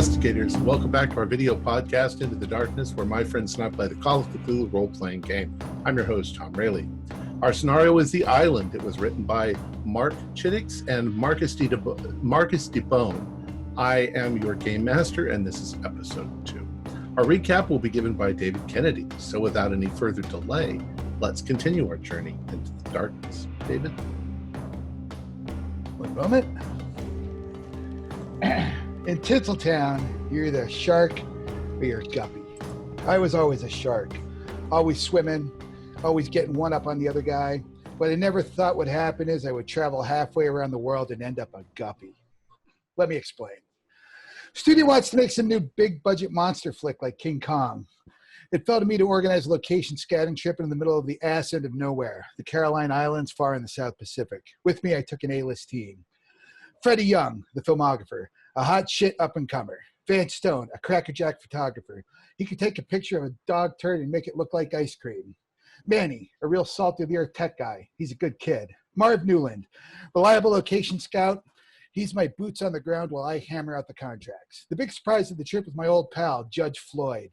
investigators, welcome back to our video podcast, Into the Darkness, where my friends and I play the Call of Cthulhu role-playing game. I'm your host, Tom Rayleigh. Our scenario is The Island. It was written by Mark Chiddix and Marcus DeBone. I am your game master, and this is episode 2. Our recap will be given by David Kennedy. So without any further delay, let's continue our journey into the darkness. David? One moment. In Tinseltown, you're either a shark or you're a guppy. I was always a shark, always swimming, always getting one up on the other guy. What I never thought would happen is I would travel halfway around the world and end up a guppy. Let me explain. Studio wants to make some new big budget monster flick like King Kong. It fell to me to organize a location scouting trip in the middle of the ass end of nowhere, the Caroline Islands far in the South Pacific. With me, I took an A-list team. Freddie Young, the filmographer, a hot shit up-and-comer. Van Stone, a crackerjack photographer. He could take a picture of a dog turd and make it look like ice cream. Manny, a real salt-of-the-earth tech guy. He's a good kid. Marv Newland, reliable location scout. He's my boots on the ground while I hammer out the contracts. The big surprise of the trip was my old pal, Judge Floyd.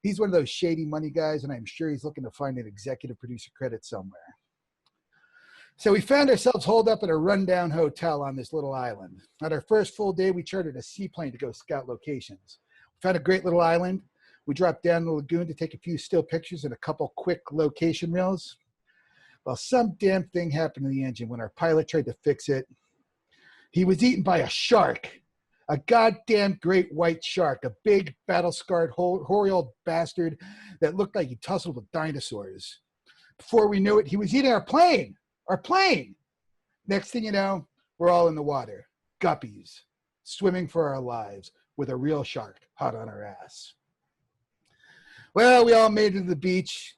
He's one of those shady money guys, and I'm sure he's looking to find an executive producer credit somewhere. So we found ourselves holed up at a rundown hotel on this little island. On our first full day, we chartered a seaplane to go scout locations. We found a great little island. We dropped down the lagoon to take a few still pictures and a couple quick location reels. Well, some damn thing happened to the engine when our pilot tried to fix it. He was eaten by a shark, a goddamn great white shark, a big battle-scarred, hoary old bastard that looked like he tussled with dinosaurs. Before we knew it, he was eating our plane. Our plane. Next thing you know, we're all in the water, guppies, swimming for our lives with a real shark hot on our ass. Well, we all made it to the beach.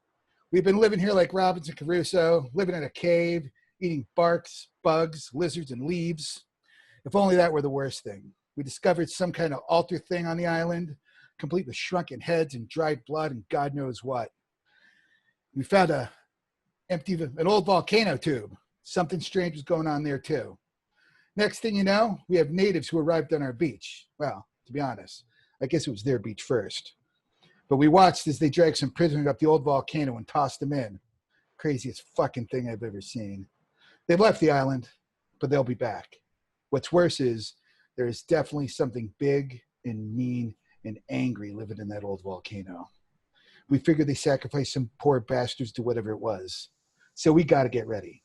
We've been living here like Robinson Crusoe, living in a cave, eating barks, bugs, lizards, and leaves. If only that were the worst thing. We discovered some kind of altar thing on the island, complete with shrunken heads and dried blood and God knows what. We found an old volcano tube. Something strange was going on there too. Next thing you know, we have natives who arrived on our beach. Well, to be honest, I guess it was their beach first. But we watched as they dragged some prisoners up the old volcano and tossed them in. Craziest fucking thing I've ever seen. They've left the island, but they'll be back. What's worse is there is definitely something big and mean and angry living in that old volcano. We figured they sacrificed some poor bastards to whatever it was. So we got to get ready.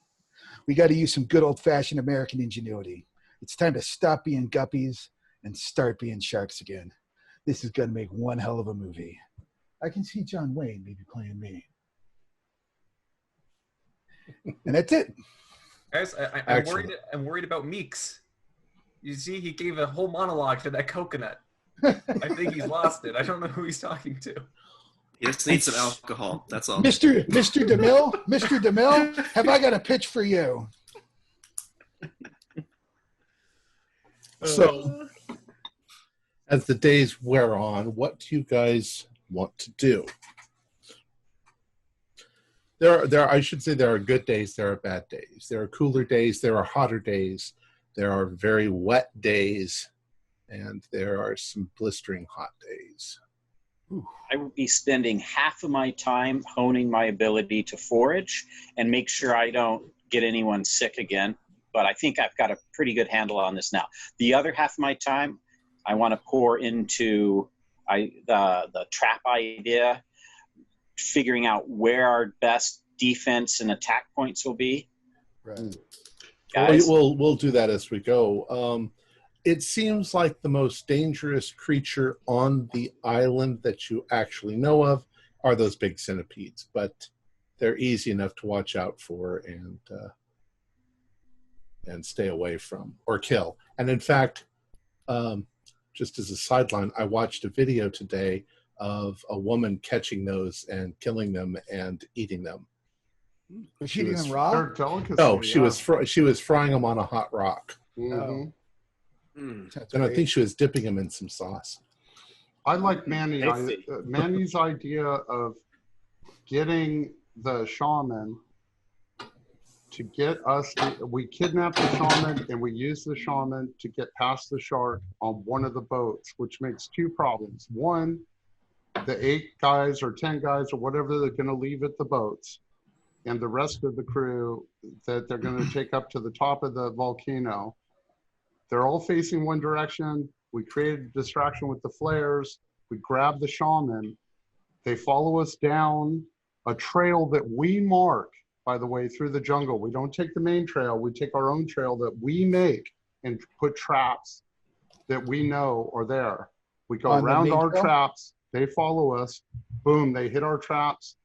We got to use some good old-fashioned American ingenuity. It's time to stop being guppies and start being sharks again. This is going to make one hell of a movie. I can see John Wayne maybe playing me. And that's it. Guys, I'm worried about Meeks. You see, he gave a whole monologue to that coconut. I think he's lost it. I don't know who he's talking to. He just needs some alcohol. That's all. Mr. DeMille, have I got a pitch for you? So, as the days wear on, what do you guys want to do? I should say there are good days, there are bad days. There are cooler days, there are hotter days, there are very wet days, and there are some blistering hot days. I would be spending half of my time honing my ability to forage and make sure I don't get anyone sick again. But I think I've got a pretty good handle on this now. The other half of my time, I want to pour into the trap idea, figuring out where our best defense and attack points will be. Right. Guys? We'll do that as we go. It seems like the most dangerous creature on the island that you actually know of are those big centipedes, but they're easy enough to watch out for and stay away from or kill. And in fact, just as a sideline, I watched a video today of a woman catching those and killing them and eating them. Was she eating them raw? No, she was frying them on a hot rock. Mm-hmm. And I think she was dipping them in some sauce. I like Manny's idea of getting the shaman to get us, we kidnap the shaman and we use the shaman to get past the shark on one of the boats, which makes two problems. One, the 8 guys or 10 guys or whatever they're going to leave at the boats and the rest of the crew that they're going to take up to the top of the volcano, they're all facing one direction. We created a distraction with the flares. We grab the shaman. They follow us down a trail that we mark, by the way, through the jungle. We don't take the main trail. We take our own trail that we make and put traps that we know are there. We go around our traps. They follow us. Boom, they hit our traps.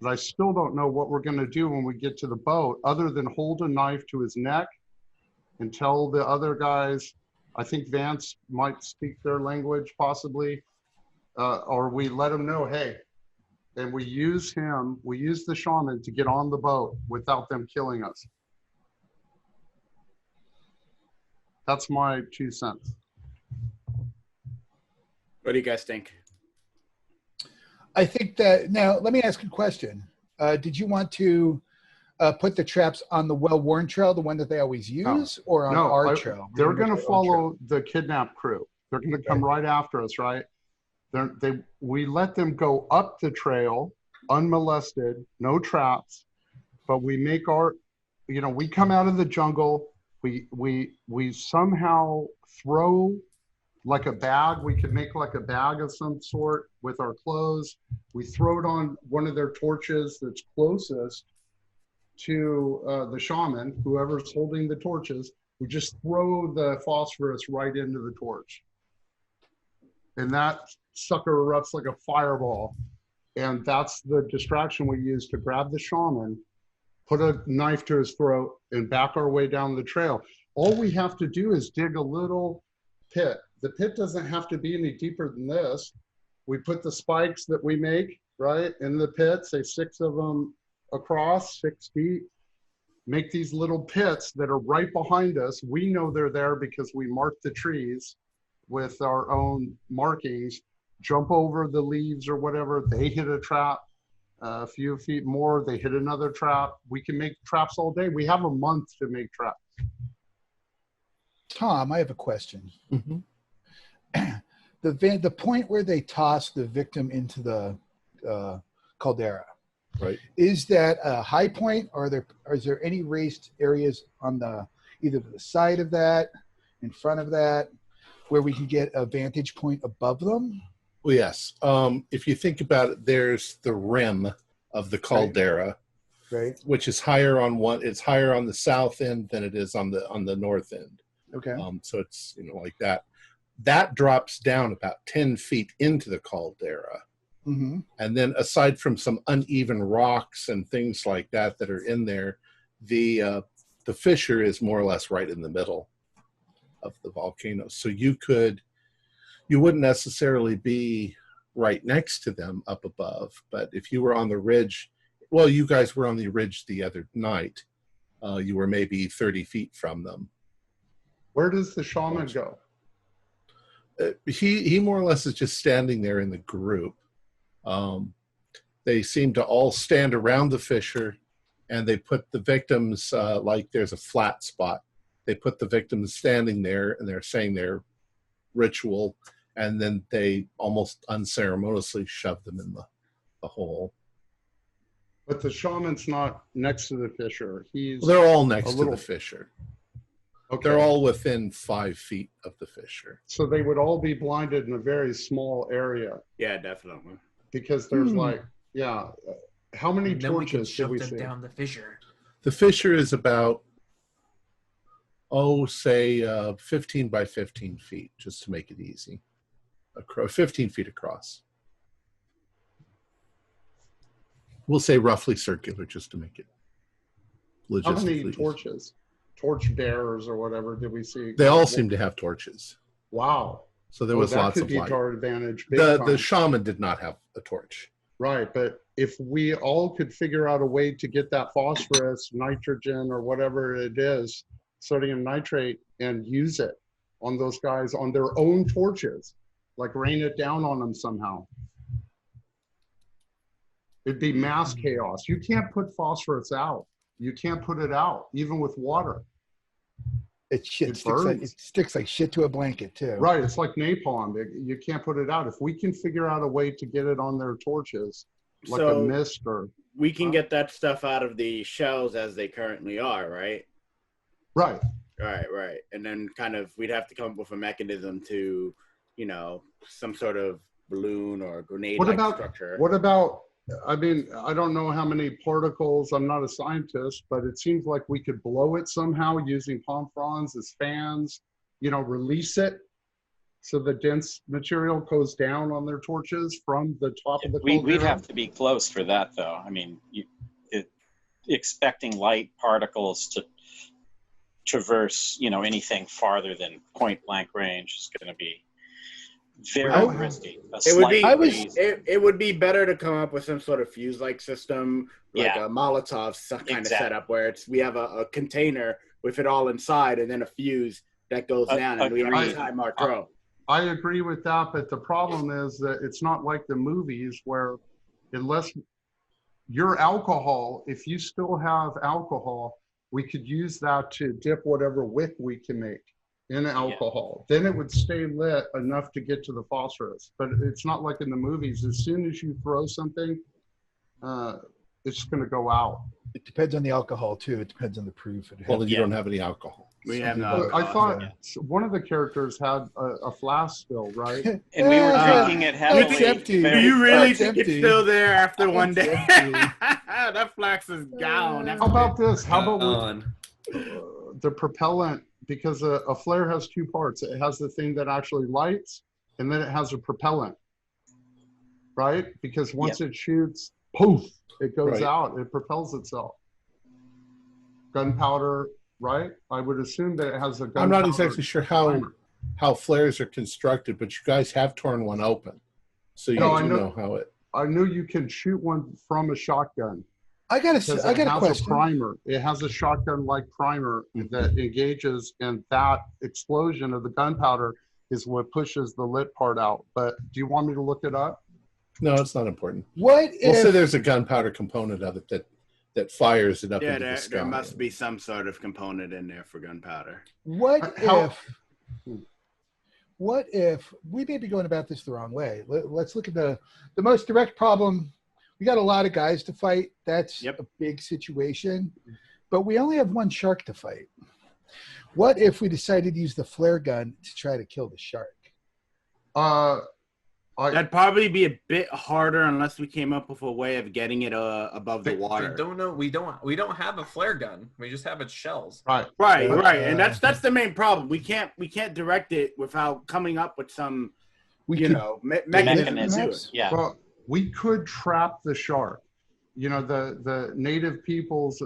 But I still don't know what we're going to do when we get to the boat other than hold a knife to his neck and tell the other guys, I think Vance might speak their language possibly, or we let him know, hey, and we use the shaman to get on the boat without them killing us. That's my 2 cents. What do you guys think? I think that, now let me ask you a question. Did you want to put the traps on the well-worn trail, the one that they always use, or on our trail? They're going to follow the kidnap crew. They're going to come right after us, right? We let them go up the trail unmolested, no traps, but we make our, we come out of the jungle. We somehow throw like a bag. We could make like a bag of some sort with our clothes. We throw it on one of their torches that's closest to the shaman, whoever's holding the torches. We just throw the phosphorus right into the torch. And that sucker erupts like a fireball. And that's the distraction we use to grab the shaman, put a knife to his throat, and back our way down the trail. All we have to do is dig a little pit. The pit doesn't have to be any deeper than this. We put the spikes that we make, right, in the pit, say 6 of them across, 6 feet. Make these little pits that are right behind us. We know they're there because we mark the trees with our own markings. Jump over the leaves or whatever, they hit a trap. A few feet more, they hit another trap. We can make traps all day. We have a month to make traps. Tom, I have a question. Mm-hmm. The point where they toss the victim into the caldera, right? Is that a high point, or is there any raised areas on either the side of that, in front of that, where we can get a vantage point above them? Well, yes. If you think about it, there's the rim of the caldera, right? Which is higher on it's higher on the south end than it is on the north end. Okay. So it's like that. That drops down about 10 feet into the caldera. Mm-hmm. And then aside from some uneven rocks and things like that are in there, the fissure is more or less right in the middle of the volcano. So you wouldn't necessarily be right next to them up above, but if you were on the ridge, well, you guys were on the ridge the other night, you were maybe 30 feet from them. Where does the shaman go? He more or less is just standing there in the group. They seem to all stand around the fissure, and they put the victims, like there's a flat spot. They put the victims standing there, and they're saying their ritual, and then they almost unceremoniously shove them in the hole. But the shaman's not next to the fissure. They're all next to the fissure. Okay. They're all within 5 feet of the fissure. So they would all be blinded in a very small area. Yeah, definitely. Because there's how many torches did we see? Down the fissure. The fissure is about, say 15 by 15 feet, just to make it easy. 15 feet across. We'll say roughly circular, just to make it logistically. How many torches? Torch bearers or whatever did we see? They all seem to have torches. Wow. So there was lots of light. That could be to our advantage. The shaman did not have a torch. Right, but if we all could figure out a way to get that phosphorus, nitrogen, or whatever it is, sodium nitrate, and use it on those guys on their own torches, like rain it down on them somehow. It'd be mass chaos. You can't put phosphorus out. You can't put it out, even with water. It burns. sticks like shit to a blanket too. Right, it's like napalm. You can't put it out. If we can figure out a way to get it on their torches, like a mist or... We can get that stuff out of the shells as they currently are, right? Right. Right. And then kind of we'd have to come up with a mechanism to, some sort of balloon or grenade-like structure. What about, I mean, I don't know how many particles, I'm not a scientist, but it seems like we could blow it somehow using palm fronds as fans, release it so the dense material goes down on their torches from the top of the caldera. We'd have to be close for that, though. I mean, expecting light particles to traverse, anything farther than point blank range is going to be very risky. It would be better to come up with some sort of fuse-like system, like a Molotov kind of setup, where we have a container with it all inside, and then a fuse that goes down, and we have to time our throw. I agree with that, but the problem is that it's not like the movies where, unless your alcohol, if you still have alcohol, we could use that to dip whatever wick we can make in alcohol. Then it would stay lit enough to get to the phosphorus. But it's not like in the movies. As soon as you throw something, it's going to go out. It depends on the alcohol too. It depends on the proof. Well, then you don't have any alcohol. We have no alcohol. I thought one of the characters had a flask still, right? And we were drinking it heavily. It's empty. Do you really think empty. it's still there after one day? That flax is gone. How about this? How about the propellant? Because a flare has two parts. It has the thing that actually lights, and then it has a propellant, right? Because once it shoots, poof, it goes out. It propels itself. Gunpowder, right? I would assume that it has a gunpowder. I'm not exactly sure how flares are constructed, but you guys have torn one open, so you know how it. I knew you can shoot one from a shotgun. I got a question. A primer. It has a shotgun-like primer that engages, and that explosion of the gunpowder is what pushes the lit part out. But do you want me to look it up? No, it's not important. We'll say there's a gunpowder component of it that fires it up into the sky. There must be some sort of component in there for gunpowder. What if we may be going about this the wrong way? Let's look at the most direct problem. We got a lot of guys to fight. That's a big situation, but we only have one shark to fight. What if we decided to use the flare gun to try to kill the shark? That'd probably be a bit harder unless we came up with a way of getting it above the water. I don't know. We don't have a flare gun. We just have its shells. Right. And that's the main problem. We can't direct it without coming up with some mechanism to do it. Yeah. Well, we could trap the shark. The native peoples,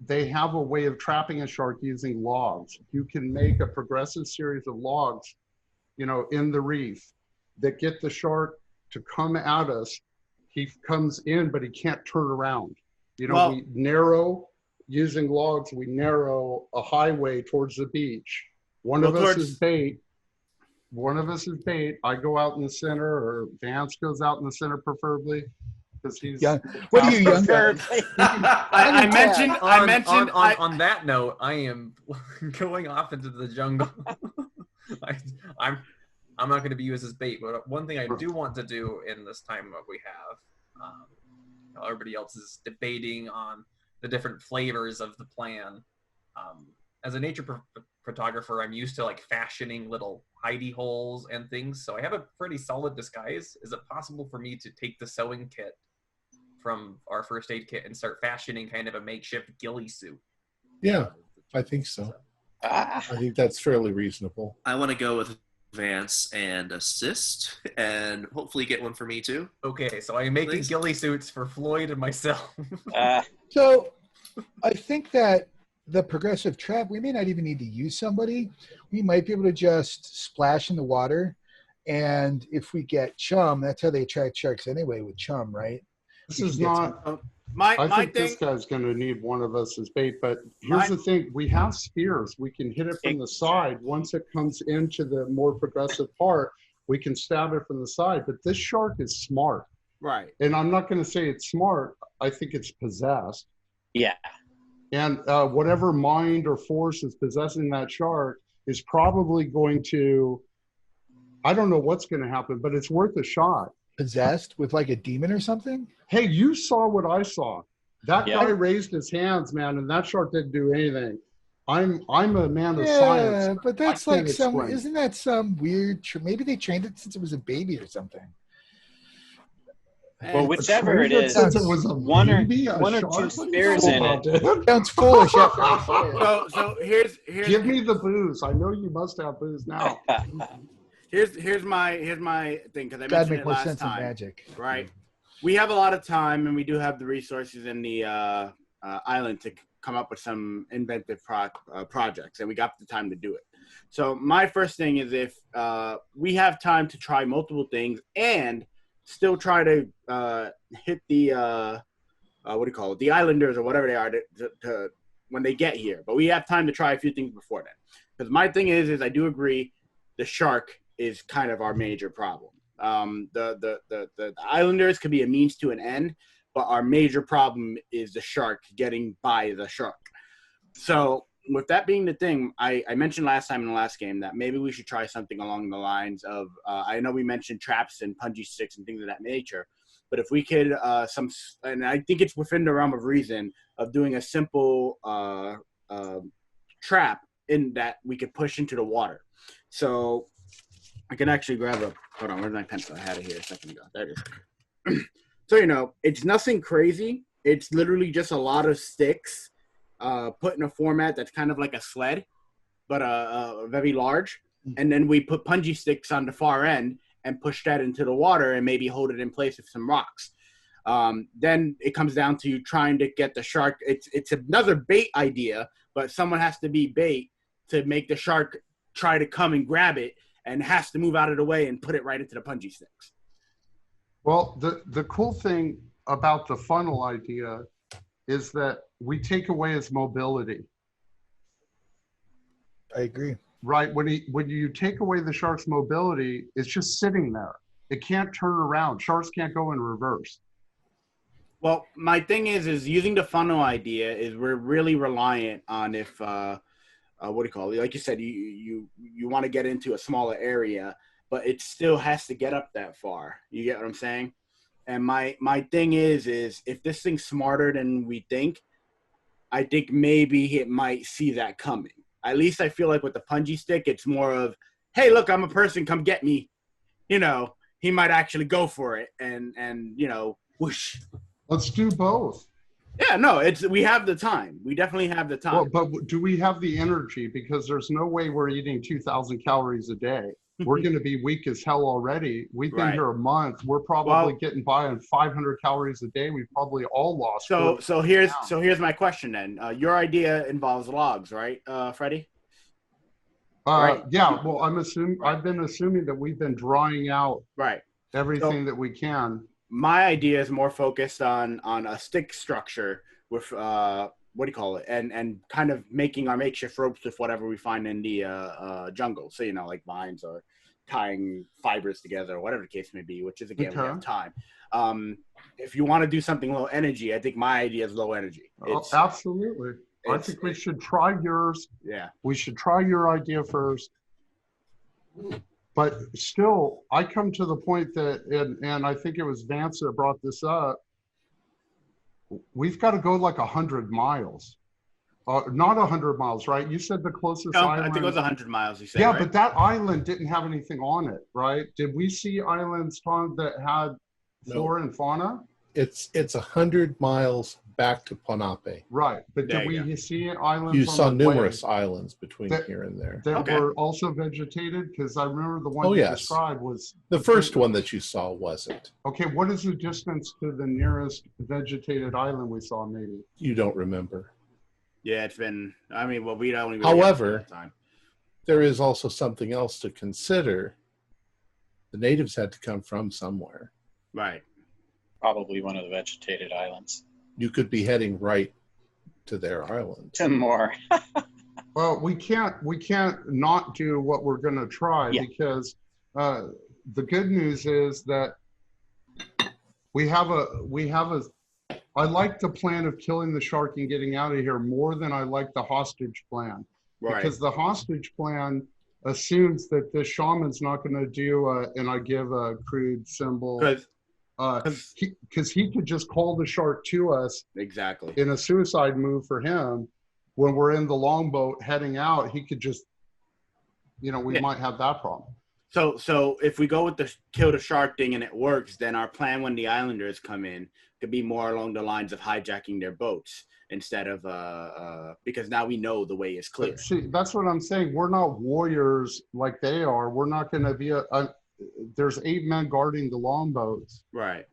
they have a way of trapping a shark using logs. You can make a progressive series of logs, in the reef that get the shark to come at us. He comes in, but he can't turn around. We narrow, using logs, we narrow a highway towards the beach. One of us is bait. I go out in the center, or Vance goes out in the center, preferably, because he's. Yeah. What are you, younger? I mentioned. On that note, I am going off into the jungle. I'm not going to be used as bait, but one thing I do want to do in this time that we have, everybody else is debating on the different flavors of the plan. As a nature photographer, I'm used to fashioning little hidey holes and things, so I have a pretty solid disguise. Is it possible for me to take the sewing kit from our first aid kit and start fashioning kind of a makeshift ghillie suit? Yeah, I think so. I think that's fairly reasonable. I want to go with Vance and assist, and hopefully get one for me too. Okay, so I'm making ghillie suits for Floyd and myself. So I think that the progressive trap, we may not even need to use somebody. We might be able to just splash in the water, and if we get chum, that's how they attract sharks anyway, with chum, right? This is not. I think this guy's going to need one of us as bait, but here's the thing. We have spears. We can hit it from the side. Once it comes into the more progressive part, we can stab it from the side. But this shark is smart. Right. And I'm not going to say it's smart. I think it's possessed. Yeah. And whatever mind or force is possessing that shark is probably going to, I don't know what's going to happen, but it's worth a shot. Possessed with like a demon or something? Hey, you saw what I saw. That guy raised his hands, man, and that shark didn't do anything. I'm a man of science. Yeah, but that's like isn't that some weird, maybe they trained it since it was a baby or something. Well, whichever it is, one or two spears in it. Sounds foolish after I say it. So here's give me the booze. I know you must have booze now. Here's my thing, because I mentioned it last time. Magic. Right, we have a lot of time, and we do have the resources in the island to come up with some inventive projects, and we got the time to do it. So my first thing is, if we have time to try multiple things and still try to hit the the islanders or whatever they are to when they get here, but we have time to try a few things before then. Because my thing is I do agree the shark is kind of our major problem. The islanders could be a means to an end, but our major problem is the shark getting by the shark. So with that being the thing, I mentioned last time in the last game that maybe we should try something along the lines of, I know we mentioned traps and punji sticks and things of that nature, but if we could, and I think it's within the realm of reason of doing a simple trap in that we could push into the water. So I can actually grab hold on, where's my pencil? I had it here a second ago. There it is. So, it's nothing crazy. It's literally just a lot of sticks put in a format that's kind of like a sled, but very large. And then we put punji sticks on the far end and push that into the water and maybe hold it in place with some rocks. Then it comes down to trying to get the shark. It's another bait idea, but someone has to be bait to make the shark try to come and grab it, and has to move out of the way and put it right into the punji sticks. Well, the cool thing about the funnel idea is that we take away his mobility. I agree. Right, when you take away the shark's mobility, it's just sitting there. It can't turn around. Sharks can't go in reverse. Well, my thing is using the funnel idea is we're really reliant on if like you said, you want to get into a smaller area, but it still has to get up that far. You get what I'm saying? And my thing is if this thing's smarter than we think, I think maybe it might see that coming. At least I feel like with the punji stick, it's more of, hey, look, I'm a person, come get me. He might actually go for it and whoosh. Let's do both. Yeah, no, we have the time. We definitely have the time. Well, but do we have the energy? Because there's no way we're eating 2,000 calories a day. We're going to be weak as hell already. We've been here a month. We're probably getting by on 500 calories a day. We've probably all lost. So here's my question then. Your idea involves logs, right, Freddie? Right. Yeah. Well, I've been assuming that we've been drying out everything that we can. My idea is more focused on a stick structure with and kind of making our makeshift ropes with whatever we find in the jungle. So like vines or tying fibers together or whatever the case may be, which is again we have time. If you want to do something low energy, I think my idea is low energy. Absolutely. I think we should try yours. Yeah. We should try your idea first. But still, I come to the point that, and I think it was Vance that brought this up, we've got to go like 100 miles. Not 100 miles, right? You said the closest island. I think it was 100 miles, you said, yeah, right? But that island didn't have anything on it, right? Did we see islands, Tom, that had flora and fauna? It's 100 miles back to Ponape. Right, but did we see islands? You saw numerous islands between here and there that were also vegetated, because I remember the one you described was the first one that you saw wasn't. Okay, what is the distance to the nearest vegetated island we saw? Maybe you don't remember. Yeah, it's been. I mean, well, we don't even. However, there is also something else to consider. The natives had to come from somewhere. Right. Probably one of the vegetated islands. You could be heading right to their island. 10 more. Well, we can't not do what we're going to try because the good news is that we have a I like the plan of killing the shark and getting out of here more than I like the hostage plan. Right. Because the hostage plan assumes that the shaman's not going to do, and I give a crude symbol, because he could just call the shark to us. Exactly. In a suicide move for him, when we're in the longboat heading out, he could just, we might have that problem. So if we go with the kill the shark thing and it works, then our plan when the islanders come in could be more along the lines of hijacking their boats instead of because now we know the way is clear. See, that's what I'm saying. We're not warriors like they are. We're not going to be there's 8 men guarding the longboats. Right.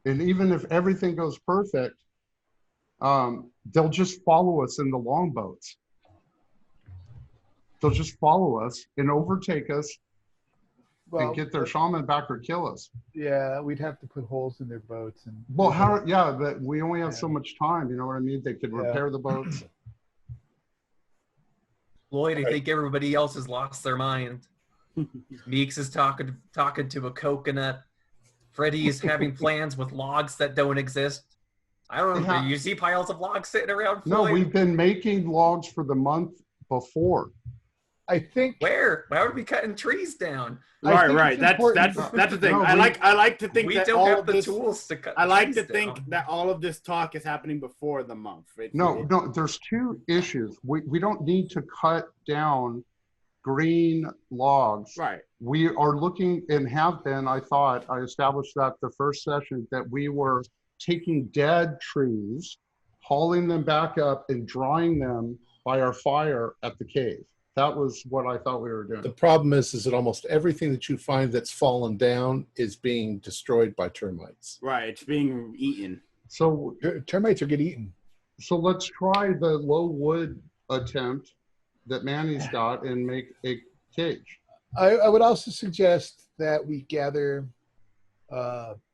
And even if everything goes perfect, they'll just follow us in the longboats. They'll just follow us and overtake us and get their shaman back or kill us. Yeah, we'd have to put holes in their boats. But we only have so much time. You know what I mean? They could repair the boats. Lloyd, I think everybody else has lost their mind. Meeks is talking to a coconut. Freddie is having plans with logs that don't exist. I don't know. You see piles of logs sitting around? No, we've been making logs for the month before. I think where are we cutting trees down? Right. That's the thing. No, I like to think we that don't all have of the this, tools to cut. I like to trees think down. that all of this talk is happening before the month. No, there's 2 issues. We don't need to cut down green logs. Right. We are looking and have been, I established that the first session, that we were taking dead trees, hauling them back up and drying them by our fire at the cave. That was what I thought we were doing. The problem is that almost everything that you find that's fallen down is being destroyed by termites. Right. It's being eaten. So termites are getting eaten. So let's try the low wood attempt that Manny's got and make a cage. I would also suggest that we gather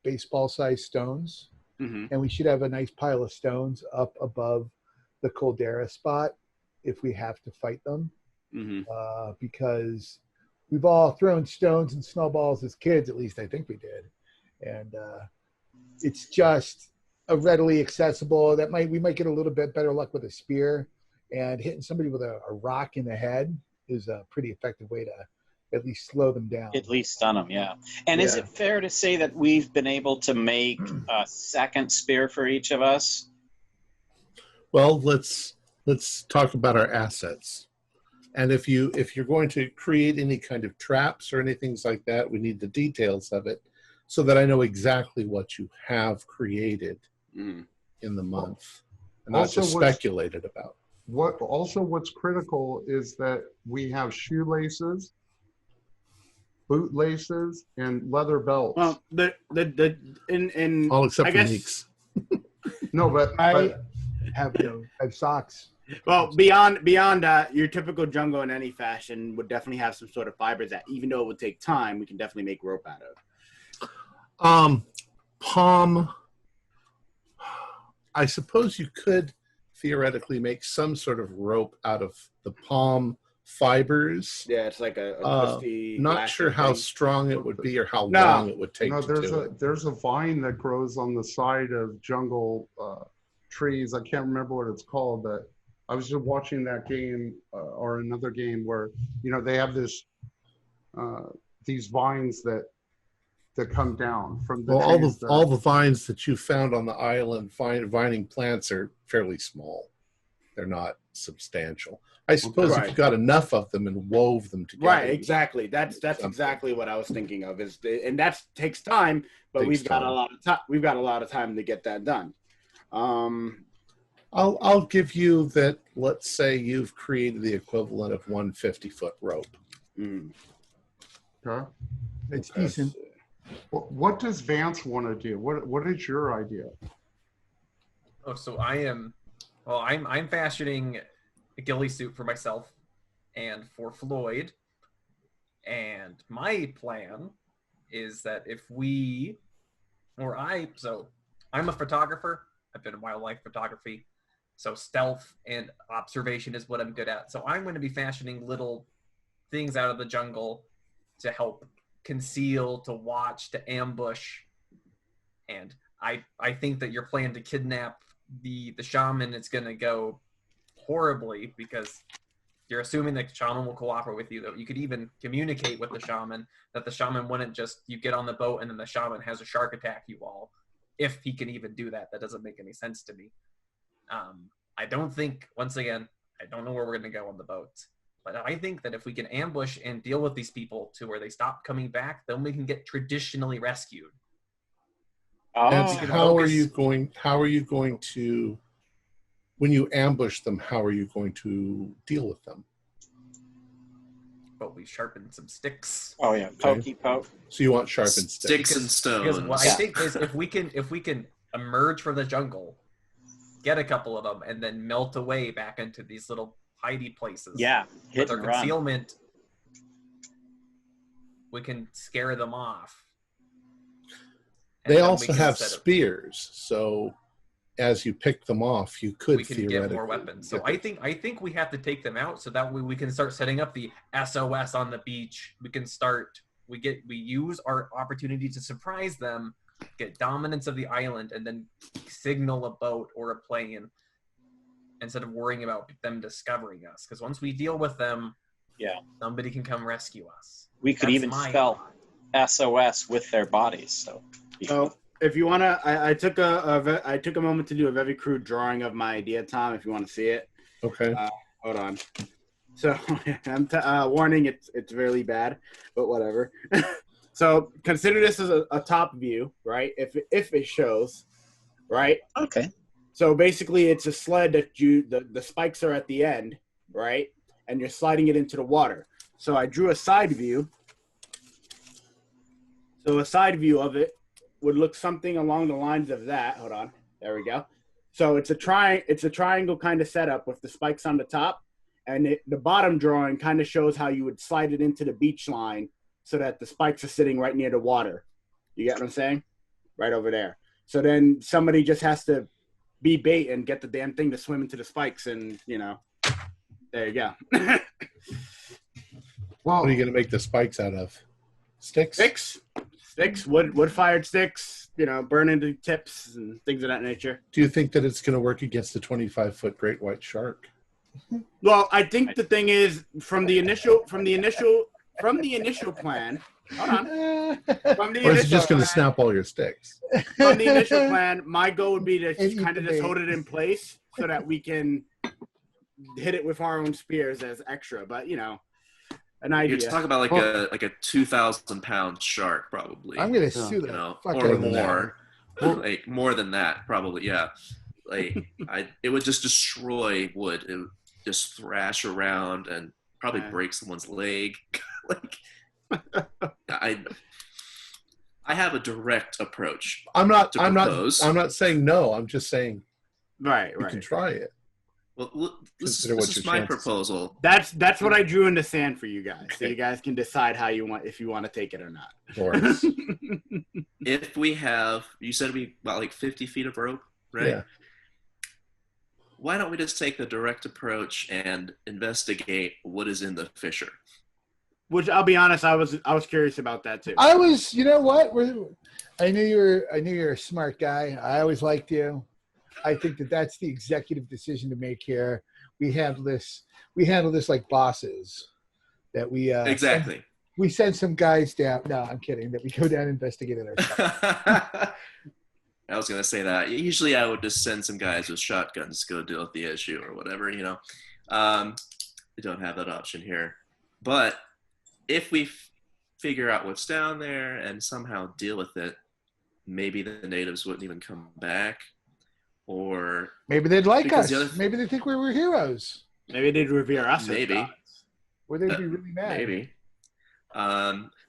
baseball-sized stones, and we should have a nice pile of stones up above the Caldera spot if we have to fight them. Because we've all thrown stones and snowballs as kids, at least I think we did. And it's just a readily accessible, we might get a little bit better luck with a spear, and hitting somebody with a rock in the head is a pretty effective way to at least slow them down. At least stun them, yeah. And is it fair to say that we've been able to make a second spear for each of us? Well, let's talk about our assets. And if you're going to create any kind of traps or anything like that, we need the details of it so that I know exactly what you have created in the month and not just speculated about. What's critical is that we have shoelaces, bootlaces, and leather belts. Well, all except for Meeks. No, but I have socks. Well, beyond your typical jungle in any fashion would definitely have some sort of fibers that, even though it would take time, we can definitely make rope out of. Palm. I suppose you could theoretically make some sort of rope out of the palm fibers. Yeah, it's like a twisty. Not sure how strong it would be or how long it would take. No, to do it. There's a vine that grows on the side of jungle trees. I can't remember what it's called, but I was just watching that game or another game where they have these vines that come down from the trees. All the vines that you found on the island, vining plants, are fairly small. They're not substantial. I suppose if you got enough of them and wove them together. Right, exactly. That's exactly what I was thinking of. And that takes time, but we've got a lot of time. We've got a lot of time to get that done. I'll give you that. Let's say you've created the equivalent of 1 50-foot rope. Okay, it's decent. What does Vance want to do? What is your idea? Oh, so I'm fashioning a ghillie suit for myself and for Floyd. And my plan is that I'm a photographer. I've been in wildlife photography. So stealth and observation is what I'm good at. So I'm going to be fashioning little things out of the jungle to help conceal, to watch, to ambush. And I think that your plan to kidnap the shaman is going to go horribly, because you're assuming that the shaman will cooperate with you. That you could even communicate with the shaman, that the shaman wouldn't just, you get on the boat and then the shaman has a shark attack you all. If he can even do that, that doesn't make any sense to me. I don't think, once again, I don't know where we're going to go on the boat. But I think that if we can ambush and deal with these people to where they stop coming back, then we can get traditionally rescued. How are you going to, when you ambush them, how are you going to deal with them? But we sharpen some sticks. Oh yeah, pokey poke. So you want sharpened sticks and stones. Because what I think is if we can emerge from the jungle, get a couple of them, and then melt away back into these little hidey places. Yeah, with our concealment, we can scare them off. They also have spears, so as you pick them off, you could theoretically get more weapons. So I think we have to take them out, so that way we can start setting up the SOS on the beach. We can start. We use our opportunity to surprise them, get dominance of the island, and then signal a boat or a plane instead of worrying about them discovering us. Because once we deal with them, somebody can come rescue us. We could even spell SOS with their bodies. So if you wanna, I took a moment to do a very crude drawing of my idea, Tom. If you want to see it, okay. Hold on. So I'm warning, it's really bad, but whatever. So consider this as a top view, right? If it shows, right? Okay. So basically, it's a sled that the spikes are at the end, right? And you're sliding it into the water. So I drew a side view. So a side view of it would look something along the lines of that. Hold on. There we go. So it's a triangle kind of setup with the spikes on the top, and the bottom drawing kind of shows how you would slide it into the beach line so that the spikes are sitting right near the water. You get what I'm saying? Right over there. So then somebody just has to be bait and get the damn thing to swim into the spikes, and there you go. Well, what are you going to make the spikes out of? Sticks? Sticks, wood-fired sticks, burn into tips and things of that nature. Do you think that it's going to work against a 25-foot great white shark? Well, I think the thing is, from the initial plan. Hold on. Or is it just going to snap all your sticks? From the initial plan, my goal would be to kind of just hold it in place so that we can hit it with our own spears as extra. But an idea. You're talking about like a 2,000-pound shark, probably. I'm gonna sue that or more, like more than that, probably. Yeah, like it would just destroy wood. It would just thrash around and probably break someone's leg. I have a direct approach. I'm not saying no. I'm just saying right. You can try it. Well, this is my proposal. That's what I drew in the sand for you guys, so you guys can decide if you want to take it or not. Of course. If we have, you said we about like 50 feet of rope, right? Yeah. Why don't we just take the direct approach and investigate what is in the fissure? Which I'll be honest, I was curious about that too. I was, you know what? I knew you were a smart guy. I always liked you. I think that's the executive decision to make here. We handle this like bosses. That we exactly. We send some guys down. No, I'm kidding. That we go down and investigate it ourselves. I was gonna say that. Usually, I would just send some guys with shotguns to go deal with the issue or whatever. We don't have that option here. But if we figure out what's down there and somehow deal with it, maybe the natives wouldn't even come back. Or maybe they'd like us. Maybe they think we were heroes. Maybe they'd revere us. Maybe. Or they'd be really mad. Maybe.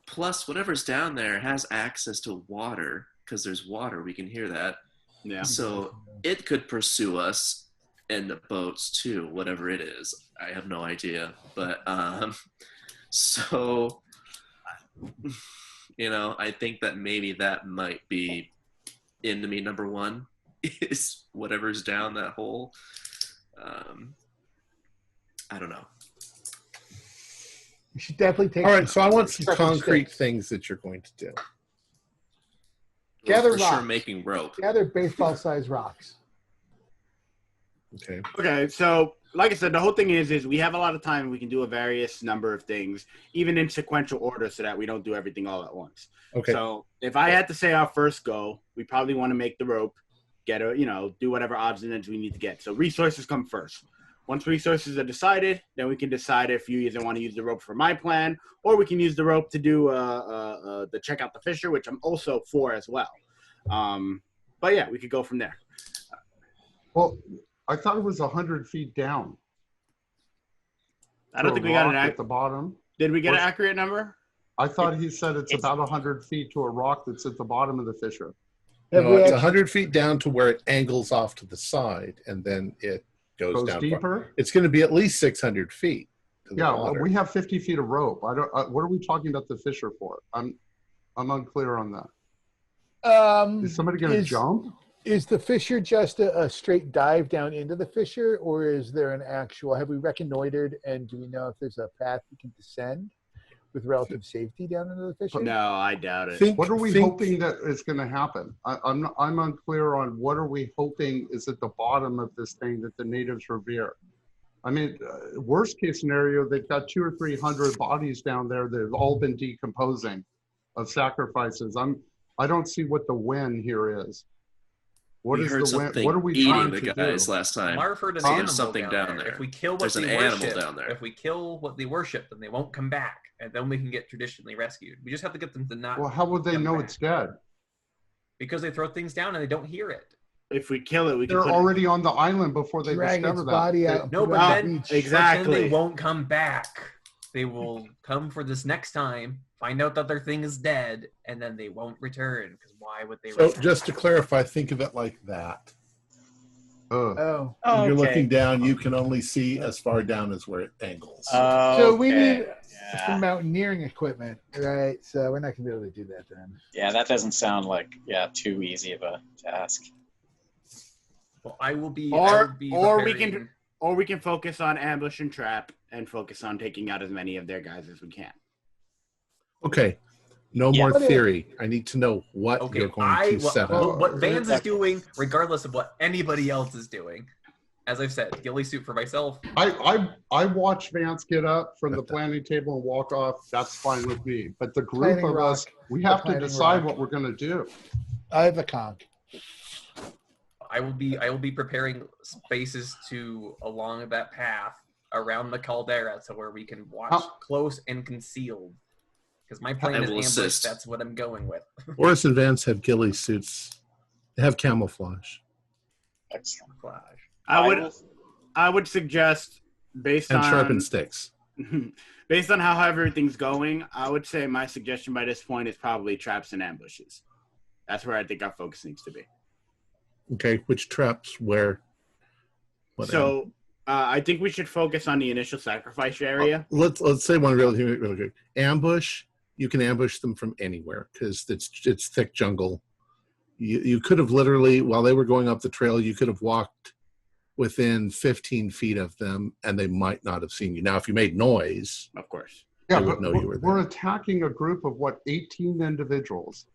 Plus, whatever's down there has access to water because there's water. We can hear that. Yeah. So it could pursue us in the boats too, whatever it is. I have no idea. But so I think that maybe that might be enemy number one. Is whatever's down that hole. I don't know. You should definitely take. All right, so I want some concrete things that you're going to do. Gather for sure rocks. making rope. Gather baseball-sized rocks. Okay. Okay, so like I said, the whole thing is we have a lot of time. We can do a various number of things, even in sequential order, so that we don't do everything all at once. Okay. So if I had to say our first go, we probably want to make the rope, do whatever odds and ends we need to get. So resources come first. Once resources are decided, then we can decide if you either want to use the rope for my plan, or we can use the rope to do the check out the fisher, which I'm also for as well. But yeah, we could go from there. Well, I thought it was 100 feet down. I don't think we got at the bottom. Did we get an accurate number? I thought he said it's about 100 feet to a rock that's at the bottom of the fissure. No, it's 100 feet down to where it angles off to the side, and then it goes down deeper. Far. It's going to be at least 600 feet. Yeah, we have 50 feet of rope. I don't. What are we talking about the fissure for? I'm unclear on that. Is somebody going to jump? Is the fissure just a straight dive down into the fissure, or is there an actual? Have we reconnoitered, and do we know if there's a path we can descend with relative safety down into the fissure? No, I doubt it. What are we hoping that is going to happen? I'm unclear on what are we hoping is at the bottom of this thing that the natives revere. I mean, worst case scenario, they've got 200 or 300 bodies down there that have all been decomposing of sacrifices. I don't see what the win here is. What is the win? What are we trying to do? Guys last time. I referred to an animal something down there. If we kill what they worship, if we kill what they worship, then they won't come back, and then we can get traditionally rescued. We just have to get them to not. Well, how would they know it's dead? Because they throw things down and they don't hear it. If we kill it, they're already on the island before they discover that. Body out. No, but then exactly they won't come back. They will come for this next time, find out that their thing is dead, and then they won't return. Because why would they? So just to clarify, think of it like that. Oh. When you're looking down, you can only see as far down as where it angles. So we need some mountaineering equipment, right? So we're not going to be able to do that then. Yeah, that doesn't sound like too easy of a task. Well, I will be. Or we can focus on ambush and trap, and focus on taking out as many of their guys as we can. Okay. No more theory. I need to know what you're going to set up. What Vans is doing, regardless of what anybody else is doing. As I've said, ghillie suit for myself. I watch Vance get up from the planning table and walk off. That's fine with me. But the group of us, we have to decide what we're going to do. I have a conch. I will be preparing spaces along that path around the Caldera, so where we can watch close and concealed. Because my plan is ambush. That's what I'm going with. Boris and Vance have ghillie suits. They have camouflage. Excellent. I would suggest based on sharpened sticks. Based on how everything's going, I would say my suggestion by this point is probably traps and ambushes. That's where I think our focus needs to be. Okay, which traps? Where? So I think we should focus on the initial sacrifice area. Let's say one really quick. Ambush. You can ambush them from anywhere because it's thick jungle. You could have literally, while they were going up the trail, you could have walked within 15 feet of them, and they might not have seen you. Now, if you made noise, of course, they would know you were there. We're attacking a group of 18 individuals.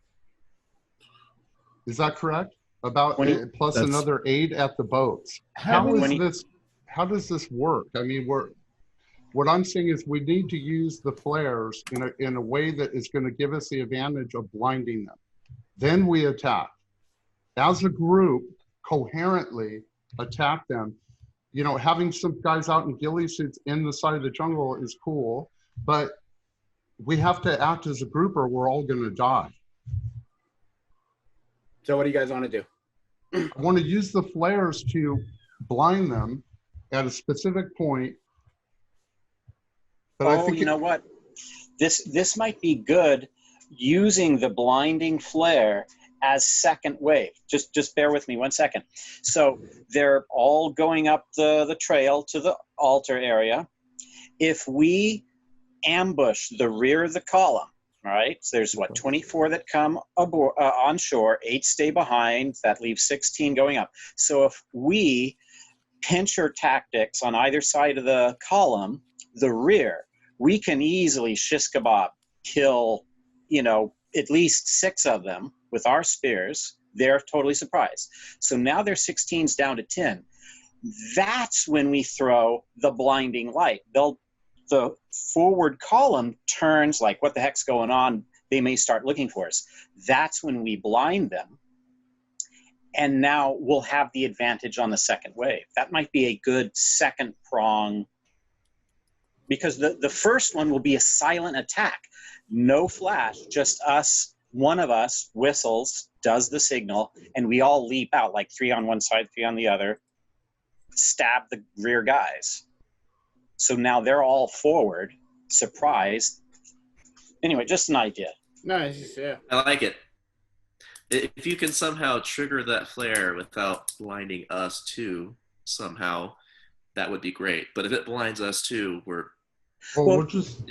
Is that correct? Plus another 8 at the boats. How does this work? I mean, what I'm saying is we need to use the flares in a way that is going to give us the advantage of blinding them. Then we attack. As a group, coherently attack them. You know, having some guys out in ghillie suits in the side of the jungle is cool, but we have to act as a group or we're all going to die. So what do you guys want to do? I want to use the flares to blind them at a specific point. But I think you know what? This might be good using the blinding flare as second wave. Just bear with me 1 second. So they're all going up the trail to the altar area. If we ambush the rear of the column, all right, so there's 24 that come aboard, on shore, 8 stay behind, that leaves 16 going up. So if we pincher tactics on either side of the column, the rear, we can easily shish kebab kill, at least 6 of them, with our spears, they're totally surprised. So now their 16's down to 10. That's when we throw the blinding light. The forward column turns like, what the heck's going on? They may start looking for us. That's when we blind them. And now we'll have the advantage on the second wave. That might be a good second prong, because the first one will be a silent attack. No flash, just us. One of us whistles, does the signal, and we all leap out, like 3 on one side, 3 on the other, stab the rear guys. So now they're all forward, surprised. Anyway, just an idea. Nice, yeah. I like it. If you can somehow trigger that flare without blinding us too, somehow, that would be great. But if it blinds us too, we'll just,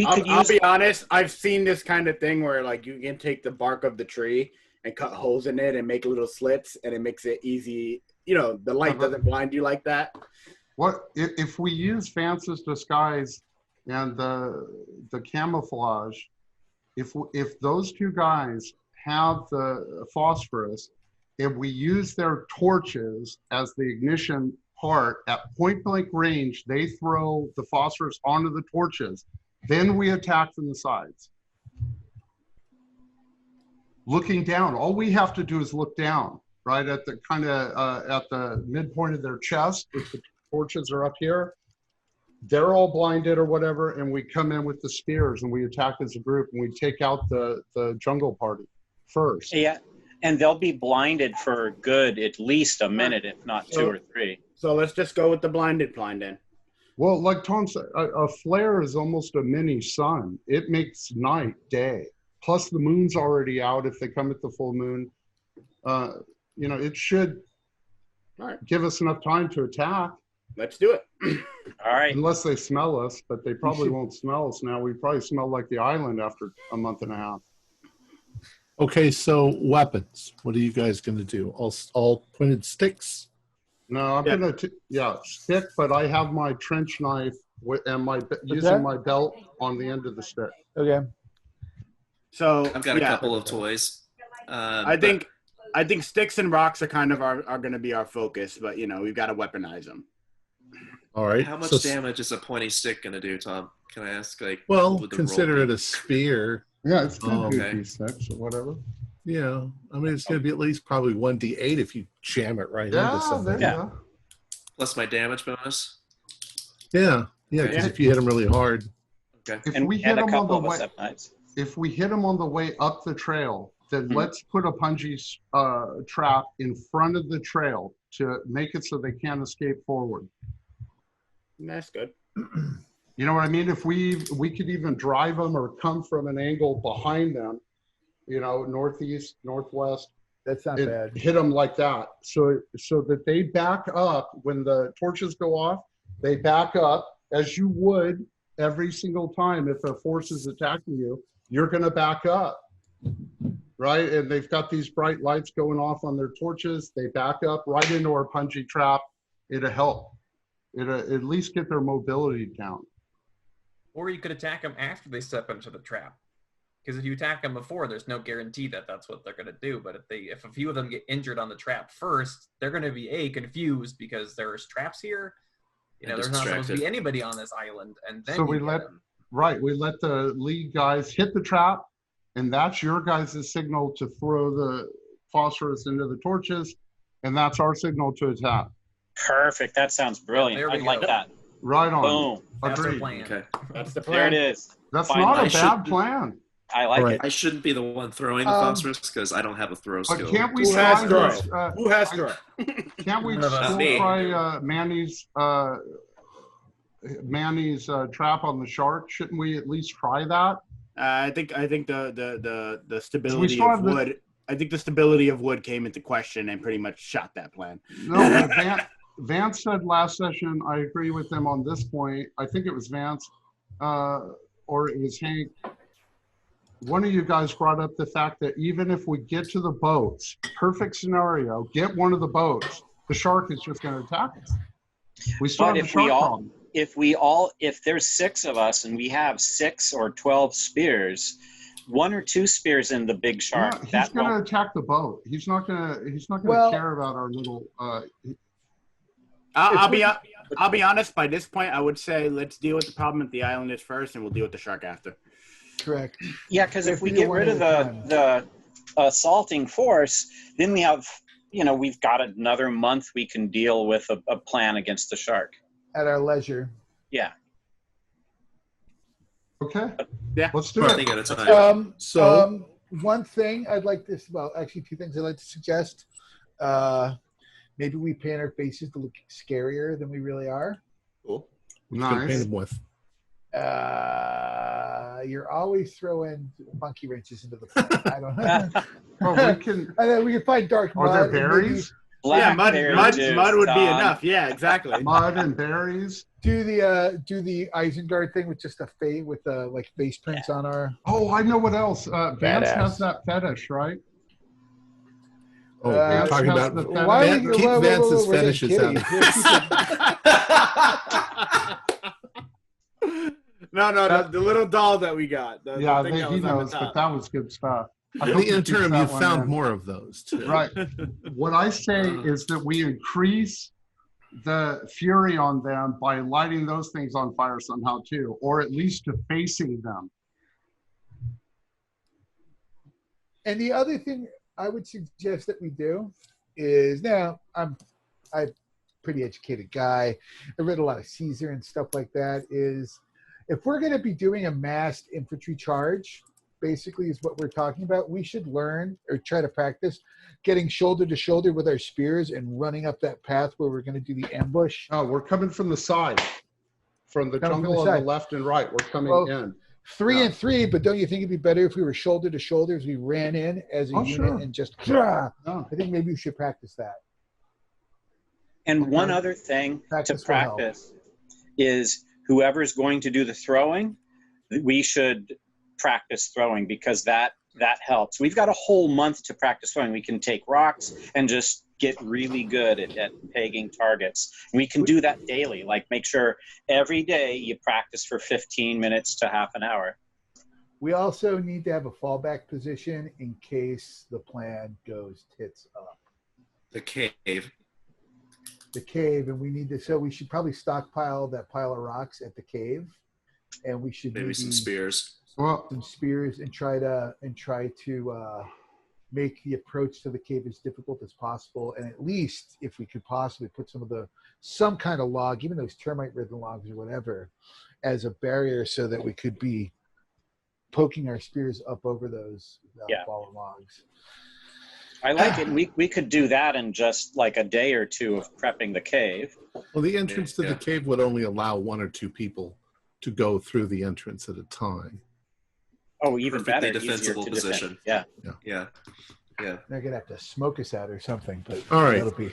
I'll be honest, I've seen this kind of thing where like you can take the bark of the tree and cut holes in it and make little slits, and it makes it easy. The light doesn't blind you like that. What if we use Vance's disguise and the camouflage? If those two guys have the phosphorus, if we use their torches as the ignition part at point blank range, they throw the phosphorus onto the torches. Then we attack from the sides. Looking down, all we have to do is look down, right at the at the midpoint of their chest. If the torches are up here, they're all blinded or whatever, and we come in with the spears and we attack as a group, and we take out the jungle party first. Yeah, and they'll be blinded for good at least a minute, if not 2 or 3. So let's just go with the blinded blind then. Well, like Tom said, a flare is almost a mini sun. It makes night day. Plus the moon's already out if they come at the full moon. It should give us enough time to attack. Let's do it. All right. Unless they smell us, but they probably won't smell us now. We probably smell like the island after a month and a half. Okay, so weapons. What are you guys going to do? All pointed sticks? No, I'm gonna stick, but I have my trench knife and using my belt on the end of the stick. Okay. So I've got a couple of toys. I think sticks and rocks are kind of are going to be our focus, but we've got to weaponize them. All right. How much damage is a pointy stick going to do, Tom? Can I ask? Consider it a spear. Yeah, it's going to do D6 or whatever. Yeah, I mean, it's going to be at least probably 1d8 if you jam it right into something. Yeah. Plus my damage bonus. Yeah, because if you hit them really hard. Okay. If we hit them on the way up the trail, then let's put a punji trap in front of the trail to make it so they can't escape forward. That's good. You know what I mean? If we could even drive them or come from an angle behind them, northeast, northwest. That's not bad. Hit them like that, so that they back up when the torches go off. They back up as you would every single time if a force is attacking you. You're going to back up, right? And they've got these bright lights going off on their torches. They back up right into our punji trap. It'll help. It'll at least get their mobility down. Or you could attack them after they step into the trap. Because if you attack them before, there's no guarantee that that's what they're going to do. But if a few of them get injured on the trap first, they're going to be confused because there's traps here. There's not supposed to be anybody on this island. And then we let the lead guys hit the trap, and that's your guys' signal to throw the phosphorus into the torches, and that's our signal to attack. Perfect. That sounds brilliant. I like that. Right on. Boom. That's our Agreed. plan. Okay. That's the plan. There it is. That's not a bad plan. I like it. I shouldn't be the one throwing the phosphorus because I don't have a throw skill. But can't we Who has throw? Can't we still try Manny's trap on the shark? Shouldn't we at least try that? I think the stability of wood. I think the stability of wood came into question and pretty much shot that plan. No, Vance said last session. I agree with them on this point. I think it was Vance, or it was Hank. One of you guys brought up the fact that even if we get to the boats, perfect scenario, get one of the boats, the shark is just going to attack us. We still have a shark problem. If there's 6 of us and we have 6 or 12 spears, 1 or 2 spears in the big shark. Yeah, he's going to attack the boat. He's not going to care about our little. I'll be honest. By this point, I would say let's deal with the problem at the island first, and we'll deal with the shark after. Correct. Yeah, because if we get rid of the assaulting force, then we have, we've got another month we can deal with a plan against the shark. At our leisure. Yeah. Okay. Yeah. Let's do it. Thing at a time. One thing I'd like to, well, actually 2 things I'd like to suggest. Maybe we paint our faces to look scarier than we really are. Cool. Nice. Paint them with. You're always throwing monkey wrenches into the pot. I don't know. Well, we can. And then we can find dark mud. Are there berries? Yeah, mud would be enough. Yeah, exactly. Mud and berries. Do the Isengard thing with just a face with like face prints on our. Oh, I know what else. Vance has that fetish, right? Oh, we're talking about keep Vance's fetishes out. No, the little doll that we got. He knows, but that was good stuff. In the interim, you found more of those too. Right. What I say is that we increase the fury on them by lighting those things on fire somehow too, or at least defacing them. And the other thing I would suggest that we do is, now I'm a pretty educated guy. I read a lot of Caesar and stuff like that. Is if we're going to be doing a massed infantry charge, basically is what we're talking about, we should learn or try to practice getting shoulder to shoulder with our spears and running up that path where we're going to do the ambush. Oh, we're coming from the side, from the jungle on the left and right. We're coming in. 3 and 3, but don't you think it'd be better if we were shoulder to shoulder as we ran in as a unit and just, I think maybe we should practice that. And one other thing to practice is whoever's going to do the throwing, we should practice throwing, because that helps. We've got a whole month to practice throwing. We can take rocks and just get really good at pegging targets. We can do that daily. Like, make sure every day you practice for 15 minutes to half an hour. We also need to have a fallback position in case the plan goes tits up. The cave. The cave, and we need to. So we should probably stockpile that pile of rocks at the cave, and we should maybe some spears. Some spears, and try to make the approach to the cave as difficult as possible. And at least, if we could possibly put some kind of log, even those termite-ridden logs or whatever, as a barrier, so that we could be poking our spears up over those fallen logs. I like it. We could do that in just like a day or 2 of prepping the cave. Well, the entrance to the cave would only allow 1 or 2 people to go through the entrance at a time. Oh, even better. Defensible position. Yeah. They're gonna have to smoke us out or something. But all right. That'll be.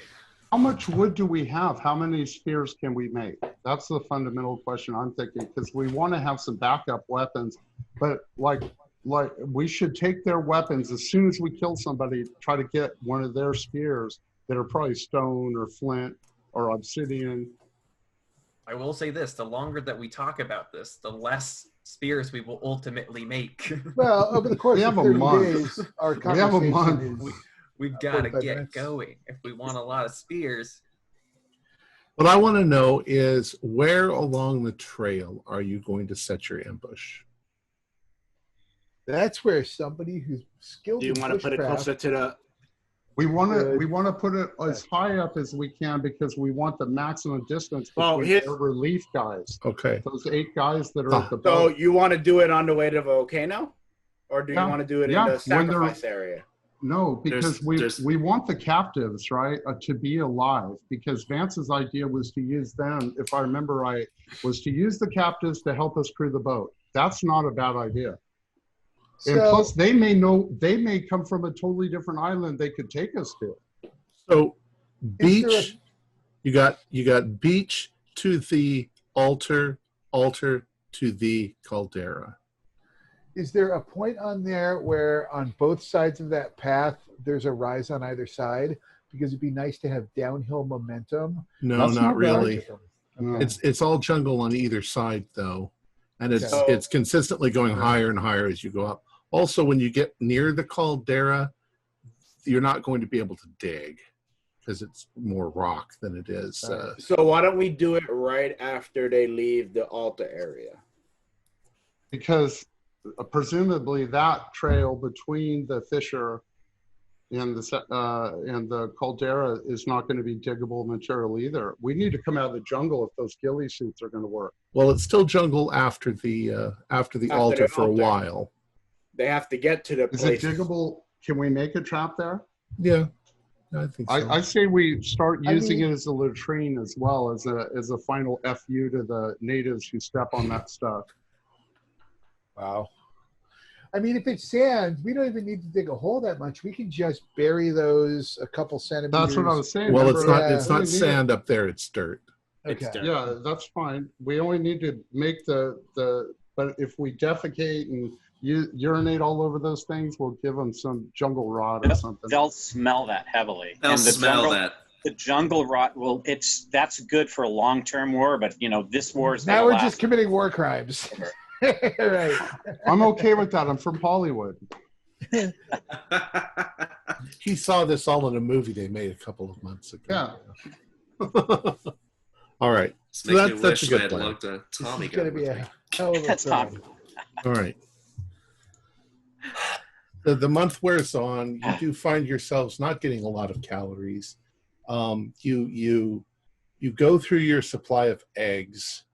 How much wood do we have? How many spears can we make? That's the fundamental question I'm thinking, because we want to have some backup weapons, but like we should take their weapons as soon as we kill somebody, try to get one of their spears that are probably stone or flint or obsidian. I will say this, the longer that we talk about this, the less spears we will ultimately make. Well, over the course of 30 days, our conversation is... We've got to get going if we want a lot of spears. What I want to know is, where along the trail are you going to set your ambush? That's where somebody who's skilled. Do you want to put it closer to the? We want to put it as high up as we can, because we want the maximum distance between the relief guys. Okay. Those 8 guys that are at the So boat. you want to do it on the way to the volcano, or do you want to do it in the sacrifice area? No, because we want the captives, right, to be alive, because Vance's idea was to use them, if I remember right, was to use the captives to help us crew the boat. That's not a bad idea. And plus, they may come from a totally different island they could take us to. So, beach, you got beach to the altar to the caldera. Is there a point on there where on both sides of that path there's a rise on either side? Because it'd be nice to have downhill momentum. No, not really. Okay. It's all jungle on either side though, and it's consistently going higher and higher as you go up. Also, when you get near the caldera, you're not going to be able to dig because it's more rock than it is. So why don't we do it right after they leave the altar area? Because presumably that trail between the fissure and the caldera is not going to be diggable material either. We need to come out of the jungle if those ghillie suits are going to work. Well, it's still jungle after the altar for a while. They have to get to the place. Is it diggable? Can we make a trap there? Yeah, I think so. I say we start using it as a latrine as well, as a final FU to the natives who step on that stuff. Wow. I mean, if it's sand, we don't even need to dig a hole that much. We can just bury those a couple centimeters. That's what I was saying. Well, it's not sand up there, it's dirt. Okay. It's dirt. Yeah, that's fine. We only need to make but if we defecate and urinate all over those things, we'll give them some jungle rot or something. They'll smell that heavily. They'll smell that. The jungle rot that's good for a long-term war, but this war is now we're just committing war crimes. Right. I'm okay with that. I'm from Hollywood. He saw this all in a movie they made a couple of months ago. Yeah. All right. So that's a good plan. Tommy going to be a hell of a film. All right. The month wears on. You do find yourselves not getting a lot of calories. You go through your supply of eggs.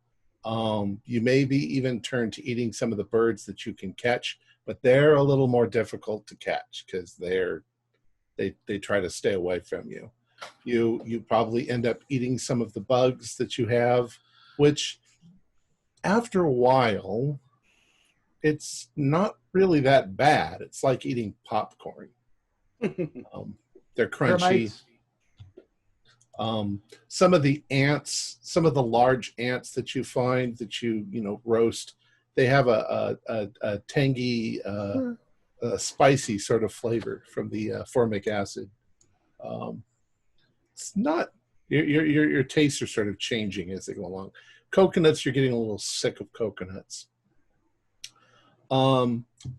You maybe even turn to eating some of the birds that you can catch, but they're a little more difficult to catch because they try to stay away from you. You probably end up eating some of the bugs that you have, which after a while, it's not really that bad. It's like eating popcorn. They're crunchy. Some of the ants, some of the large ants that you find that you roast, they have a tangy, spicy sort of flavor from the formic acid. It's not your tastes are sort of changing as they go along. Coconuts, you're getting a little sick of coconuts.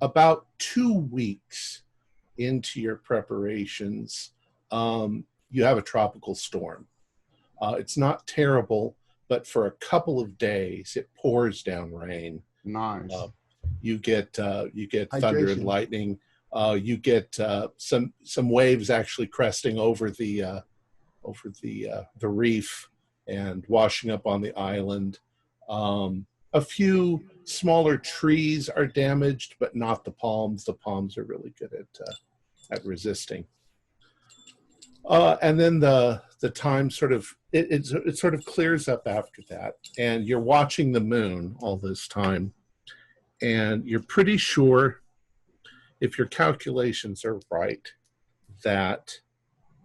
About 2 weeks into your preparations, you have a tropical storm. It's not terrible, but for a couple of days, it pours down rain. Nice. You get thunder and lightning. You get some waves actually cresting over the reef and washing up on the island. A few smaller trees are damaged, but not the palms. The palms are really good at resisting. And then the time sort of it sort of clears up after that, and you're watching the moon all this time, and you're pretty sure, if your calculations are right, that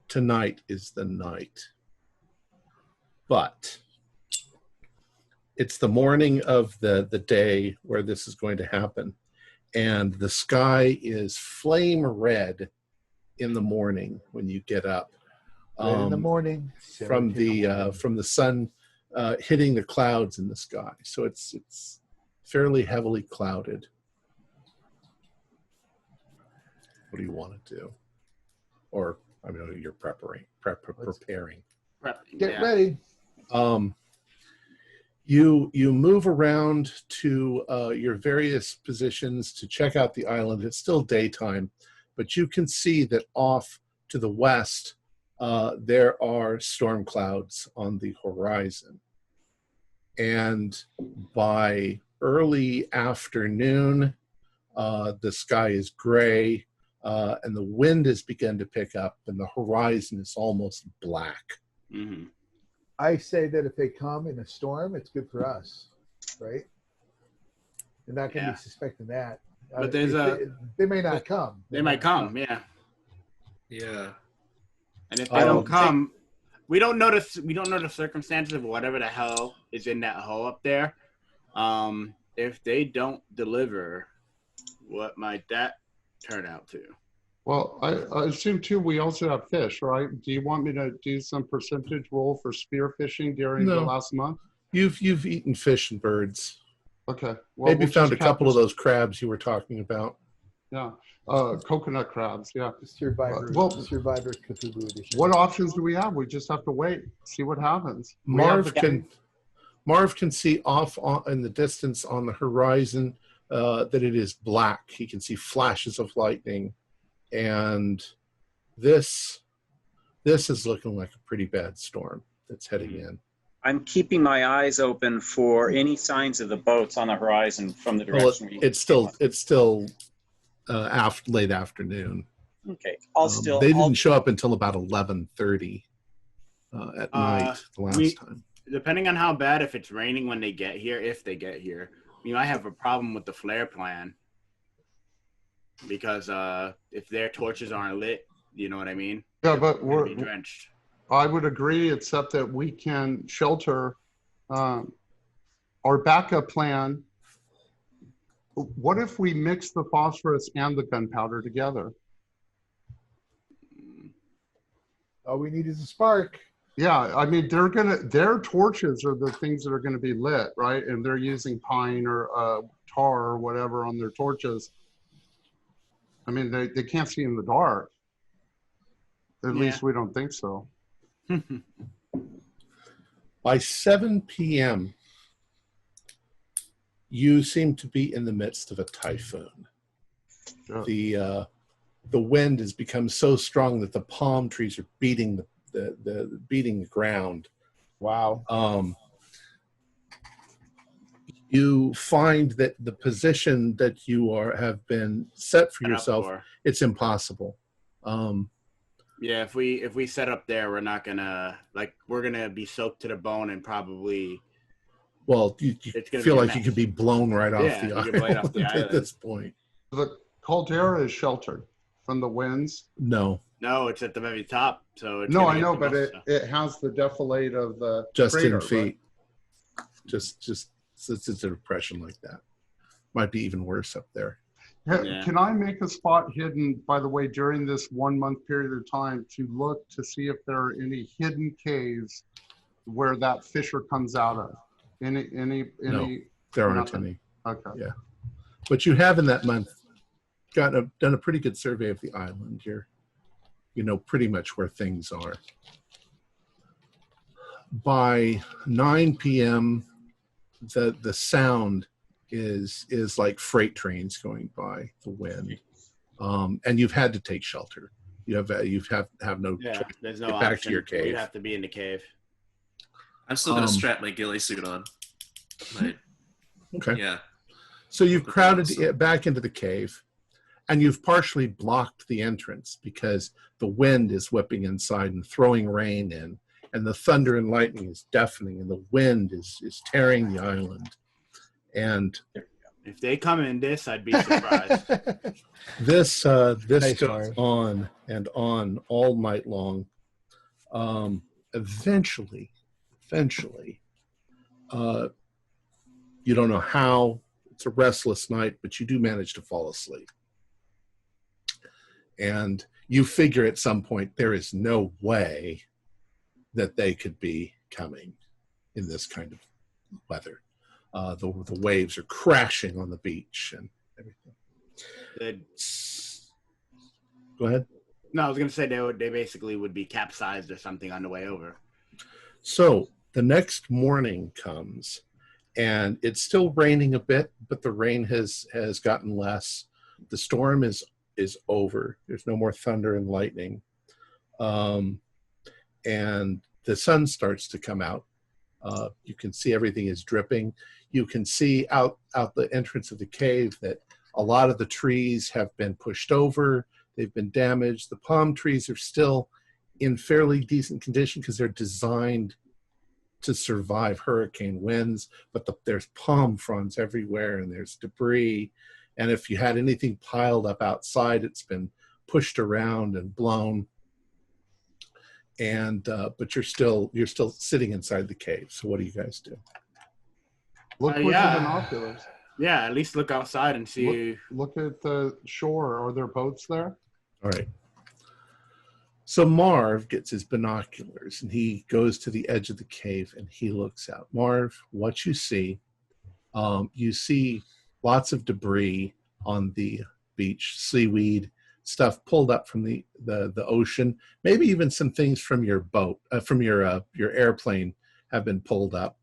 tonight is the night. But it's the morning of the day where this is going to happen, and the sky is flame red in the morning when you get up. In the morning from the sun hitting the clouds in the sky. So it's fairly heavily clouded. What do you want to do? Or you're preparing. Get ready. You move around to your various positions to check out the island. It's still daytime, but you can see that off to the west, there are storm clouds on the horizon. And by early afternoon, the sky is gray, and the wind has begun to pick up, and the horizon is almost black. Mm-hmm. I say that if they come in a storm, it's good for us, right? They're not going to be suspecting that. But they may not come. They might come, yeah. Yeah. And if they don't come, we don't know the circumstances of whatever the hell is in that hole up there. If they don't deliver, what might that turn out to? Well, I assume too we also have fish, right? Do you want me to do some percentage roll for spear fishing during the last month? You've eaten fish and birds. Okay. Well, Maybe found a couple of those crabs you were talking about. Yeah. Coconut crabs. Yeah. Survivor Well, Survivor Cthulhu edition. what options do we have? We just have to wait, see what happens. Marv can see off in the distance on the horizon that it is black. He can see flashes of lightning, and this is looking like a pretty bad storm that's heading in. I'm keeping my eyes open for any signs of the boats on the horizon from the direction. It's still late afternoon. Okay, they didn't show up until about 11:30 at night the last time. Depending on how bad, if it's raining when they get here, I have a problem with the flare plan because if their torches aren't lit, you know what I mean? Yeah, but we're drenched. I would agree, except that we can shelter our backup plan. What if we mix the phosphorus and the gunpowder together? All we need is a spark. Yeah, I mean, their torches are the things that are gonna be lit, right? And they're using pine or tar or whatever on their torches. I mean, they can't see in the dark. At least we don't think so. By 7 p.m., you seem to be in the midst of a typhoon. The wind has become so strong that the palm trees are beating the ground. Wow. You find that the position that you have been set for yourself, it's impossible. Yeah, if we set up there, we're not gonna we're gonna be soaked to the bone and probably. Well, you feel like you could be blown right off the island at this point. The Caldera is sheltered from the winds. No, it's at the very top. So it's I know, but it has the defilade of the just crater, in feet. Right? Just it's a depression like that. Might be even worse up there. Yeah. Can I make a spot hidden, by the way, during this 1 month period of time to look to see if there are any hidden caves where that fissure comes out of? No, there aren't any. Okay. Yeah, but you have in that month done a pretty good survey of the island. You know pretty much where things are. By 9 p.m., the sound is like freight trains going by the wind, and you've had to take shelter. You have no choice. There's no Get option. back to your cave. You have to be in the cave. I'm still gonna strap my ghillie suit on. Okay. Yeah. So you've crowded back into the cave, and you've partially blocked the entrance because the wind is whipping inside and throwing rain in, and the thunder and lightning is deafening, and the wind is tearing the island. And if they come in this, I'd be surprised. This goes on and on all night long. Eventually, you don't know how. It's a restless night, but you do manage to fall asleep. And you figure at some point there is no way that they could be coming in this kind of weather. The waves are crashing on the beach and everything. Go ahead. No, I was going to say they basically would be capsized or something on the way over. So the next morning comes, and it's still raining a bit, but the rain has gotten less. The storm is over. There's no more thunder and lightning, and the sun starts to come out. You can see everything is dripping. You can see out the entrance of the cave that a lot of the trees have been pushed over. They've been damaged. The palm trees are still in fairly decent condition because they're designed to survive hurricane winds, but there's palm fronds everywhere and there's debris. And if you had anything piled up outside, it's been pushed around and blown. And but you're still sitting inside the cave. So what do you guys do? Look with the binoculars. Yeah, at least look outside and see. Look at the shore. Are there boats there? All right. So Marv gets his binoculars and he goes to the edge of the cave and he looks out. Marv, what you see lots of debris on the beach, seaweed, stuff pulled up from the ocean, maybe even some things from your boat, from your airplane have been pulled up.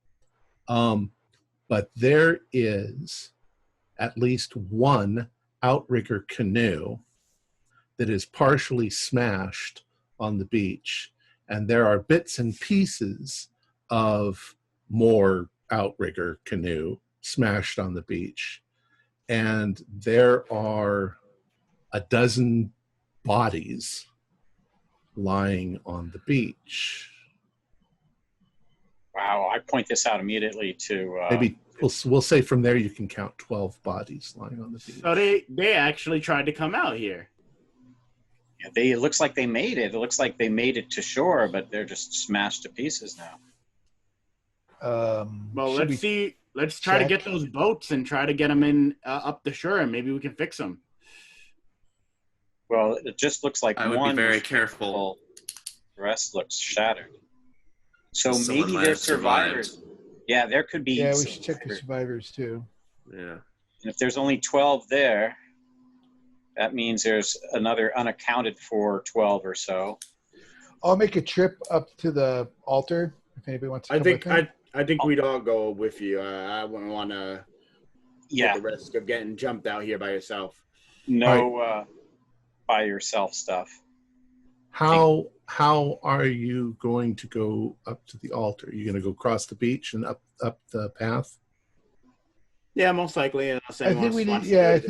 But there is at least one outrigger canoe that is partially smashed on the beach, and there are bits and pieces of more outrigger canoe smashed on the beach, and there are a dozen bodies lying on the beach. Wow, I point this out immediately to... Maybe we'll say from there you can count 12 bodies lying on the beach. So they actually tried to come out here. Yeah, it looks like they made it. It looks like they made it to shore, but they're just smashed to pieces now. Well, let's see. Let's try to get those boats and try to get them in up the shore, and maybe we can fix them. Well, it just looks like I would be very careful. The rest looks shattered. So Someone maybe might they're have survived. survivors. Yeah, there could be. Yeah, we some should check the survivors too. Yeah. And if there's only 12 there, that means there's another unaccounted for 12 or so. I'll make a trip up to the altar if anybody wants to come with me. I think we'd all go with you. I wouldn't want to Yeah, the risk of getting jumped out here by yourself. no by yourself stuff. How are you going to go up to the altar? Are you going to go across the beach and up the path? Yeah, most likely. I think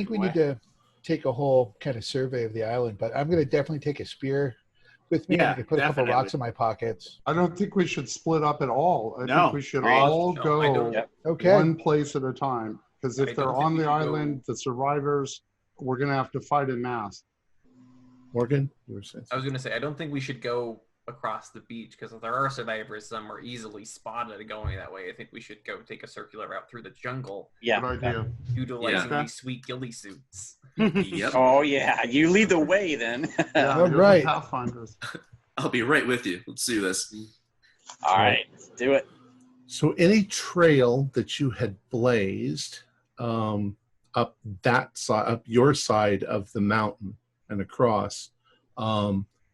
we need to take a whole kind of survey of the island, but I'm going to definitely take a spear with me. Yeah, I can put a couple rocks in my pockets. I don't think we should split up at all. I No. think we should Agreed. all No, go I don't. Yep. Okay. one place at a time. Because I if don't they're think on we the should go- island, the survivors, we're going to have to fight en masse. Morgan, you were saying. I was going to say, I don't think we should go across the beach because if there are survivors, some are easily spotted going that way. I think we should go take a circular route through the jungle, Yeah. Good idea. utilizing Yeah. these sweet ghillie suits. Yep. Oh, yeah. You lead the way then. Yeah, All you're the right. Pathfinders. I'll be right with you. Let's do this. All right. Let's do it. So any trail that you had blazed up that side, up your side of the mountain and across,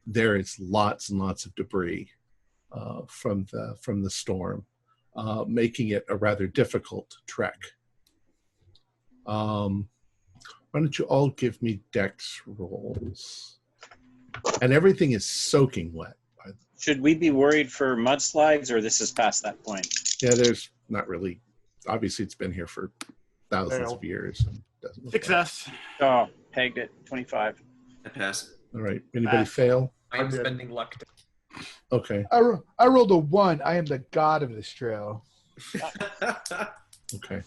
there is lots and lots of debris from the storm, making it a rather difficult trek. Why don't you all give me dex rolls? And everything is soaking wet. Should we be worried for mudslides, or this is past that point? Yeah, there's not really. Obviously, it's been here for thousands of years. And doesn't look Success. Oh, pegged it. 25. I pass. All right. Anybody fail? I am did. spending luck. Okay. I rolled a 1. I am the god of this trail. Okay.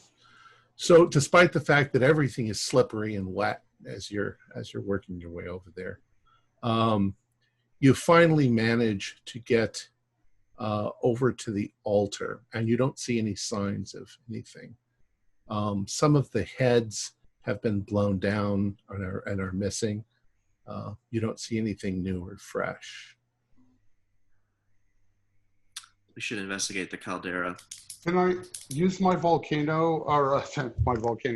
So, despite the fact that everything is slippery and wet as you're working your way over there, you finally manage to get over to the altar, and you don't see any signs of anything. Some of the heads have been blown down and are missing. You don't see anything new or fresh. We should investigate the Caldera. Can I use my volcano or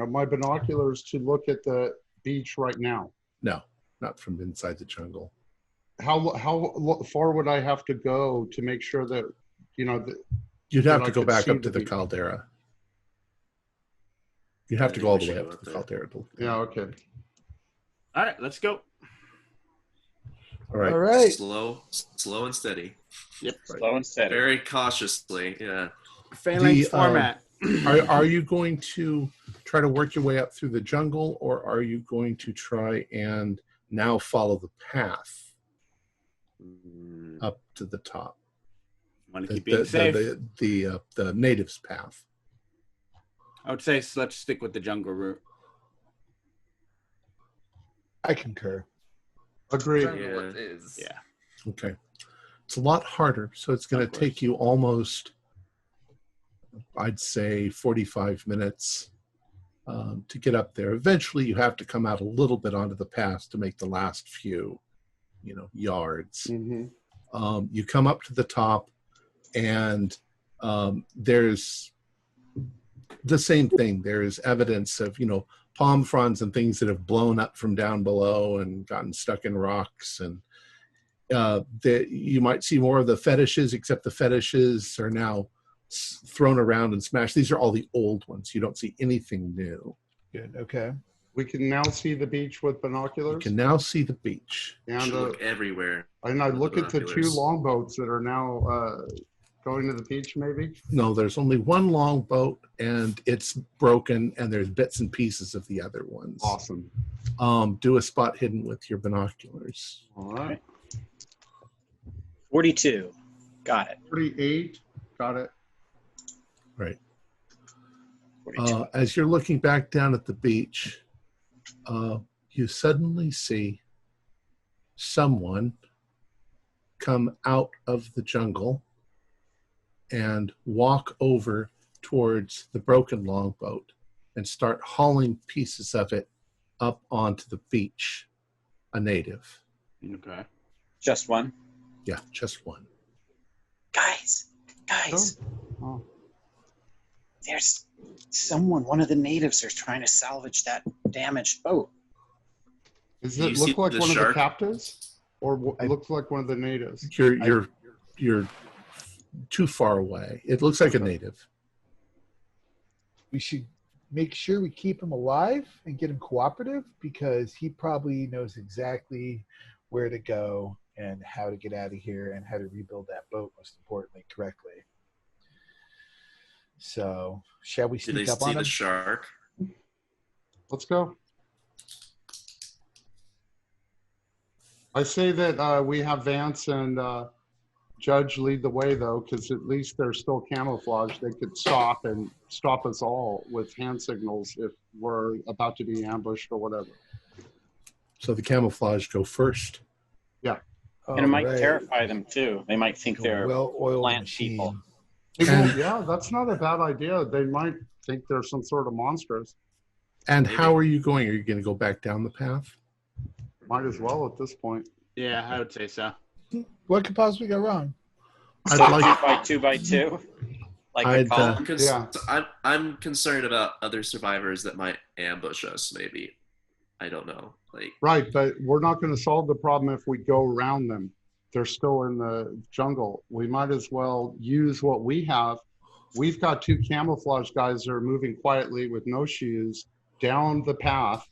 my binoculars to look at the beach right now? No, not from inside the jungle. How far would I have to go to make sure that, You'd have I to go could back see up to the the beach. Caldera. You'd have to go all the way up to the Caldera. yeah, okay. All right, let's go. All right. All right. Slow and steady. Yep. Slow and steady. Very cautiously. Yeah. Phalanx format. Are you going to try to work your way up through the jungle, or are you going to try and now follow the path up to the top? Want to keep being safe. The natives' path. I would say let's stick with the jungle route. I concur. Agreed. Jungle it is. Yeah. Okay. It's a lot harder, so it's going to take you almost, I'd say, 45 minutes to get up there. Eventually, you have to come out a little bit onto the path to make the last few, yards. Mm-hmm. You come up to the top, and there's the same thing. There is evidence of, palm fronds and things that have blown up from down below and gotten stuck in rocks. And you might see more of the fetishes, except the fetishes are now thrown around and smashed. These are all the old ones. You don't see anything new. Good. Okay. We can now see the beach with binoculars. You can now see the beach. And look everywhere. And I look at the 2 binoculars. longboats that are now going to the beach, maybe. No, there's only one longboat, and it's broken, and there's bits and pieces of the other ones. Awesome. Do a spot hidden with your binoculars. All right. 42. Got it. 48. Got it. Right. 42. As you're looking back down at the beach, you suddenly see someone come out of the jungle and walk over towards the broken longboat and start hauling pieces of it up onto the beach. A native. Okay. Just one. Yeah, just one. Guys. Oh. There's one of the natives are trying to salvage that damaged boat. Does Do you it see look like the one of shark? the captives? Or it looks like one of the natives? You're too far away. It looks like a native. We should make sure we keep him alive and get him cooperative, because he probably knows exactly where to go and how to get out of here and how to rebuild that boat, most importantly, correctly. So, shall we Do they sneak up see on the him? shark? Let's go. I say that we have Vance and Judge lead the way, though, because at least they're still camouflaged. They could stop us all with hand signals if we're about to be ambushed or whatever. So the camouflage go first. Yeah. And it might Alright. terrify them, too. They might think they're well-oiled plant machine. people. Yeah, that's not a bad idea. They might think they're some sort of monsters. And Maybe. how are you going? Are you going to go back down the path? Might as well at this point. Yeah, I would say so. What could possibly go wrong? I'd So like- 2 by 2? Like a I'd, column? Yeah. I'm concerned about other survivors that might ambush us. Maybe, I don't know. Like, Right, but we're not going to solve the problem if we go around them. They're still in the jungle. We might as well use what we have. We've got 2 camouflage guys that are moving quietly with no shoes down the path.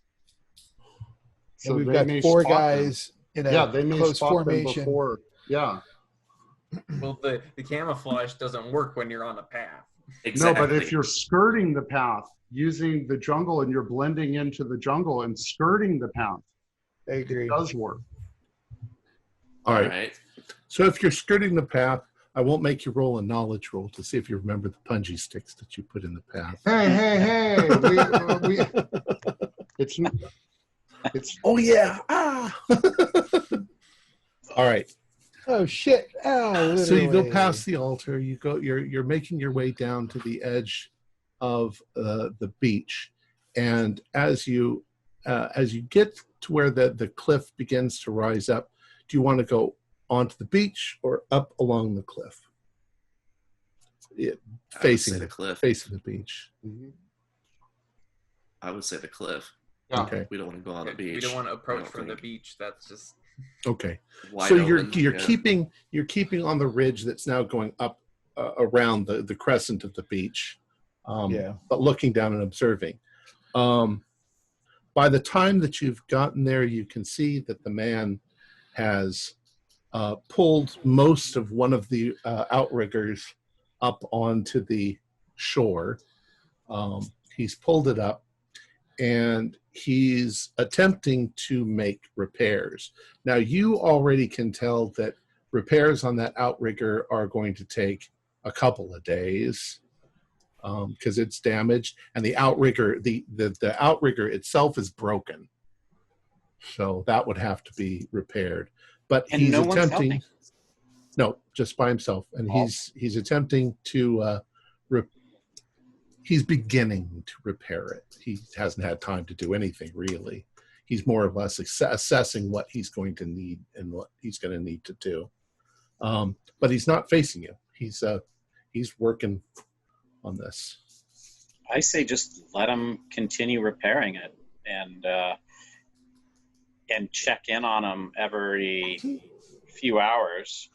So we've they got may 4 spot them. guys in a Yeah, they may close spot formation. them before. Yeah. Well, the camouflage doesn't work when you're on a path. exactly. No, but if you're skirting the path, using the jungle, and you're blending into the jungle and skirting the path, I agree. it does work. All all right. right. So if you're skirting the path, I won't make you roll a knowledge roll to see if you remember the punji sticks that you put in the path. Hey! It's Oh yeah! Ah! All right. Oh shit! Oh, So you go literally. past the altar. You go. You're making your way down to the edge of the beach, and as you get to where the cliff begins to rise up, do you want to go onto the beach or up along the cliff? Facing say the cliff. Facing the beach. I would say the cliff. Yeah. Okay. We don't want to go on the beach. We don't want to I approach don't from the think. beach. That's just Okay. Wide So open, you're yeah. keeping on the ridge that's now going up around the crescent of the beach. Yeah. But looking down and observing. By the time that you've gotten there, you can see that the man has pulled most of one of the outriggers up onto the shore. He's pulled it up, and he's attempting to make repairs. Now, you already can tell that repairs on that outrigger are going to take a couple of days because it's damaged, and the outrigger, the outrigger itself is broken. So that would have to be repaired. But And he's no one's attempting. helping? No, just by himself, and Oh. he's attempting to. He's beginning to repair it. He hasn't had time to do anything really. He's more or less assessing what he's going to need and what he's going to need to do. But he's not facing you. He's working on this. I say just let them continue repairing it and check in on them every few hours.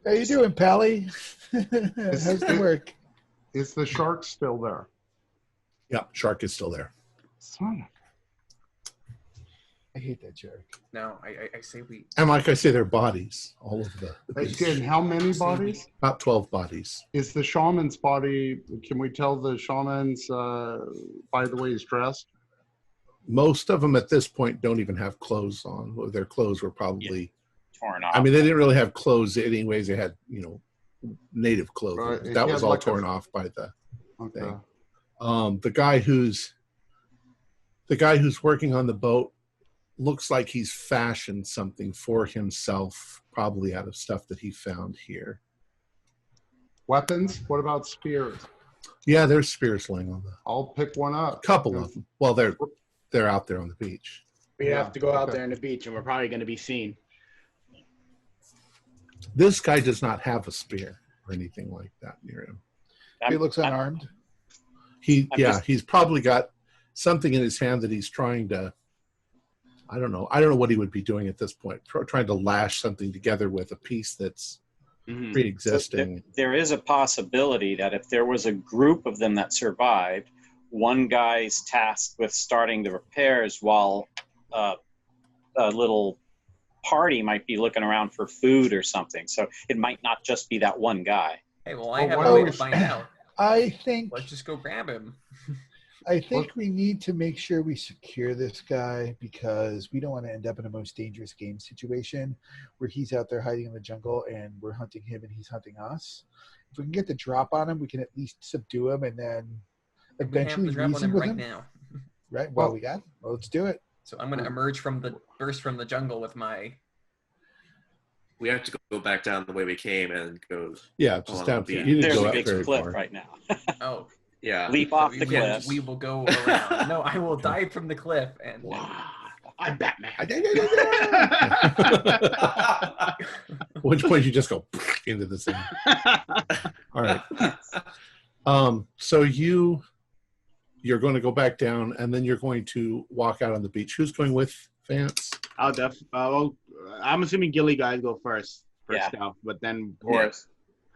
How you doing, Pally? How's the work? Is the shark still there? Yeah, shark is still there. Son. I hate that shark. No, I say we. And like I say, they're bodies, all of the beach. Again, how many bodies? About 12 bodies. Is the shaman's body, can we tell the shaman's by the way he's dressed? Most of them at this point don't even have clothes on. Well, their clothes were probably Torn off. I mean, they didn't really have clothes anyways. They had, native clothing. Right. That He was had all like torn off by the Okay. thing. The guy who's working on the boat looks like he's fashioned something for himself, probably out of stuff that he found here. Weapons? What about spears? Yeah, there's spears laying on the I'll pick one up. couple of them. Well, they're out there on the beach. We Yeah, have to go out okay. there on the beach, and we're probably going to be seen. This guy does not have a spear or anything like that near him. He looks unarmed. He's probably got something in his hand that he's trying to. I don't know what he would be doing at this point. Trying to lash something together with a piece that's pre-existing. So there is a possibility that if there was a group of them that survived, one guy's tasked with starting the repairs while a little party might be looking around for food or something. So it might not just be that one guy. Hey, well, I have a way to find out. I think Let's just go grab him. we need to make sure we secure this guy because we don't want to end up in a most dangerous game situation where he's out there hiding in the jungle and we're hunting him and he's hunting us. If we can get the drop on him, we can at least subdue him and then eventually we have the drop on reason him with right him. now. Right? Well, we got. Well, let's do it. So I'm going to burst from the jungle with my. We have to go back down the way we came and go. Yeah, just down. the You didn't There's go a out big very cliff far. right now. Oh, Yeah. Leap off the yeah, cliff. we will go around. No, I will dive from the cliff and. I'm Batman. At which point you just go into the sand. All right. So you're going to go back down, and then you're going to walk out on the beach. Who's going with Vance? I'm assuming ghillie guys go first Yeah. stealth, but then Of course.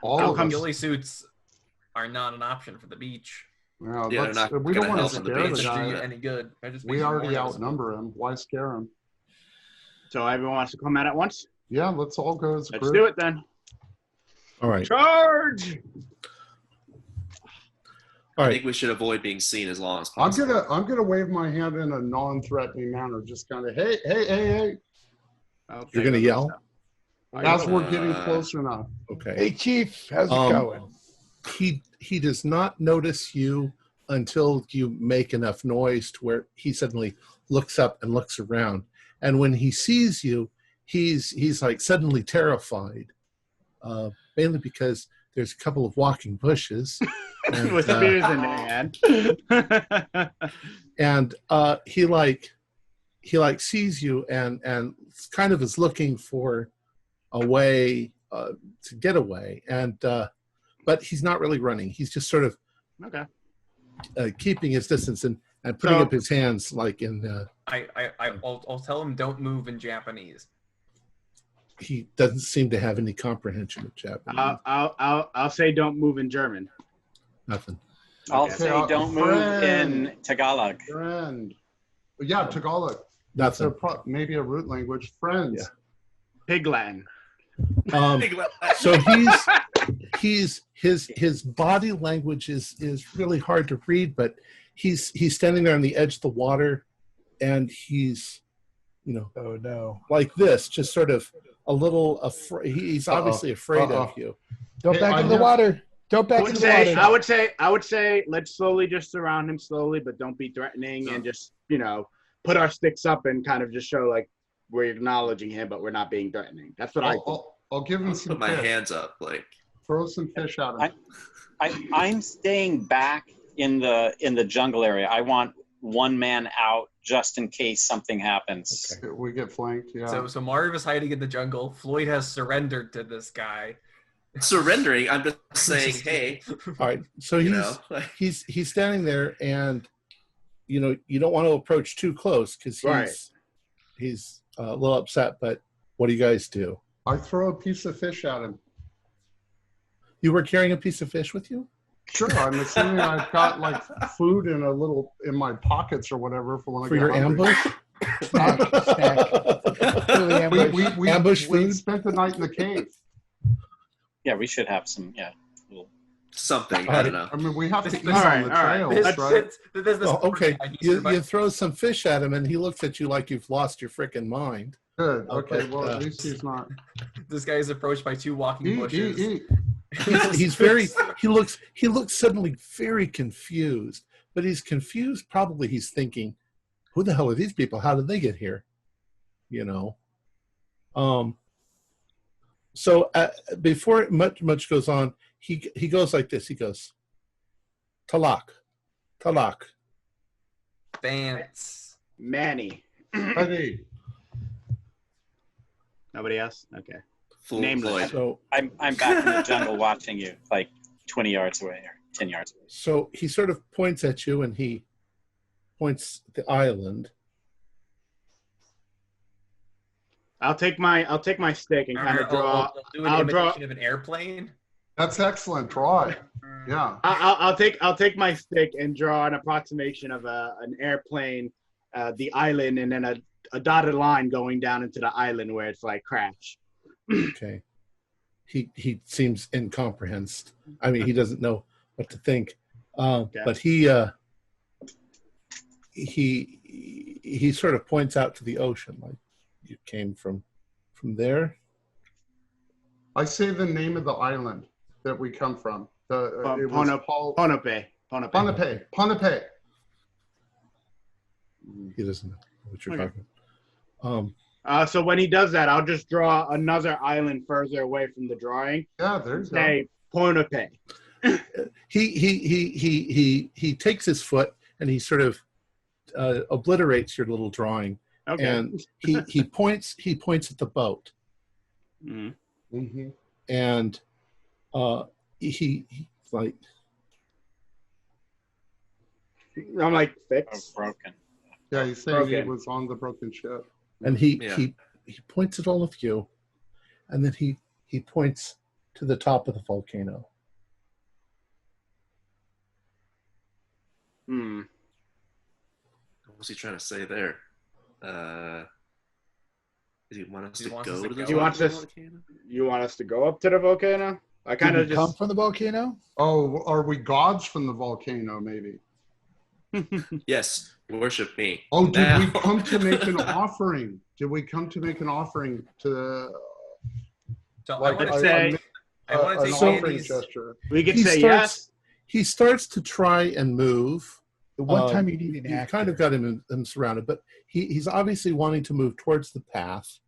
All of us. Ghillie suits are not an option for the beach. Well, Yeah, they're not we don't gonna want to help on the scare It the beach. doesn't do you guy. any good. We already outnumber him. Why scare him? So everyone wants to come out at once. Yeah, let's all go as a Let's group. do it then. All right. Charge! All I right. think we should avoid being seen as long as I'm possible. gonna wave my hand in a non-threatening manner, just kind of hey, You're going to yell? as we're getting close enough. Okay. Hey, Chief, how's it going? He does not notice you until you make enough noise to where he suddenly looks up and looks around. And when he sees you, he's like suddenly terrified, mainly because there's a couple of walking bushes. And, With spears in their hand. and he sees you and kind of is looking for a way to get away. And but he's not really running. He's just sort of Okay. keeping his distance and putting So- up his hands like in. I'll tell him don't move in Japanese. He doesn't seem to have any comprehension of Japanese. I'll say don't move in German. Nothing. I'll Okay. say don't move in Tagalog. Friend. Yeah, Tagalog. Nothing. Maybe a root language. Friends. Yeah. Pig Latin. So his body language is really hard to read, but he's standing there on the edge of the water, and he's Oh no! like this, just sort of a little afraid. He's obviously afraid of you. Don't Hey, back I into the have- water. Don't back into the water. I would say let's slowly just surround him slowly, but don't be threatening and just, put our sticks up and kind of just show like we're acknowledging him, but we're not being threatening. That's what I think. I'll give him I'll some put my fish. hands up, like. Throw some fish at him. I'm staying back in the jungle area. I want one man out just in case something happens. We get flanked. Yeah. So Marv is hiding in the jungle. Floyd has surrendered to this guy. surrendering. I'm just saying, hey. All right. So he's standing there, and you don't want to approach too close because he's a little upset. But what do you guys do? I throw a piece of fish at him. You were carrying a piece of fish with you? Sure. I'm assuming I've got like food in my pockets or whatever for when I get your hungry. ambush. Snack. We ambush food. We spent the night in the cave. Yeah, we should have some. Yeah. Something. I don't know. I mean, we have to eat on the trails, right? Okay. You throw some fish at him, and he looks at you like you've lost your freaking mind. Good. Okay. Well, at least he's not. This guy is approached by 2 walking bushes. He looks suddenly very confused, but he's confused. Probably he's thinking, who the hell are these people? How did they get here? So before much goes on, he goes like this. He goes, Talak. Vance. Manny. Buddy. Nobody else? Okay. Nameless. So I'm back in the jungle watching you, like 20 yards away or 10 yards away. So he sort of points at you, and he points at the island. I'll take my stick and kind of draw. Do an imitation of an airplane. That's excellent. Draw it. Yeah. I'll take my stick and draw an approximation of an airplane, the island, and then a dotted line going down into the island where it's like crash. Okay. He seems incomprehensible. I mean, he doesn't know what to think. But he sort of points out to the ocean, like you came from there. I say the name of the island that we come from. Ponape. Ponape. He doesn't know what you're talking about. So when he does that, I'll just draw another island further away from the drawing. Yeah, there's say Ponape. He takes his foot and he sort of obliterates your little drawing. Okay. And he points at the boat. Mm-hmm. Mm-hmm. And he's like, I'm like fixed. Broken. Yeah, he's saying he was on the broken ship. And he points at all of you, and then he points to the top of the volcano. What was he trying to say there? Does he want us to go to the volcano? You want us to go up to the volcano? I kind of just come from the volcano. Oh, are we gods from the volcano? Maybe. Yes, worship me. Oh, did we come to make an offering? Did we come to make an offering to? So like I want to say, an offering gesture. We could say yes. He starts to try and move. The one time you need an actor. Kind of got him surrounded, but he's obviously wanting to move towards the path,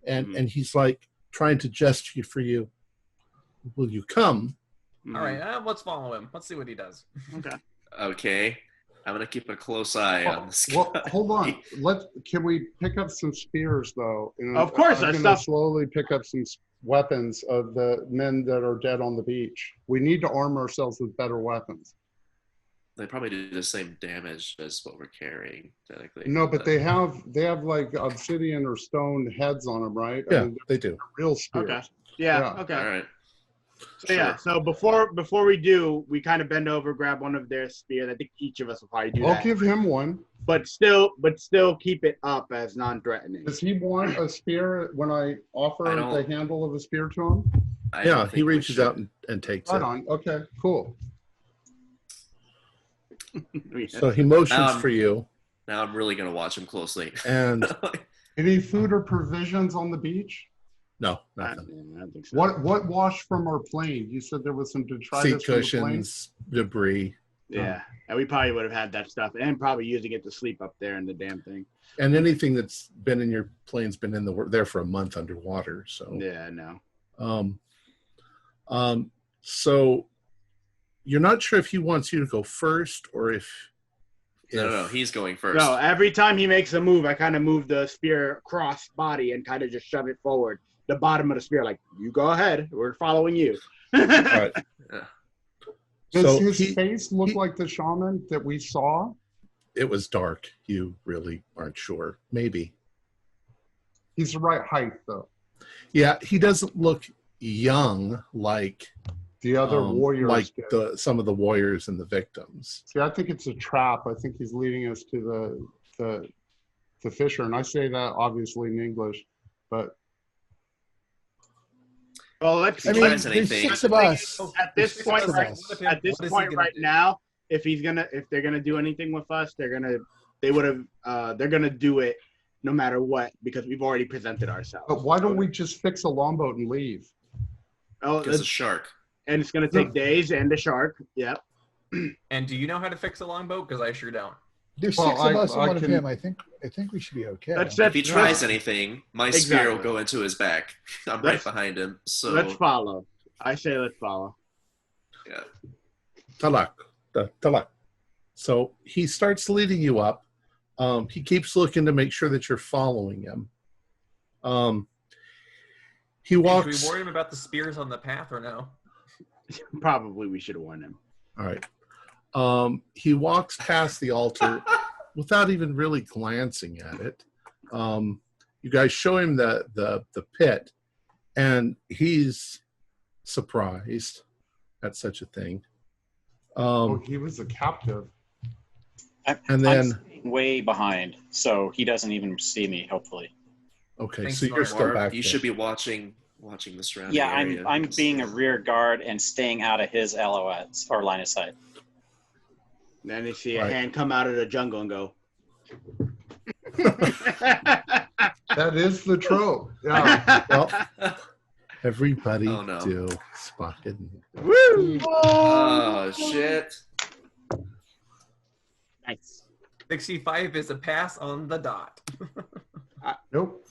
and he's like trying to gesture for you. Will you come? All right, let's follow him. Let's see what he does. Okay. I'm gonna keep a close eye on this guy. Well, hold on. Can we pick up some spears though? Of course, I'm gonna slowly pick up some weapons of the men that are dead on the beach. We need to arm ourselves with better weapons. They probably do the same damage as what we're carrying, technically. No, but they have like obsidian or stone heads on them, right? Yeah, they do. Real spears. Okay. Yeah. Okay. All right. So yeah, so before we do, we kind of bend over, grab one of their spears. I think each of us will probably do that. I'll give him one. But still keep it up as non-threatening. Does he want a spear when I offer the handle of a spear to him? Yeah, he reaches out and takes it. On. Okay, cool. So he motions for you. Now I'm really gonna watch him closely. And any food or provisions on the beach? No, nothing. I don't think so. What washed from our plane? You said there was some detritus seat cushions, debris. Yeah, and we probably would have had that stuff, and probably using it to sleep up there in the damn thing. And anything that's been in your plane's been in there for a month underwater. So yeah, no. So you're not sure if he wants you to go first or if no, he's going first. No, every time he makes a move, I kind of move the spear across body and kind of just shove it forward. The bottom of the spear, like, you go ahead, we're following you. right. Does his face look like the shaman that we saw? It was dark. You really aren't sure. Maybe. He's the right height, though. Yeah, he doesn't look young like the other warriors, like some of the warriors and the victims. See, I think it's a trap. I think he's leading us to the fisher, and I say that obviously in English, but. Well, let's. There's 6 of us. At this point, right now, if they're gonna do anything with us, they're gonna do it no matter what, because we've already presented ourselves. But why don't we just fix a longboat and leave? Oh, it's a shark, and it's gonna take days and a shark. Yep. And do you know how to fix a longboat? Because I sure don't. There's 6 of us and one of him. I think we should be okay. If he tries anything, my spear will go into his back. I'm right behind him. So let's follow. I say let's follow. Yeah. Talak. So he starts leading you up. He keeps looking to make sure that you're following him. He walks. Should we warn him about the spears on the path or no? Probably we should warn him. All right. He walks past the altar without even really glancing at it. You guys show him the pit, and he's surprised at such a thing. He was a captive. I'm way behind, so he doesn't even see me. Hopefully. Okay, so you're still back. You should be watching the surrounding area. Yeah, I'm being a rear guard and staying out of his LOS or line of sight. Then they see a hand come out of the jungle and go. That is the trope. Yeah. Well, everybody do spotted. Woo! Oh shit! Nice. 65 is a pass on the dot. Nope.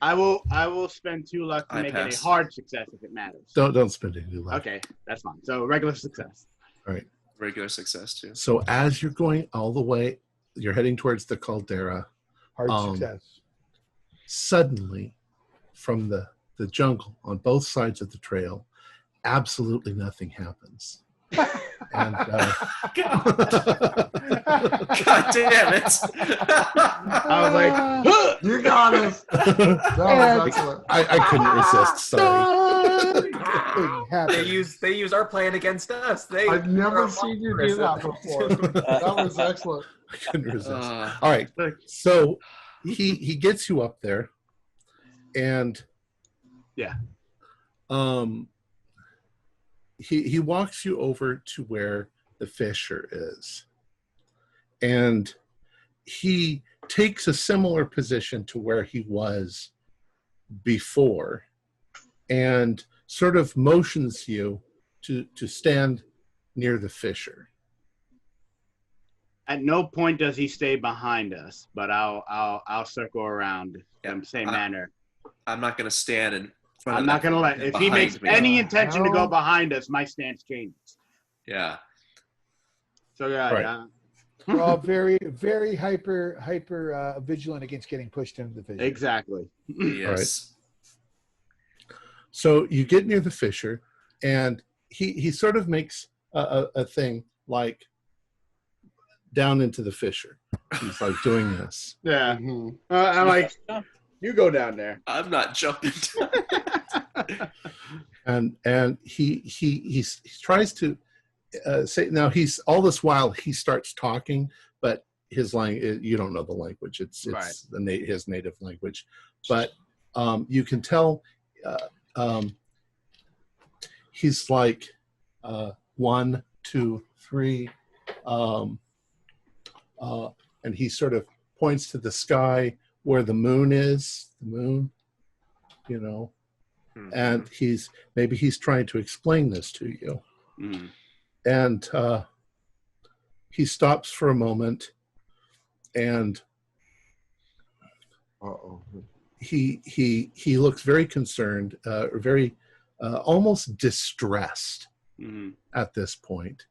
I will spend 2 luck to make it a hard success if it matters. Don't spend any luck. Okay, that's fine. So regular success. All right. Regular success too. So as you're going all the way, you're heading towards the Caldera. Hard success. Suddenly, from the jungle on both sides of the trail, absolutely nothing happens. And God damn it! I was like, "You got us." That was excellent. I couldn't resist. Sorry. They use our plan against us. I've never seen you do that before. That was excellent. I couldn't resist. All right, so he gets you up there, and he walks you over to where the fisher is, and he takes a similar position to where he was before, and sort of motions you to stand near the fisher. At no point does he stay behind us, but I'll circle around in the same manner. I'm not gonna stand in front I'm of not gonna let. If he makes any intention to go behind us, my stance changes. Yeah. So yeah. We're all very, very hyper vigilant against getting pushed into the fisher. Exactly. Yes. All right. So you get near the fisher, and he sort of makes a thing like down into the fisher. He's like doing this. Yeah. I'm like, you go down there. I'm not jumping down. and he tries to say, now he's all this while he starts talking, but his language, you don't know the language. It's right. His native language, but you can tell he's like 1, 2, 3, and he sort of points to the sky where the moon is. The moon, and he's trying to explain this to you. And he stops for a moment, and he looks very concerned, very almost distressed at this point.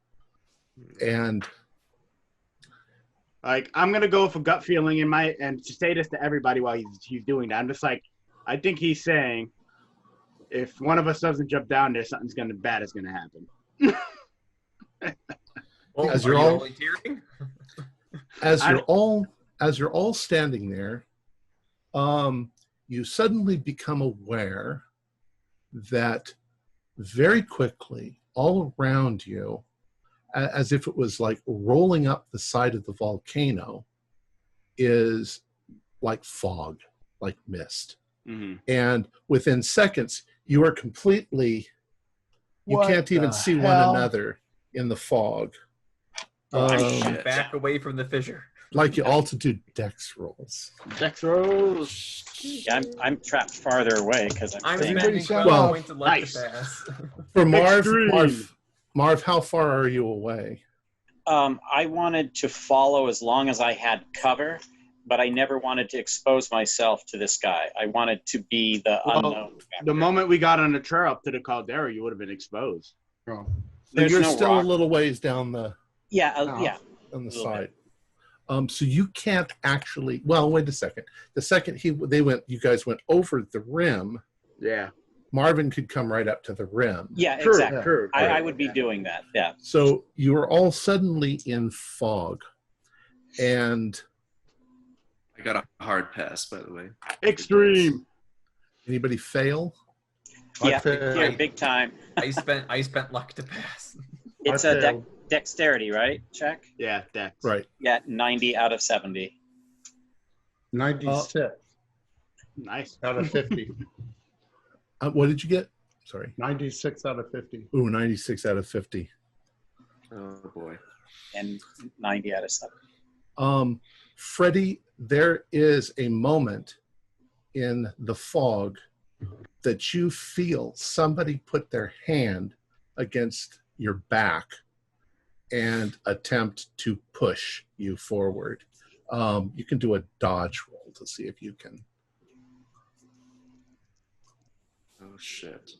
And like, I'm gonna go for gut feeling and to say this to everybody while he's doing that. I'm just like, I think he's saying, if one of us doesn't jump down there, something's bad is gonna happen. Well, As are you're you all- volunteering? As you're all standing there, you suddenly become aware that very quickly, all around you, as if it was like rolling up the side of the volcano, is like fog, like mist. Mm-hmm. And within seconds, you are completely, you What can't even the see one hell? another in the fog. shit. Back away from the fissure. Like you all to do dex rolls. Dex rolls. Yeah, I'm trapped farther away because I'm Everybody spending sound 12 off. points of luck Nice. to pass. For Extreme. Marv, how far are you away? I wanted to follow as long as I had cover, but I never wanted to expose myself to this guy. I wanted to be the unknown. The moment we got on the trail up to the Caldera, you would have been exposed. Oh. So There's you're no still rock. a little ways down the Yeah, Oh. yeah. on the Little side. So you can't actually. Well, wait a second. The second you guys went over the rim. Yeah. Marvin could come right up to the rim. Yeah, True. exactly. True. I would be doing that. Yeah. So you are all suddenly in fog, and I got a hard pass, by the way. Extreme. anybody fail? Yeah, failed. yeah, big time. I spent luck to pass. It's I a failed. dexterity, right? Check. Yeah, Dex. Right. Yeah, 90 out of 70. 96 Nice. out of 50. What did you get? Sorry. 96 out of 50. Ooh, 96 out of 50. Oh boy. And 90 out of 70. Freddie, there is a moment in the fog that you feel somebody put their hand against your back and attempt to push you forward. You can do a dodge roll to see if you can. Oh shit.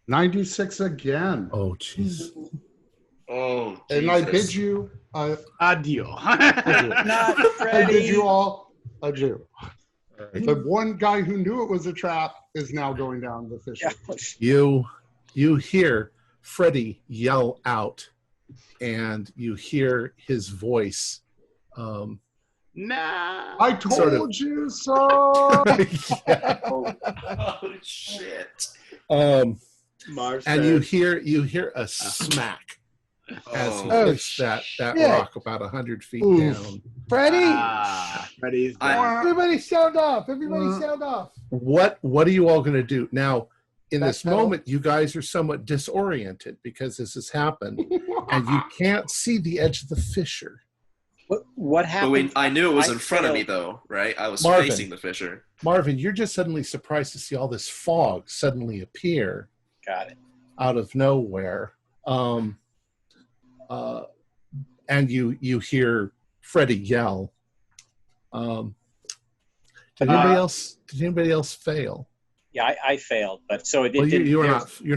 96 again. Oh, jeez. Oh. And I Jesus. bid you, Adio. Not I bid you Freddy. all adieu. The one guy who knew it was a trap is now going down the fissure. Yeah. You hear Freddie yell out, and you hear his voice. Nah. I told Sort of. you so. Yeah. Oh shit. Mars And says, you hear a smack as he Oh. hits that shit. rock about 100 feet Oof. down. Freddie! Freddy's Everybody sound off. Everybody sound off. What are you all going to do now? In this Backpedal. moment, you guys are somewhat disoriented because this has happened, and you can't see the edge of the fissure. What But happened? I knew it was I in front of me, failed. though, right? I was Marvin. facing the fissure. Marvin, you're just suddenly surprised to see all this fog suddenly appear Got it. out of nowhere, and you hear Freddie yell. Did anybody else fail? Yeah, I failed, but so it Well, didn't. you're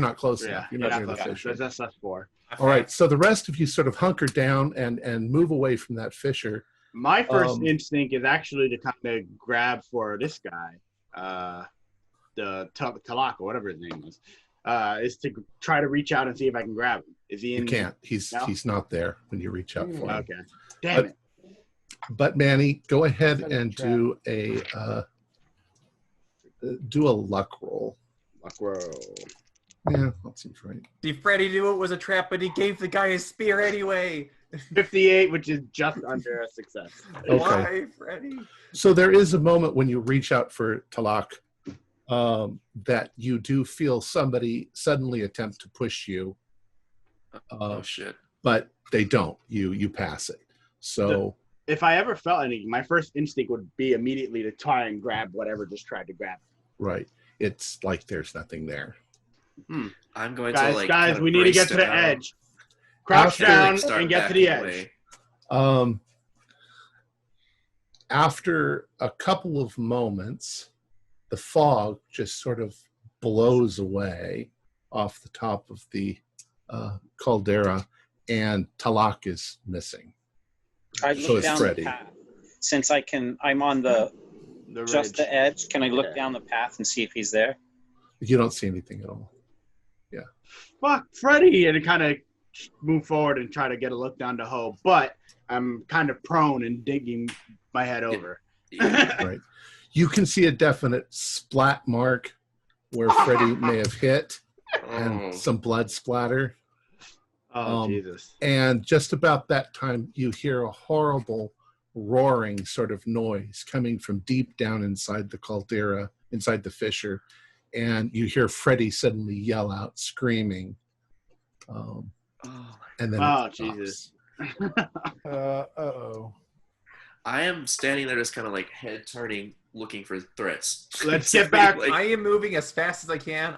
not close Yeah, enough. You're not near the okay. fissure. That's us four. All right, so the rest of you sort of hunker down and move away from that fissure. My first Um, instinct is actually to kind of grab for this guy, the Talak or whatever his name was, is to try to reach out and see if I can grab him. Is he in? You can't. He's No? he's not there when you reach out for him. Okay. Damn it. But Manny, go ahead and do a luck roll. Luck roll. Yeah, that seems right. See, Freddy knew it was a trap, but he gave the guy his spear anyway. 58, which is just under a success. Okay. Why, Freddy? So there is a moment when you reach out for Talak that you do feel somebody suddenly attempt to push you, Oh shit. but they don't. You pass it. So If I ever felt anything, my first instinct would be immediately to try and grab whatever just tried to grab. right, it's like there's nothing there. I'm going Guys, to like. guys, kinda we need to brace get to the it out. edge. Crouch After- down Start and get to the backing edge. away. After a couple of moments, the fog just sort of blows away off the top of the caldera, and Talak is missing. I So look it's down Freddy. the path. Since I'm on the Just the edge. Can I look down the path and see if he's there? You don't see anything at all. Yeah. Fuck Freddy, and kind of move forward and try to get a look down the hole, but I'm kind of prone and digging my head over. Right. You can see a definite splat mark where Freddy may have hit, and some blood splatter. Oh, Jesus. And just about that time, you hear a horrible roaring sort of noise coming from deep down inside the caldera, inside the fissure. And you hear Freddy suddenly yell out, screaming. And then Jesus. Uh-oh. I am standing there just kind of like head turning, looking for threats. Let's get back. I am moving as fast as I can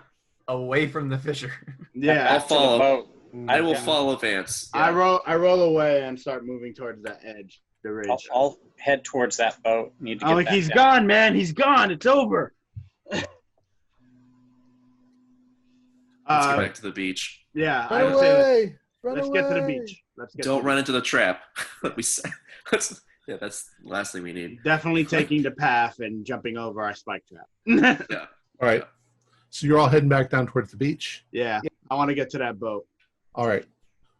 away from the fissure. Yeah. I'll follow. I will follow Vance. Yeah. I roll away and start moving towards that edge, the ridge. I'll head towards that boat. Need to get he's gone, man. He's gone. It's over. Let's get back to the beach. Yeah. Run away! Let's get to the beach. Don't run into the trap. That's the last thing we need. Definitely taking the path and jumping over our spike trap. Yeah. All right. So you're all heading back down towards the beach? Yeah. I want to get to that boat. All right.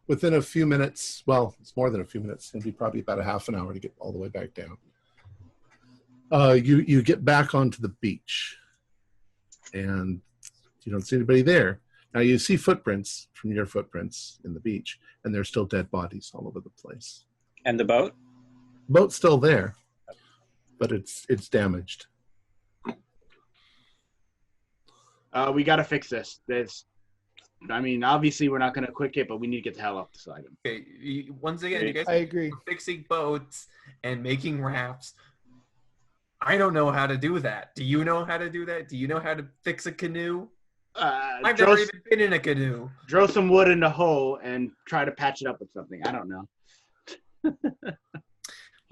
Within a few minutes, well, it's more than a few minutes. It'll be probably about a half an hour to get all the way back down. You get back onto the beach, and you don't see anybody there. Now you see footprints from your footprints in the beach, and there's still dead bodies all over the place. And the boat? Boat's still there, but it's damaged. We got to fix this. Obviously we're not going to quick it, but we need to get the hell off this item. Okay, once again, you guys I agree. are fixing boats and making rafts. I don't know how to do that. Do you know how to do that? Do you know how to fix a canoe? I've never even been in a canoe. Throw some wood in the hole and try to patch it up with something. I don't know.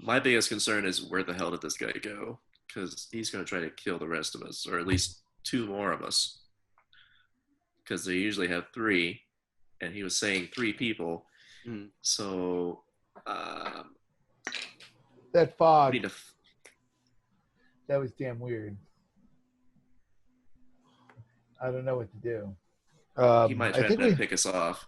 My biggest concern is where the hell did this guy go? Because he's going to try to kill the rest of us, or at least 2 more of us. Because they usually have 3, and he was saying 3 people. So That fog. we need to That was damn weird. I don't know what to do. he might try to pick us off.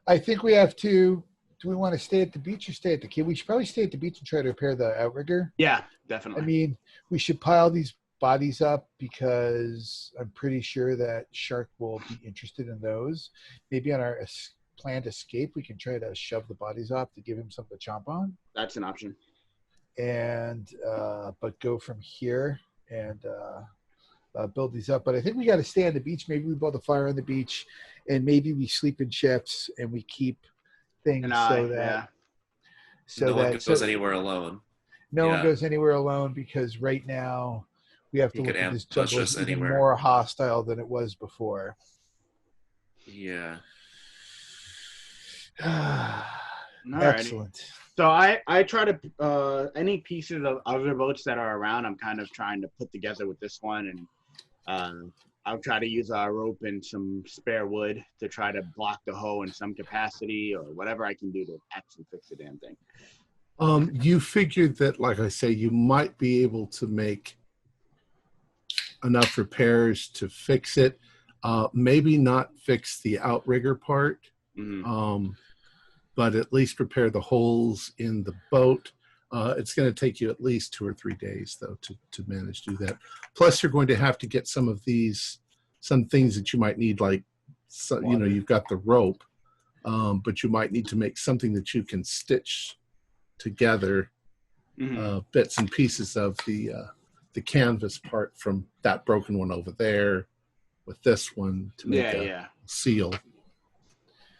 I think we have to. Do we want to stay at the beach or stay at the quay? We should probably stay at the beach and try to repair the outrigger. Yeah, definitely. I mean, we should pile these bodies up because I'm pretty sure that Shark will be interested in those. Maybe on our planned escape, we can try to shove the bodies off to give him something to chomp on. That's an option. And but go from here and build these up. But I think we got to stay on the beach. Maybe we build a fire on the beach, and maybe we sleep in ships and we keep things so that no one goes anywhere alone. No one goes anywhere alone, because right now we have to look at this jungle as even more hostile than it was before. Yeah. Excellent. So I try to any pieces of other boats that are around, I'm kind of trying to put together with this one, and I'll try to use a rope and some spare wood to try to block the hole in some capacity, or whatever I can do to actually fix the damn thing. You figured that, like I say, you might be able to make enough repairs to fix it. Maybe not fix the outrigger part, but at least repair the holes in the boat. It's going to take you at least 2 or 3 days, though, to manage to do that. Plus, you're going to have to get some things that you might need, like, you've got the rope, but you might need to make something that you can stitch together, bits and pieces of the canvas part from that broken one over there with this one to make a seal.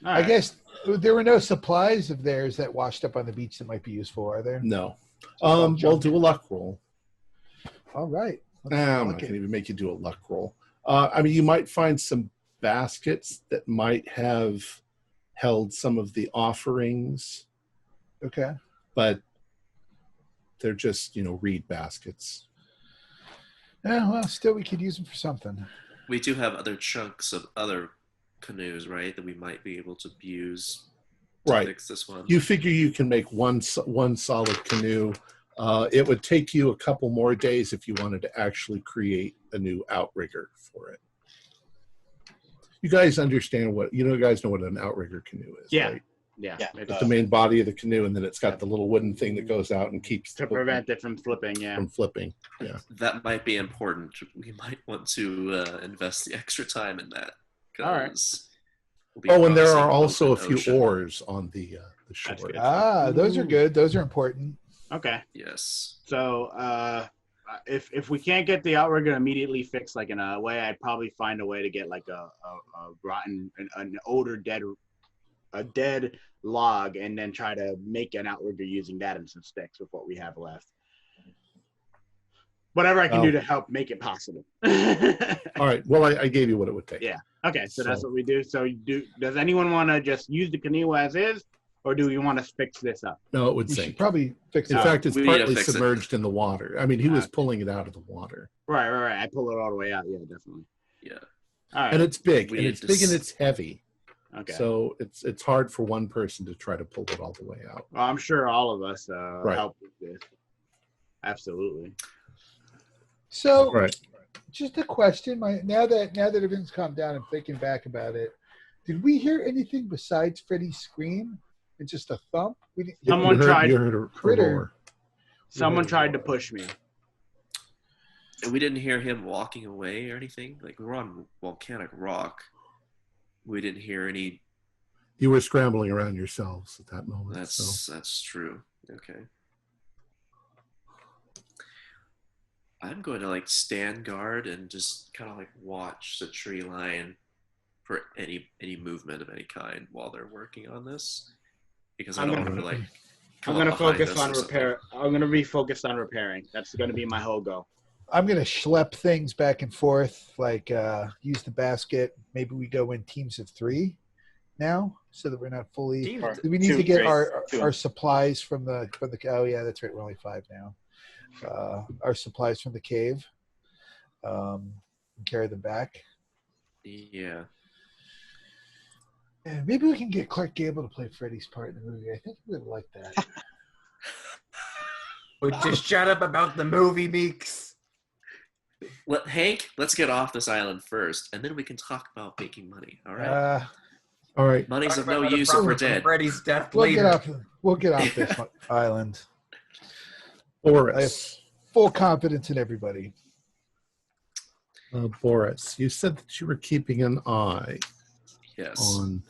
I guess there were no supplies of theirs that washed up on the beach that might be useful, are there? No. We'll do a luck roll. All right. I'm not going to even make you do a luck roll. You might find some baskets that might have held some of the offerings. Okay. But they're just, reed baskets. Yeah, well, still we could use them for something. We do have other chunks of other canoes, right, that we might be able to use to fix this one. You figure you can make one solid canoe It would take you a couple more days if you wanted to actually create a new outrigger for it. You guys understand you guys know what an outrigger canoe is, Yeah. right? Yeah. It's the main body of the canoe, and then it's got the little wooden thing that goes out and keeps to prevent it from flipping. Yeah. From flipping. Yeah. That might be important. We might want to invest the extra time in that. All right. And there are also a few oars on the shore. Those are good. Those are important. Okay. Yes. So if we can't get the outrigger immediately fixed, like in a way, I'd probably find a way to get like a rotten, an older dead log, and then try to make an outrigger using that and some sticks with what we have left. Whatever I can do to help make it possible. All right. Well, I gave you what it would take. Yeah. Okay. So that's what we do. So does anyone want to just use the canoe as is, or do we want to fix this up? No, it would We sink. should probably fix it. In fact, it's We need to partly fix it. submerged in the water. I mean, he was pulling it out of the water. Right. I pull it all the way out. Yeah, definitely. Yeah. All right. And it's big. We And need it's to big and it's heavy. Okay. So it's hard for one person to try to pull it all the way out. Well, I'm sure all of us Right. help with this. Absolutely. So, Right. just a question. Now that everything's calmed down and thinking back about it, did we hear anything besides Freddy's scream and just a thump? We didn't, Someone tried. You heard a Critter. roar. Someone tried to push me. And we didn't hear him walking away or anything. Like, we were on volcanic rock. We didn't hear any. You were scrambling around yourselves at that moment. That's true. Okay. I'm going to stand guard and just kind of watch the tree line for any movement of any kind while they're working on this, because I don't want to I'm going to focus on repair. I'm going to be focused on repairing. That's going to be my whole goal. I'm going to schlep things back and forth, use the basket. Maybe we go in teams of 3 now, so that we're not fully. We need to get our supplies from the. Oh yeah, that's right. We're only 5 now. Our supplies from the cave. And carry them back. Yeah. Yeah, maybe we can get Clark Gable to play Freddy's part in the movie. I think he would like that. Would you shut up about the movie, Meeks? Hank, let's get off this island first, and then we can talk about making money. All right. All right. Money's of no use if we're dead. Freddy's death We'll later. get off this island. Boris. I have full confidence in everybody. Boris, you said that you were keeping an eye Yes. on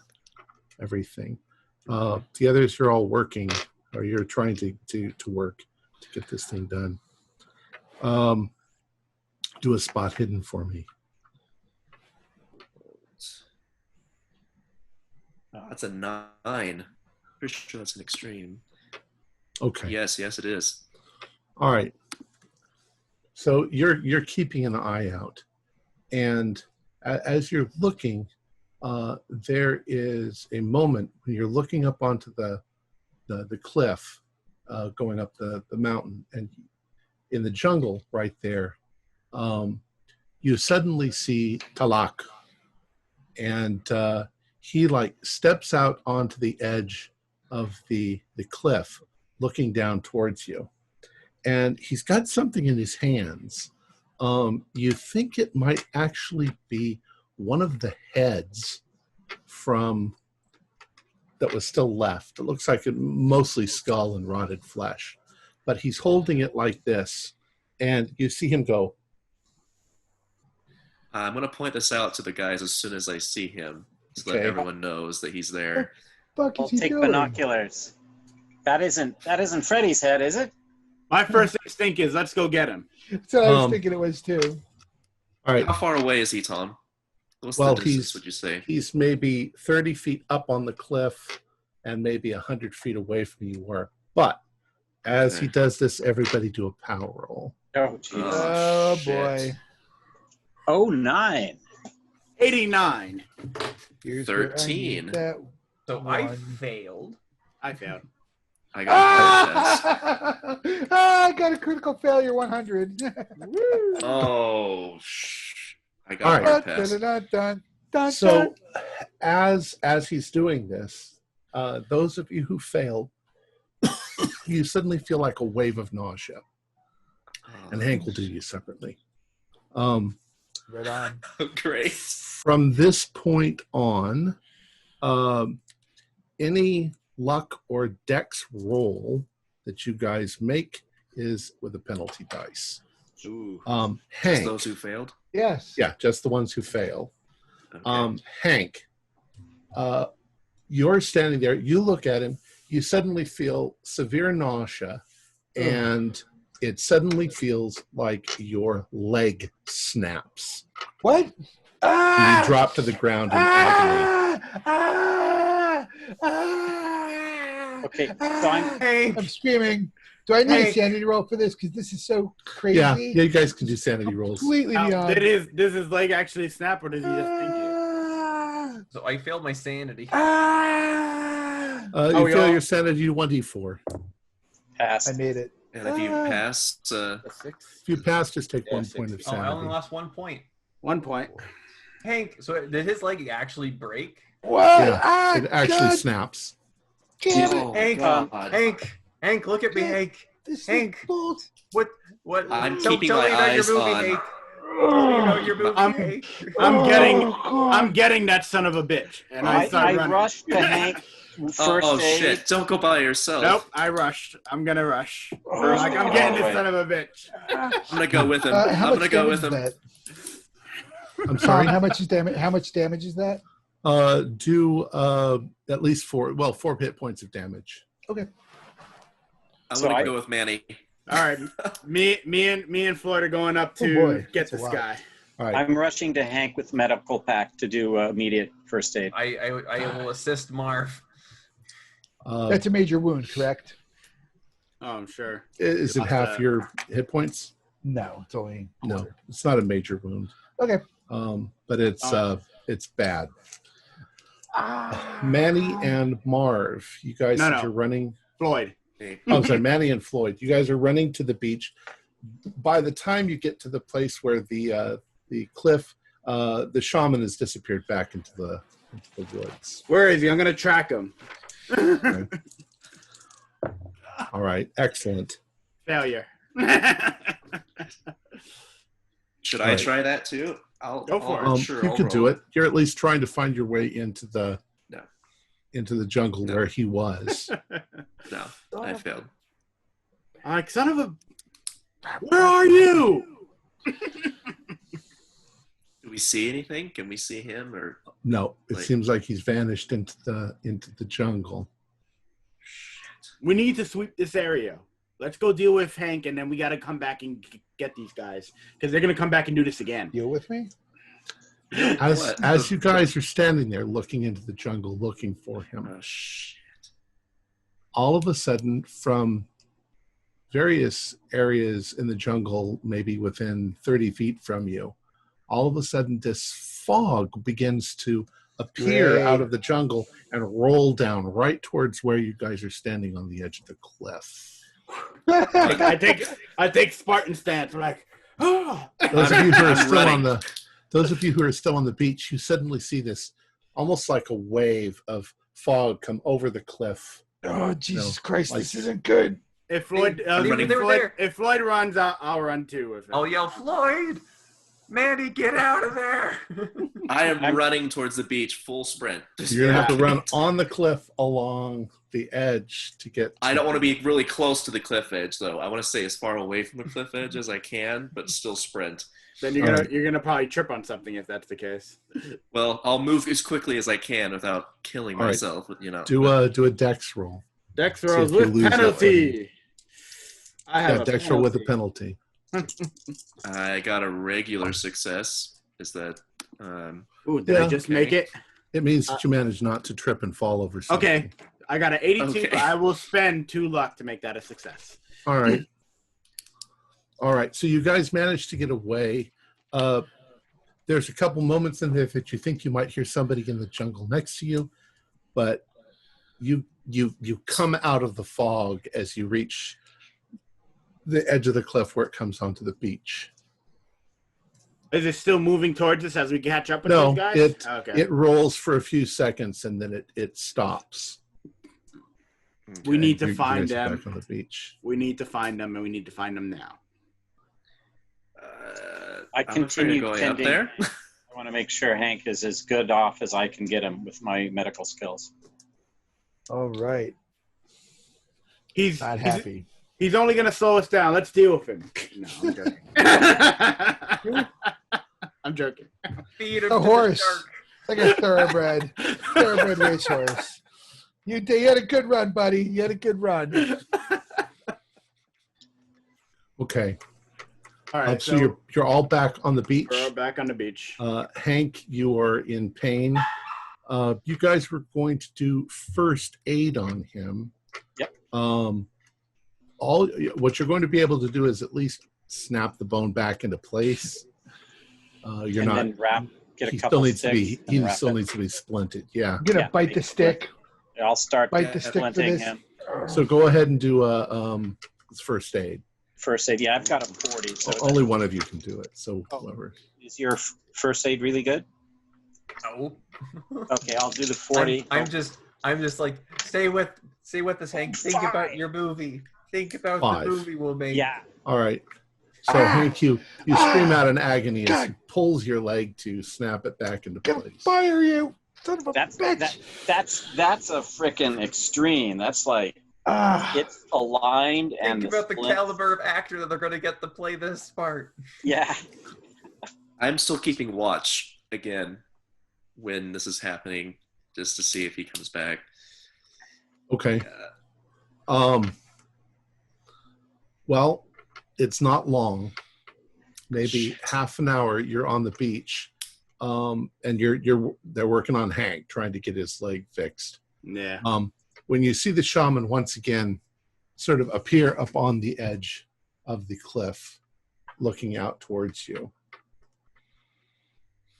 everything. The others are all working, or you're trying to work to get this thing done. Do a spot hidden for me. That's a 9. Pretty sure that's an extreme. Okay. Yes, it is. All right. So you're keeping an eye out, and as you're looking, there is a moment when you're looking up onto the cliff, going up the mountain, and in the jungle right there, you suddenly see Talak, and he steps out onto the edge of the cliff, looking down towards you, and he's got something in his hands. You think it might actually be one of the heads from that was still left. It looks like mostly skull and rotted flesh, but he's holding it like this, and you see him go. I'm going to point this out to the guys as soon as I see him, so that everyone knows that he's there. Fuck I'll is he take doing? binoculars. That isn't Freddy's head, is it? My first instinct is let's go get him. That's what I was thinking it was too. All right. How far away is he, Tom? What's Well, the distance, would you say? He's maybe 30 feet up on the cliff and maybe 100 feet away from you were. But as he does this, everybody do a power roll. Oh, jeez. Oh shit. boy. 09. 89. Here's where I 13. need that So I one. failed. I failed. I got a test. I got a critical failure 100. Oh, I All got a right. hard pass. So as he's doing this, those of you who failed, you suddenly feel like a wave of nausea. And Hank will do you separately. Right on. Great. From this point on, any luck or dex roll that you guys make is with a penalty dice. Ooh. Hank. Just those who failed? Yes. Yeah, just the ones who fail. Okay. Hank, you're standing there. You look at him. You suddenly feel severe nausea, and it suddenly feels like your leg snaps. What? And you drop to the ground in agony. Okay, so I'm screaming. Do I need a sanity roll for this? Because this is so crazy. Yeah, you guys can do sanity rolls. Completely beyond. Does his leg actually snap, or does he just think it? So I failed my sanity. You fail your sanity 1d4. pass. I made it. And if you pass, If you pass, just take 1 point of Oh, I only sanity. lost 1 point. 1 point. Hank, so did his leg actually break? What? Yeah, it actually God snaps. damn it. oh, Hank, God. Hank, look at me, Hank. This Hank. is bull. What? I'm Tell keeping me my that eyes you're moving, on. Hank. Tell me that you're moving, Hank. I'm getting that son of a bitch, and I start I running. rushed to Hank. First Oh, aid. shit. Don't go by yourself. Nope, I rushed. I'm gonna rush. Like I'm getting this son of a bitch. I'm going to go with him. How I'm much going to go damage with is him. that? I'm sorry. How much is damage? How much damage is that? Do at least 4 hit points of damage. Okay. I'm So going I- to go with Manny. All right, me and Floyd are going up to boy, get that's a this lot. guy. All right. I'm rushing to Hank with medical pack to do immediate first aid. I will assist Marv. That's a major wound, correct? Oh, I'm sure. Is it half your hit points? No, it's only a No, quarter. it's not a major wound. Okay. But it's bad. Manny and Marv, you guys No. are running. Floyd. Oh, sorry, Manny and Floyd. You guys are running to the beach. By the time you get to the place where the cliff, the shaman has disappeared back into the woods. Where is he? I'm gonna track him. Okay. All right, excellent. Failure. Should All I right. try that too? Go for it. Sure, You I'll could do roll. it. You're at least trying to find your way into the No. into the jungle No. where he was. No, I failed. I'm like, son of a. Where are you? Do we see anything? Can we see him or? No, it Like- seems like he's vanished into the jungle. We need to sweep this area. Let's go deal with Hank, and then we got to come back and get these guys because they're gonna come back and do this again. Deal with me? What? As you guys are standing there looking into the jungle looking for him, Oh shit! all of a sudden from various areas in the jungle, maybe within 30 feet from you, all of a sudden this fog begins to appear Great. out of the jungle and roll down right towards where you guys are standing on the edge of the cliff. I take Spartan stance. We're like, oh. Those of you who are I'm still running. on the those of you who are still on the beach, you suddenly see this almost like a wave of fog come over the cliff. Oh, Jesus Christ, like- this isn't good. If Floyd, I'm running. They were there. if Floyd runs, I'll run too. With him. I'll yell, Floyd! Manny, get out of there! I am running towards the beach, full sprint. You're gonna have to run on the cliff along the edge to get. I don't want to be really close to the cliff edge, though. I want to stay as far away from the cliff edge as I can, but still sprint. Then you're gonna probably trip on something if that's the case. Well, I'll move as quickly as I can without killing All right. myself. You know. do a dex roll. Dex See rolls if you with lose that penalty. I have Yeah, a dex roll with a penalty. I got a regular success. Is that? Ooh, did Yeah. I just Okay. make it? It means that you manage not to trip and fall over something. Okay, I got an 82. Okay. But I will spend 2 luck to make that a success. All right. All right. So you guys managed to get away. There's a couple moments in there that you think you might hear somebody in the jungle next to you, but you come out of the fog as you reach the edge of the cliff where it comes onto the beach. Is it still moving towards us as we catch up with No, those guys? it Okay. it rolls for a few seconds and then it stops. Okay. We need to You find guys are them. back on the beach. We need to find them, and we need to find them now. I I'm afraid of continue going up tending. there. I want to make sure Hank is as good off as I can get him with my medical skills. All right. He's Not happy. He's only gonna slow us down. Let's deal with him. No, I'm joking. I'm joking. Feed him A to the horse. shark. Like a thoroughbred racehorse. You had a good run, buddy. You had a good run. Okay. All right, so you're all back on the beach. we're back on the beach. Hank, you are in pain. You guys were going to do first aid on him. Yep. What you're going to be able to do is at least snap the bone back into place. You're not. Then wrap. Get a He couple still needs to be. sticks He and wrap still it. needs to be splinted. Yeah. I'm gonna bite the stick. I'll start Bite the stick for splinting this. him. So go ahead and do first aid. First aid. Yeah, I've got a 40. So Only one of you can do it. So Oh. whoever. is your first aid really good? No. Okay, I'll do the 40. I'm just like, stay with us, Hank. Think about Fine. your movie. Think about 5. the movie we'll make. Yeah. All right. So Hank, you scream out in agony as he pulls your leg to snap it back into Gonna place. fire you, son of a That's bitch. that's a freaking extreme. That's like Ah, it's aligned and Think about the splint- caliber of actor that they're going to get to play this part. Yeah. I'm still keeping watch again when this is happening, just to see if he comes back. Okay. Well, it's not long. Maybe half an hour. You're on the beach, and they're working on Hank, trying to get his leg fixed. Yeah. When you see the shaman once again sort of appear up on the edge of the cliff, looking out towards you,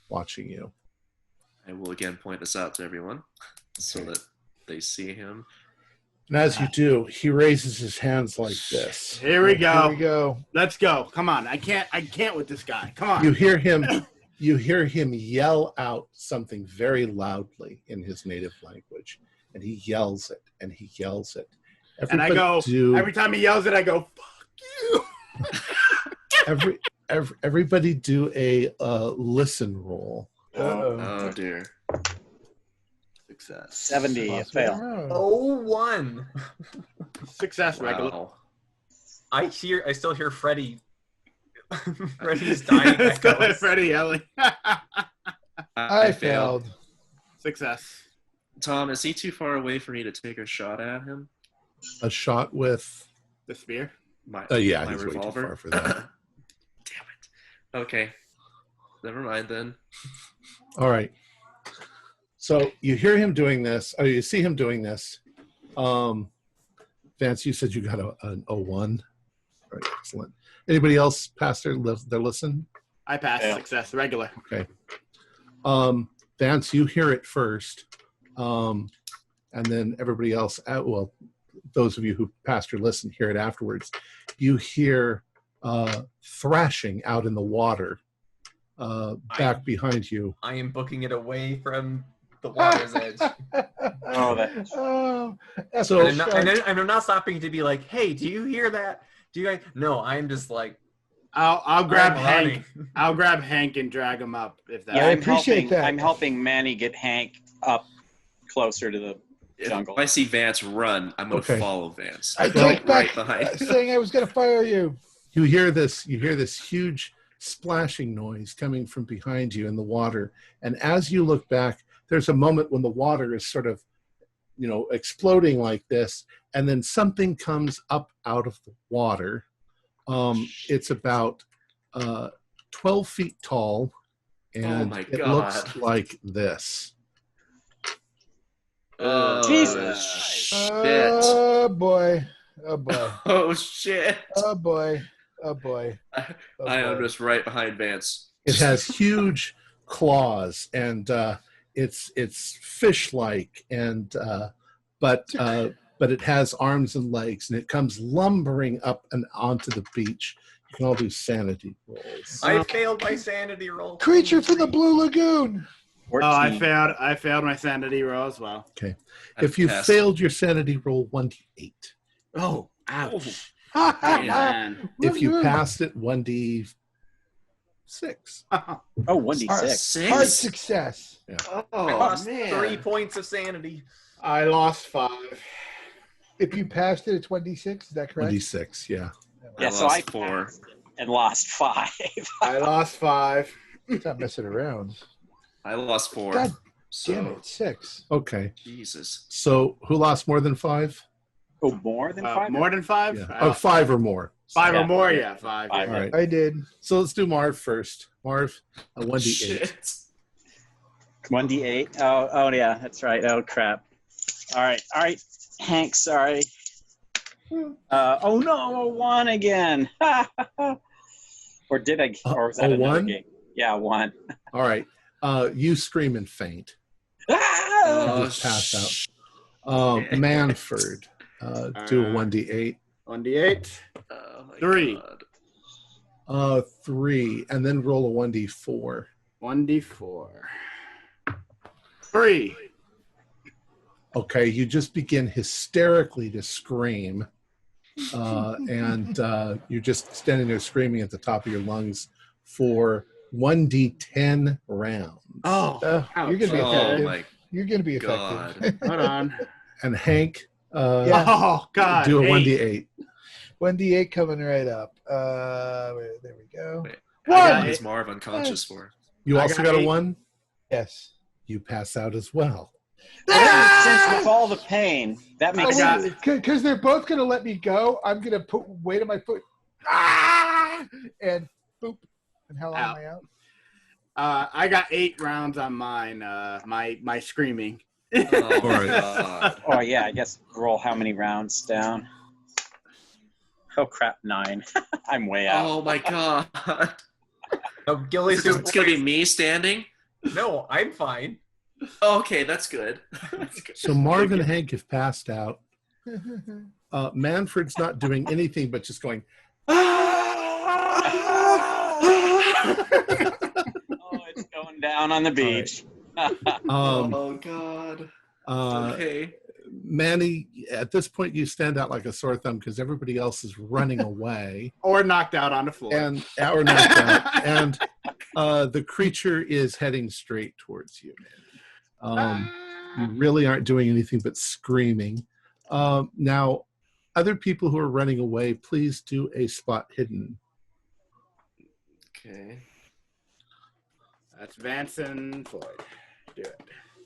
watching you. I will again point this out to everyone so that they see him. And as you do, he raises his hands like this. Here we go. Here we go. Let's go. Come on. I can't with this guy. Come on. You hear him yell out something very loudly in his native language, and he yells it and he yells it. And I go every time he yells it, I go, "Fuck you." Everybody do a listen roll. Oh dear. Success. 70. A fail. Oh, 1. Success. Regular. Wow. I still hear Freddy. Freddy's dying. Let's go echoes. with Freddie yelling. I failed. Success. Tom, is he too far away for me to take a shot at him? A shot with. The spear. My He's my way too revolver. far for that. Damn it. Okay. Never mind then. All right. So you hear him doing this, or you see him doing this. Vance, you said you got a 1. All right, excellent. Anybody else pass their listen? I passed. Yeah. Success. Regular. Okay. Vance, you hear it first, and then everybody else. Those of you who passed your listen hear it afterwards. You hear thrashing out in the water back behind you. I am booking it away from the water's edge. That's So And I'm not stopping to be like, hey, do you hear that? Do you guys? No, I'm just like, I'll grab I'm Hank. running. I'll grab Hank and drag him up if that. Yeah, I I'm appreciate helping, that. I'm helping Manny get Hank up closer to the jungle. If I see Vance run, I'm going to Okay. follow Vance. I Right- take back right behind. saying I was going to fire you. You hear this huge splashing noise coming from behind you in the water, and as you look back, there's a moment when the water is sort of, exploding like this, and then something comes up out of the water. It's about 12 feet tall, and my it God. looks like this. Oh, Jesus. shit. Oh boy. Oh boy. Oh, shit. Oh boy. Oh boy. Oh, I am boy. just right behind Vance. It has huge claws, and it's fish-like, and but it has arms and legs, and it comes lumbering up and onto the beach. You can all do sanity rolls. I failed my sanity roll. Creature from the Blue Lagoon. 14. I failed my sanity roll as well. Okay. I If you passed. failed your sanity roll, 1d8. Oh, ouch. Man. If you passed it, 1d6. Oh, 1d6. Six? Hard success. I Oh, lost man. 3 points of sanity. I lost 5. If you passed it at 26, is that correct? 1d6, yeah. Yeah, I so I lost 4. passed and lost 5. I lost 5. Stop messing around. I lost 4. God so, Damn it, 6. Okay. Jesus. So who lost more than 5? Oh, more than 5? More than 5? Yeah. Oh, 5 or more. 5 Yeah. or more, yeah. 5. Five. All right. I did. So let's do Marv first. Marv, a 1d8. Shit. 1d8. Oh, yeah, that's right. Oh, crap. All right. Hank, sorry. Oh, no, 1 again. Or did I? Or was that another 1? game? Yeah, 1. All right. You scream and faint. Ah! You just pass out. Manford, do a 1d8. 1d8. Oh, my 3. God. 3, and then roll a 1d4. 1d4. 3. Okay, you just begin hysterically to scream, and you're just standing there screaming at the top of your lungs for 1d10 rounds. Oh, You're gonna be Oh, effective. my You're gonna be God. effective. hold on. And Hank, Yeah. Oh, God. do a 8. 1d8. 1d8 coming right up. There we go. Wait, What? What is Marv unconscious for? You I also got got a 8. 1? Yes. You pass out as well. Well, that makes sense with all the pain. That makes got- sense. Because they're both gonna let me go. I'm gonna put weight on my foot. And boop. And how long am I out? I got 8 rounds on mine. My screaming. Oh, my Alright. God. Oh, yeah, I guess roll how many rounds down? Oh, crap, 9. I'm way out. Oh, my God. No, Gilly's It's going to be me standing? No, I'm fine. Oh, okay, that's good. That's good. So Marv and Hank have passed out. Manfred's not doing anything but just going, Oh, it's going down on the beach. Oh, God. Okay. Manny, at this point, you stand out like a sore thumb because everybody else is running away. Or knocked out on the floor. And or knocked out, and the creature is heading straight towards you. You really aren't doing anything but screaming. Now, other people who are running away, please do a spot hidden. Okay. That's Vance and Floyd. Do it.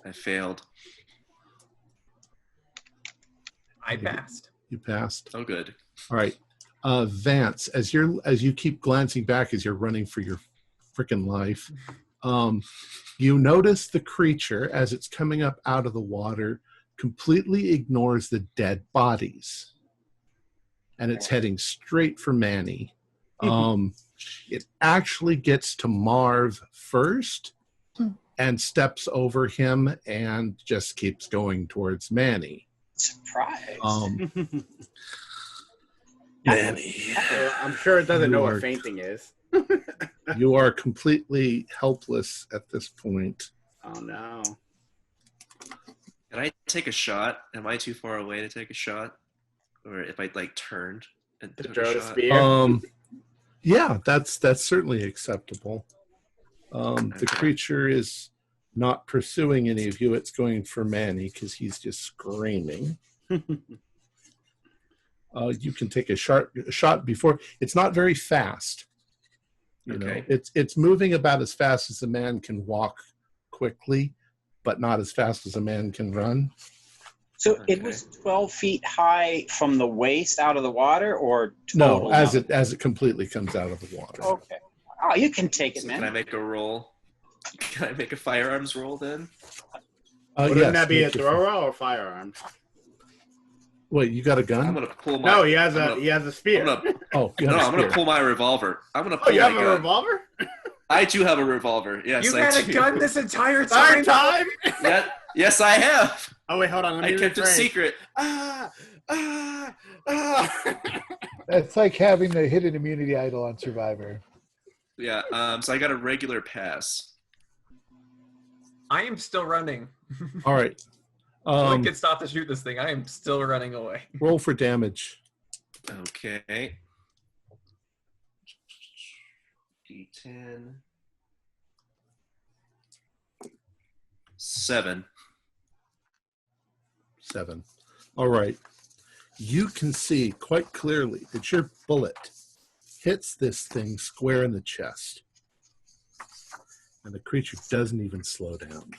I failed. I passed. You passed. Oh, good. All right, Vance. As you keep glancing back as you're running for your freaking life, you notice the creature as it's coming up out of the water completely ignores the dead bodies, and it's heading straight for Manny. It actually gets to Marv first and steps over him and just keeps going towards Manny. Surprise. Manny, I'm sure it doesn't know You what are- fainting is. you are completely helpless at this point. Oh no. Can I take a shot? Am I too far away to take a shot? Or if I, turned and To took throw a the shot? spear. Yeah, that's certainly acceptable. The creature is not pursuing any of you. It's going for Manny because he's just screaming. You can take a shot before. It's not very fast. You know, it's moving about as fast as a man can walk quickly, but not as fast as a man can run. So it was 12 feet high from the waist out of the water, or No, total? as it completely comes out of the water. Okay. Oh, you can take it, So man. can I make a roll? Can I make a firearms roll then? Wouldn't Yes, that be a make your- thrower or firearm? Wait, you got a I'm gun? gonna pull my. No, he has I'm a spear. gonna, Oh, you no, have a I'm gonna spear. pull my revolver. I'm gonna pull Oh, you my have a gun. revolver? I do have a revolver. Yes, You I had a do. gun this entire Entire time? time? Yeah, yes, I have. Oh wait, hold on. Let me I kept it rephrase. secret. That's like having the hidden immunity idol on Survivor. Yeah. So I got a regular pass. I am still running. All right. So I can stop to shoot this thing. I am still running away. Roll for damage. Okay. D10. 7. 7. All right. You can see quite clearly that your bullet hits this thing square in the chest. And the creature doesn't even slow down.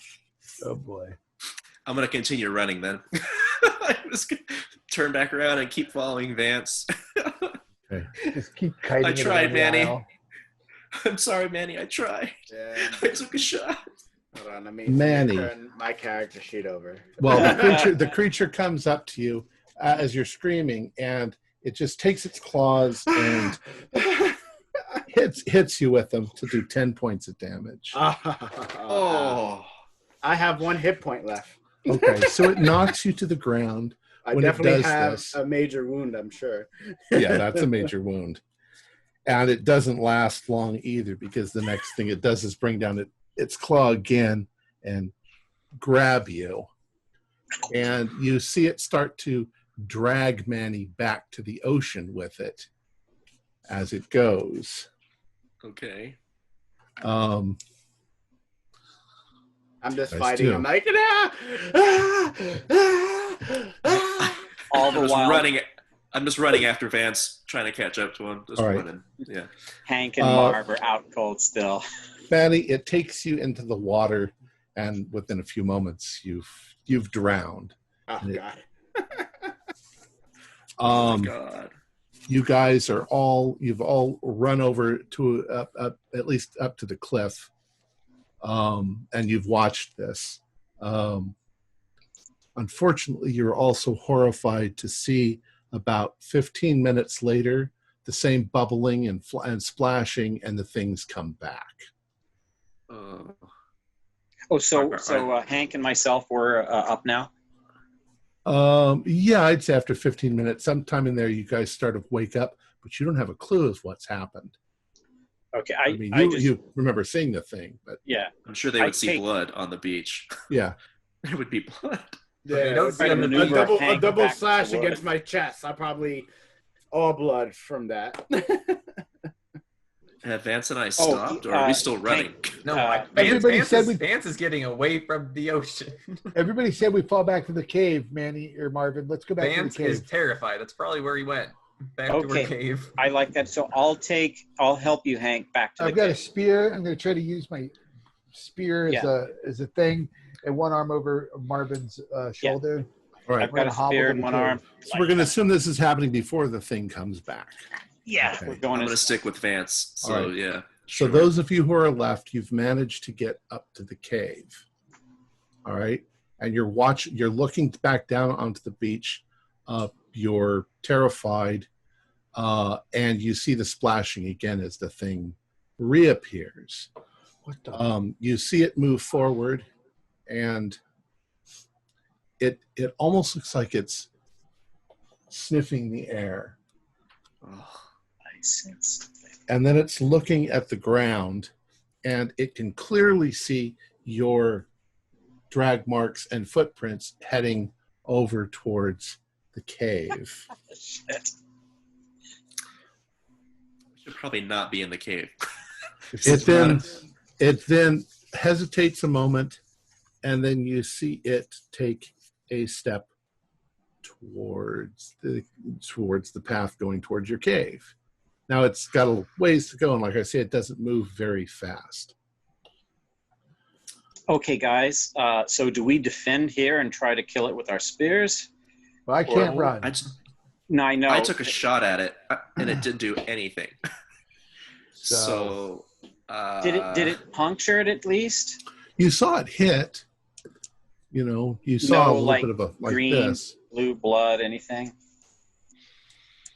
Oh, boy. I'm going to continue running then. I'm just going to turn back around and keep following Vance. Okay. Just keep kiting. I it tried, around the Manny. aisle. I'm sorry, Manny. I tried. Yeah. I took a shot. Hold on, let me Manny. turn my character sheet over. Well, the creature comes up to you as you're screaming, and it just takes its claws and hits you with them to do 10 points of damage. Oh. I have 1 hit point left. Okay, so it knocks you to the ground. I When it definitely does have this- a major wound, I'm sure. Yeah, that's a major wound. And it doesn't last long either, because the next thing it does is bring down its claw again and grab you. And you see it start to drag Manny back to the ocean with it as it goes. Okay. I'm just Nice fighting. too. I'm like, All the while, I'm just running after Vance, trying to catch up to him. Just All right. running. Yeah. Hank and Marv are out cold still. Manny, it takes you into the water, and within a few moments, you've drowned. oh god. Oh my God. You guys you've all run over to at least up to the cliff, and you've watched this. Unfortunately, you're also horrified to see about 15 minutes later the same bubbling and splashing, and the things come back. So Hank and myself were up now. Yeah, I'd say after 15 minutes, sometime in there, you guys start to wake up, but you don't have a clue of what's happened. Okay, I mean, you remember seeing the thing, but yeah. I'm sure they would see blood on the beach. yeah. There would be blood. Yeah, You don't see a the double Hank slash back to against my chest. I probably all blood from that. Have Vance and I stopped, or are we still running? No, everybody said Vance is getting away from the ocean. Everybody said we fall back to the cave, Manny or Marvin. Let's go back Vance to the is cave. terrified. That's probably where he went. Back to her cave. I like that. So I'll help you, Hank, back to the I've got a cave. spear. I'm going to try to use my spear as a thing, and one arm over Marvin's shoulder. All right. I've got a spear in one arm. So we're going to assume this is happening before the thing comes back. Yeah, Okay. we're I'm going going to to stick with Vance. So, All right. yeah. So Sure. those of you who are left, you've managed to get up to the cave. All right. And you're looking back down onto the beach. You're terrified. And you see the splashing again as the thing reappears. What the? You see it move forward, and it almost looks like it's sniffing the air. nice. And then it's looking at the ground, and it can clearly see your drag marks and footprints heading over towards the cave. Shit. Should probably not be in the cave. It then hesitates a moment, and then you see it take a step towards the path going towards your cave. Now it's got a ways to go, and like I say, it doesn't move very fast. Okay, guys. So do we defend here and try to kill it with our spears? Well, I can't run. No, I know. I took a shot at it, and it didn't do anything. So Did it puncture it at least? You saw it hit. You saw a little like bit of a like green, this. blue blood, anything?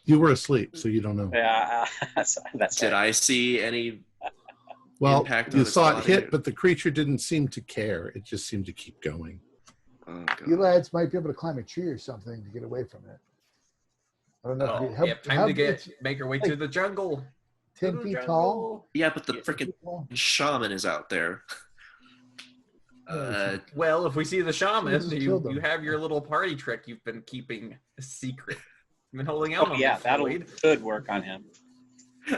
You were asleep, so you don't know. Yeah, that's did right. I see any? Well, impact on you its saw it body? hit, but the creature didn't seem to care. It just seemed to keep going. Oh, God. You lads might be able to climb a tree or something to get away from it. I don't know. Oh, we have time to make our way to the jungle. 10 feet tall. Yeah, but the freaking shaman is out there. Well, if we see the shaman, Just killed you him. have your little party trick you've been keeping a secret. You've been holding out Oh on yeah, me, that'll Floyd. should work on him. I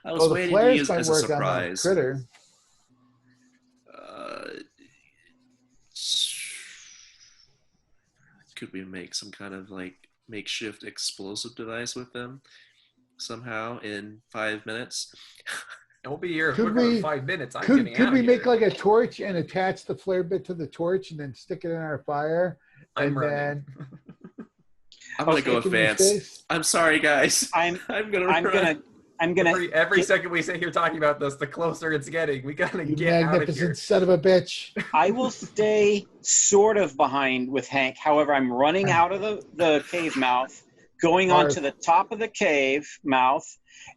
was Well, the waiting to flares use might as a work on the surprise. critter. Could we make some kind of like makeshift explosive device with them somehow in 5 minutes? It won't be here Could quicker than we- 5 minutes. I'm Could getting out we of make here. like a torch and attach the flare bit to the torch and then stick it in our fire? I'm and running. then I'm gonna go stick with it in his Vance. face? I'm sorry, guys. I'm gonna I'm run. gonna Every get- second we sit here talking about this, the closer it's getting. We gotta You get out of here. magnificent son of a bitch. I will stay sort of behind with Hank. However, I'm running out of the cave mouth, going onto the top of the cave mouth,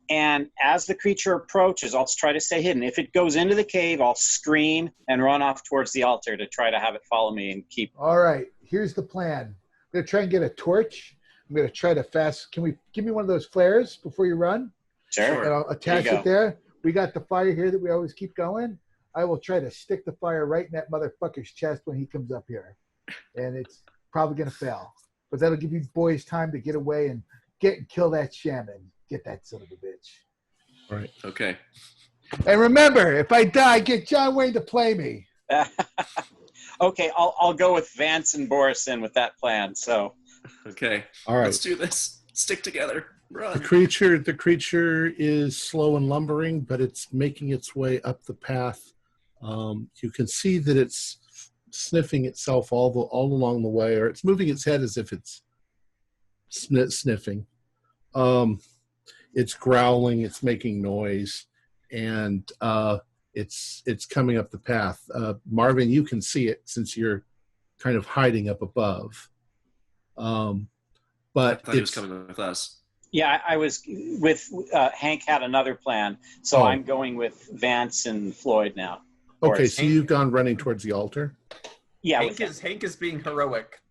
and as the creature approaches, I'll try to stay hidden. If it goes into the cave, I'll scream and run off towards the altar to try to have it follow me and keep. All right, here's the plan. I'm gonna try and get a torch. I'm gonna try to fast. Can we give me one of those flares before you run? Sure. And I'll attach There you it there. We got the fire here that we always keep going. I will try to stick the fire right in that motherfucker's chest when he comes up here. And it's probably going to fail. But that'll give you boys time to get away and kill that shaman. Get that son of a bitch. All right. Okay. And remember, if I die, get John Wayne to play me. Okay, I'll go with Vance and Boris in with that plan. So Okay. All right. Let's do this. Stick together. The Run. creature is slow and lumbering, but it's making its way up the path. You can see that it's sniffing itself all along the way, or it's moving its head as if it's sniffing. It's growling, it's making noise, and it's coming up the path. Marvin, you can see it since you're kind of hiding up above. I But thought he was coming with us. yeah, I was with Hank had another plan, so Oh. I'm going with Vance and Floyd now. okay. Boris. So you've gone running towards the altar. Yeah, Hank is being heroic.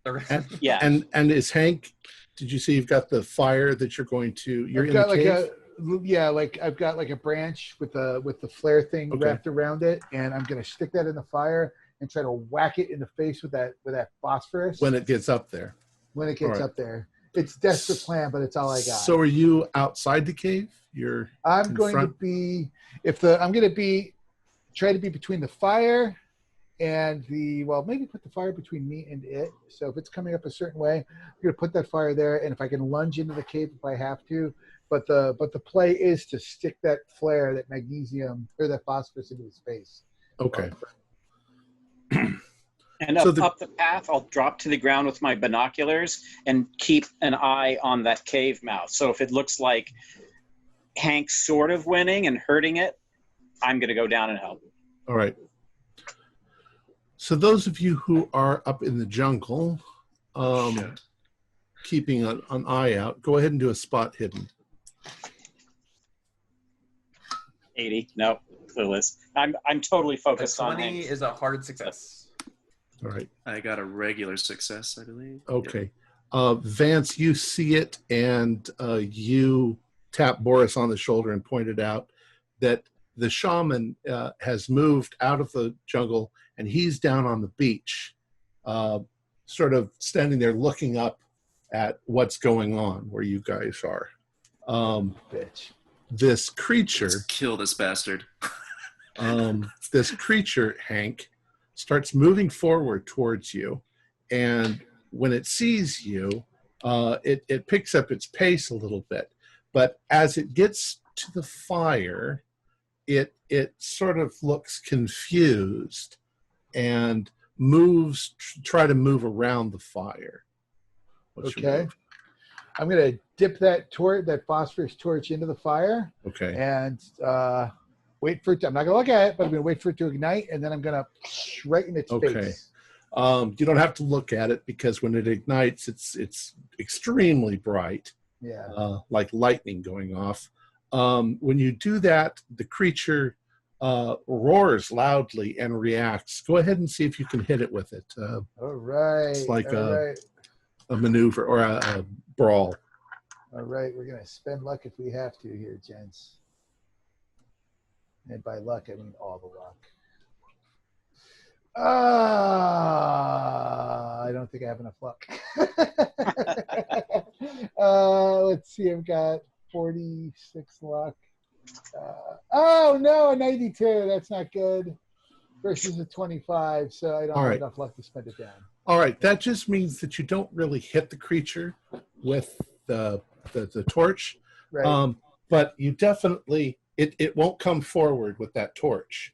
yeah. And is Hank? Did you see you've got the fire that you're going to? You're I've in got the cave. like I've got like a branch with the flare thing Okay. wrapped around it, and I'm gonna stick that in the fire and try to whack it in the face with that phosphorus When it gets up there. when it gets all right. up there. It's desperate plan, but it's all I got. So are you outside the cave? You're I'm in going front? to be try to be between the fire and maybe put the fire between me and it. So if it's coming up a certain way, I'm going to put that fire there, and if I can lunge into the cave if I have to. But the play is to stick that flare, that magnesium or that phosphorus into his face. okay. And So up the path, I'll drop to the ground with my binoculars and keep an eye on that cave mouth. So if it looks like Hank's sort of winning and hurting it, I'm going to go down and help. All right. So those of you who are up in the jungle, Shit. keeping an eye out, go ahead and do a spot hidden. 80. No, clueless. I'm totally A focused on 20 Hank. is a hard success. All right. I got a regular success, I believe. Okay. Vance, you see it, and you tap Boris on the shoulder and pointed out that the shaman has moved out of the jungle, and he's down on the beach, sort of standing there looking up at what's going on where you guys are. Bitch. This creature, Let's kill this bastard. Hank, starts moving forward towards you, and when it sees you, it picks up its pace a little bit. But as it gets to the fire, it sort of looks confused and try to move around the fire. What's your Okay. move? I'm going to dip that phosphorus torch into the fire Okay. and wait for it. I'm not going to look at it, but I'm going to wait for it to ignite, and then I'm going to right in its Okay. face. You don't have to look at it because when it ignites, it's extremely bright, Yeah. like lightning going off. When you do that, the creature roars loudly and reacts. Go ahead and see if you can hit it with it. All right. It's like all right. a maneuver or a brawl. All right. We're going to spend luck if we have to here, gents. And by luck, I mean all the luck. I don't think I have enough luck. Let's see. I've got 46 luck. Oh no, a 92. That's not good. Versus a 25, so I don't have enough luck to spend it down. All right, that just means that you don't really hit the creature with the torch, Right. but you definitely it won't come forward with that torch.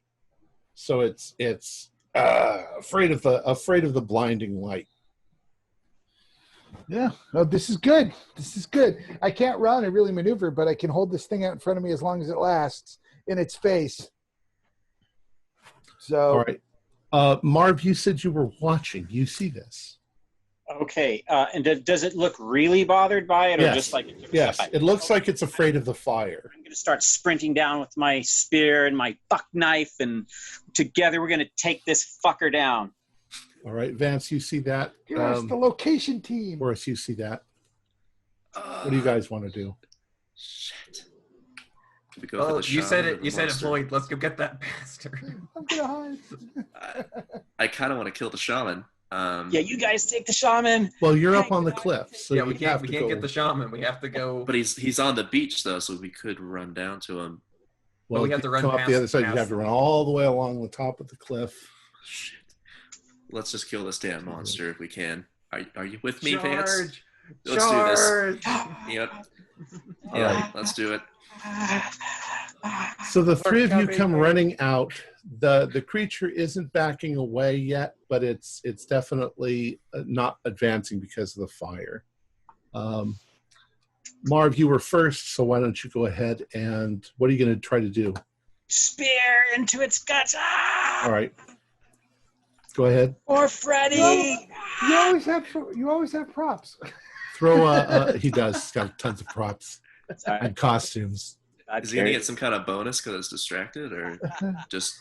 So it's afraid of the blinding light. Yeah. Oh, this is good. This is good. I can't run or really maneuver, but I can hold this thing out in front of me as long as it lasts in its face. So. All right. Marv, you said you were watching. You see this. Okay. And does it look really bothered by it, or Yes. just like? Yes. It looks like it's afraid of the fire. I'm going to start sprinting down with my spear and my buck knife, and together we're going to take this fucker down. All right, Vance, you see that? Here's the location team. Boris, you see that? What do you guys want to do? Shit. Oh, you said it. You said it, Floyd. Let's go get that bastard. I'm gonna hide. I kind of want to kill the shaman. Yeah, you guys take the shaman. Well, you're up on the cliff, so yeah, we can't get the shaman. We have to go. But he's on the beach though, so we could run down to him. Well, we have to run come up past, the other side. You have to run all the way along the top of the cliff. Shit. Let's just kill this damn monster if we can. Are you with me, Charge! Vance? Let's do this. Yep. All Yeah, right. let's do it. So the three of you come running out. The creature isn't backing away yet, but it's definitely not advancing because of the fire. Marv, you were first, so why don't you go ahead and what are you going to try to do? Spear into its guts. Ah! All right. Go ahead. Or Freddy. You always have props. Throw he does. He's got tons of props Sorry. and costumes. Is he gonna get some kind of bonus because it's distracted, or just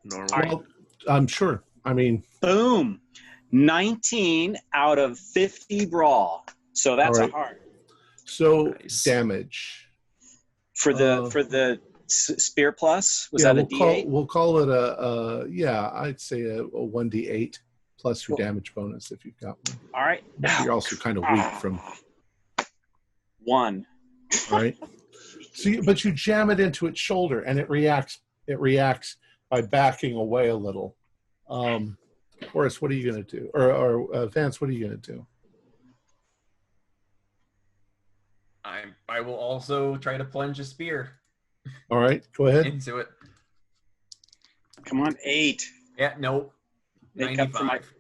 normal? Well, I'm sure. I mean, Boom. 19 out of 50 brawl. So that's All right. a heart. so Nice. damage. For the spear plus, was Yeah, that a D8? we'll call it I'd say a 1d8 plus your damage bonus if you've got one. All right. You're also kind of weak from. 1. All right. So, but you jam it into its shoulder, and it reacts. It reacts by backing away a little. Horace, what are you going to do? Or Vance, what are you going to do? I will also try to plunge a spear All right, go ahead. into it. Come on, 8. Yeah, nope. Make up for my 95.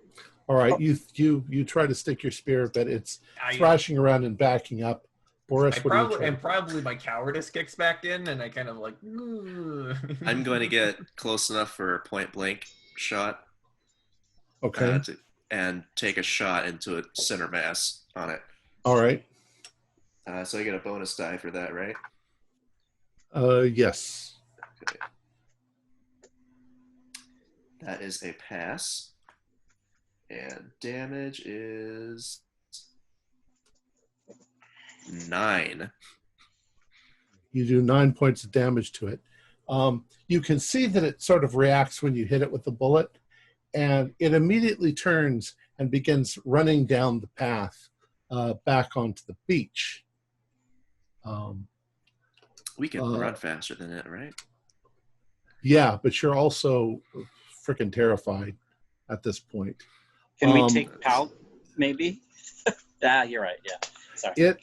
All right, you try to stick your spear, but it's thrashing around and backing up. Boris, what are you trying? Probably my cowardice kicks back in, and I kind of like. I'm going to get close enough for a point blank shot. Okay. And take a shot into a center mass on it. All right. So I get a bonus die for that, right? Yes. Okay. That is a pass. And damage is 9. You do 9 points of damage to it. You can see that it sort of reacts when you hit it with the bullet, and it immediately turns and begins running down the path back onto the beach. We can run faster than it, right? Yeah, but you're also freaking terrified at this point. Can we take Pal, maybe? You're right. Yeah. Sorry.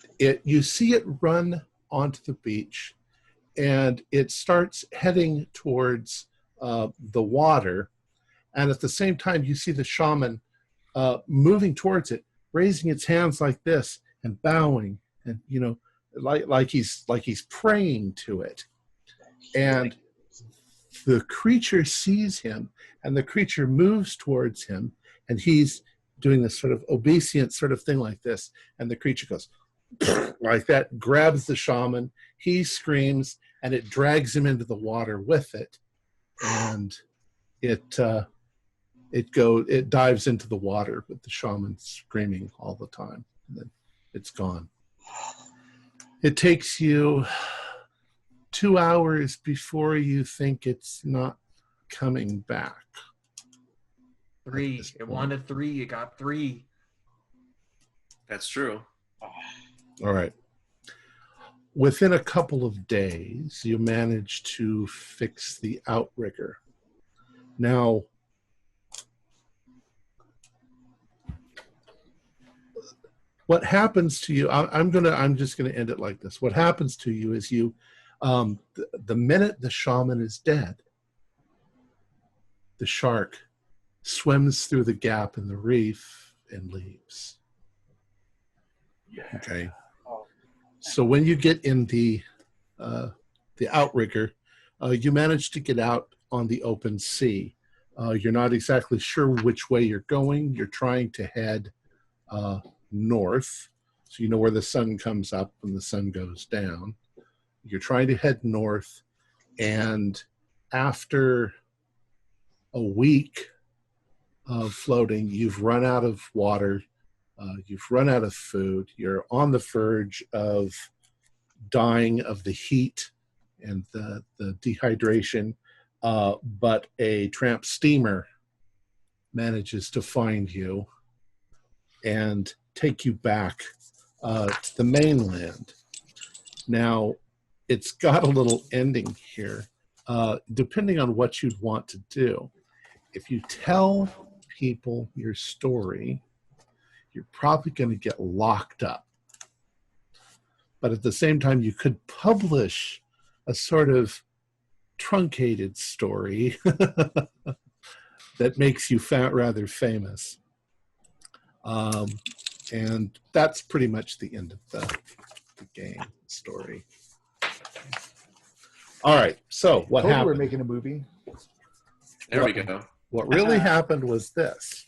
You see it run onto the beach, and it starts heading towards the water. And at the same time, you see the shaman moving towards it, raising its hands like this and bowing, and like he's praying to it. And the creature sees him, and the creature moves towards him, and he's doing this sort of obeisant sort of thing like this, and the creature goes like that, grabs the shaman, he screams, and it drags him into the water with it, and it dives into the water with the shaman screaming all the time, and then it's gone. It takes you 2 hours before you think it's not coming back. 3. It wanted 3. It got 3. That's true. All right. Within a couple of days, you managed to fix the outrigger. Now, what happens to you? I'm just gonna end it like this. What happens to you is you, the minute the shaman is dead, the shark swims through the gap in the reef and leaves. Okay. So when you get in the outrigger, you manage to get out on the open sea. You're not exactly sure which way you're going. You're trying to head north, so you know where the sun comes up and the sun goes down. You're trying to head north, and after a week of floating, you've run out of water. You've run out of food. You're on the verge of dying of the heat and the dehydration, but a tramp steamer manages to find you and take you back to the mainland. Now, it's got a little ending here, depending on what you'd want to do. If you tell people your story, you're probably going to get locked up. But at the same time, you could publish a sort of truncated story that makes you rather famous. And that's pretty much the end of the game story. All right, so what happened? We're making a movie. There we go. What really happened was this.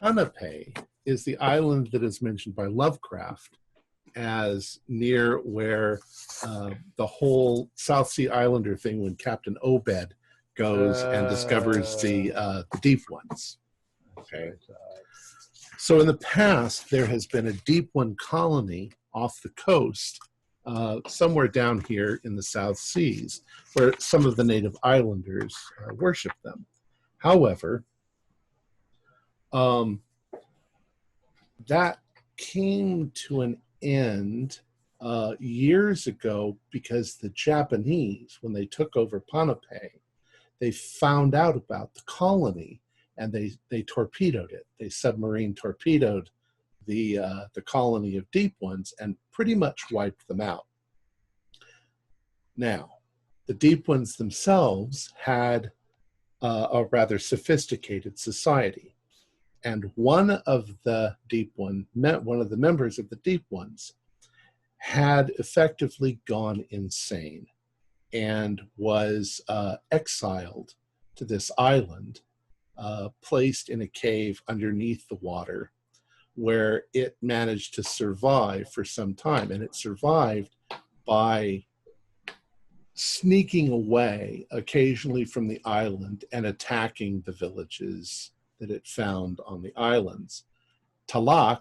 Punape is the island that is mentioned by Lovecraft as near where the whole South Sea Islander thing, when Captain Obed goes and discovers the deep ones. Okay. So in the past, there has been a deep one colony off the coast, somewhere down here in the South Seas, where some of the native islanders worship them. However, that came to an end years ago because the Japanese, when they took over Punape, they found out about the colony and they torpedoed it. They submarine torpedoed the colony of deep ones and pretty much wiped them out. Now, the deep ones themselves had a rather sophisticated society. And one of the members of the deep ones had effectively gone insane and was exiled to this island, placed in a cave underneath the water, where it managed to survive for some time. And it survived by sneaking away occasionally from the island and attacking the villages that it found on the islands. Talak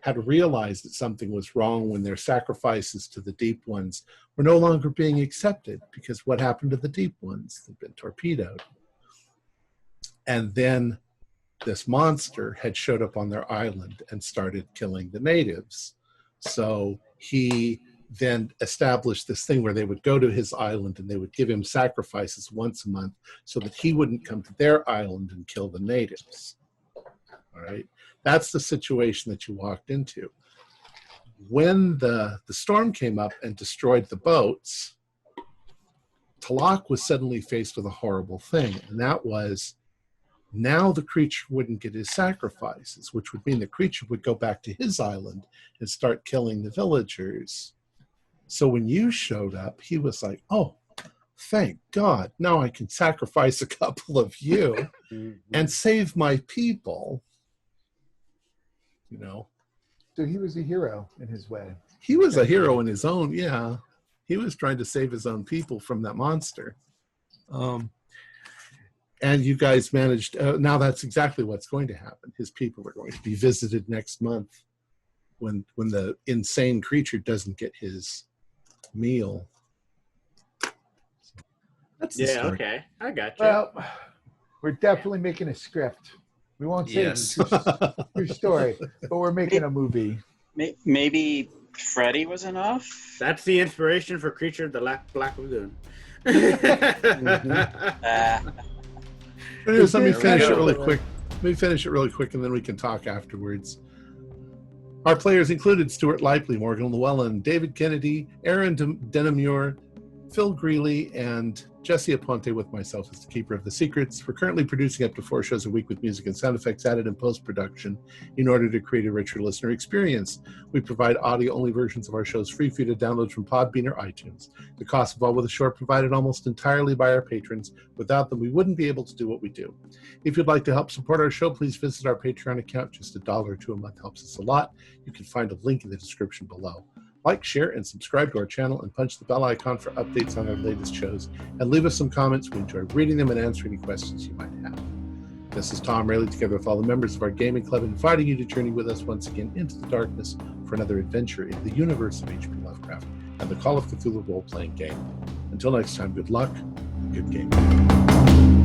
had realized that something was wrong when their sacrifices to the deep ones were no longer being accepted, because what happened to the deep ones? They'd been torpedoed. And then this monster had showed up on their island and started killing the natives. So he then established this thing where they would go to his island and they would give him sacrifices once a month so that he wouldn't come to their island and kill the natives. All right. That's the situation that you walked into. When the storm came up and destroyed the boats, Talak was suddenly faced with a horrible thing, and that was, now the creature wouldn't get his sacrifices, which would mean the creature would go back to his island and start killing the villagers. So when you showed up, he was like, oh, thank God, now I can sacrifice a couple of you and save my people. You know. So he was a hero in his way. He was a hero in his own, yeah. He was trying to save his own people from that monster. And you guys managed, now that's exactly what's going to happen. His people are going to be visited next month when the insane creature doesn't get his meal. That's the story. Okay. I got you. Well, We're definitely making a script. We won't say Yes. true story, but we're making a movie. Maybe Freddy was enough? That's the inspiration for Creature of the Black Lagoon. Anyways, let me finish it really quick. Let me finish it really quick, and then we can talk afterwards. Our players included Stuart Lively, Morgan Llewellyn, David Kennedy, Aaron Denimure, Phil Greeley, and Jesse Aponte, with myself as the keeper of the secrets. We're currently producing up to 4 shows a week with music and sound effects added in post-production in order to create a richer listener experience. We provide audio-only versions of our shows free for you to download from Podbean or iTunes. The cost of All With a Short provided almost entirely by our patrons. Without them, we wouldn't be able to do what we do. If you'd like to help support our show, please visit our Patreon account. Just $1 or $2 a month helps us a lot. You can find a link in the description below. Like, share, and subscribe to our channel, and punch the bell icon for updates on our latest shows. And leave us some comments. We enjoy reading them and answering any questions you might have. This is Tom Rayleigh, together with all the members of our gaming club, inviting you to journey with us once again into the darkness for another adventure in the universe of H.P. Lovecraft and the Call of Cthulhu role-playing game. Until next time, good luck, good game.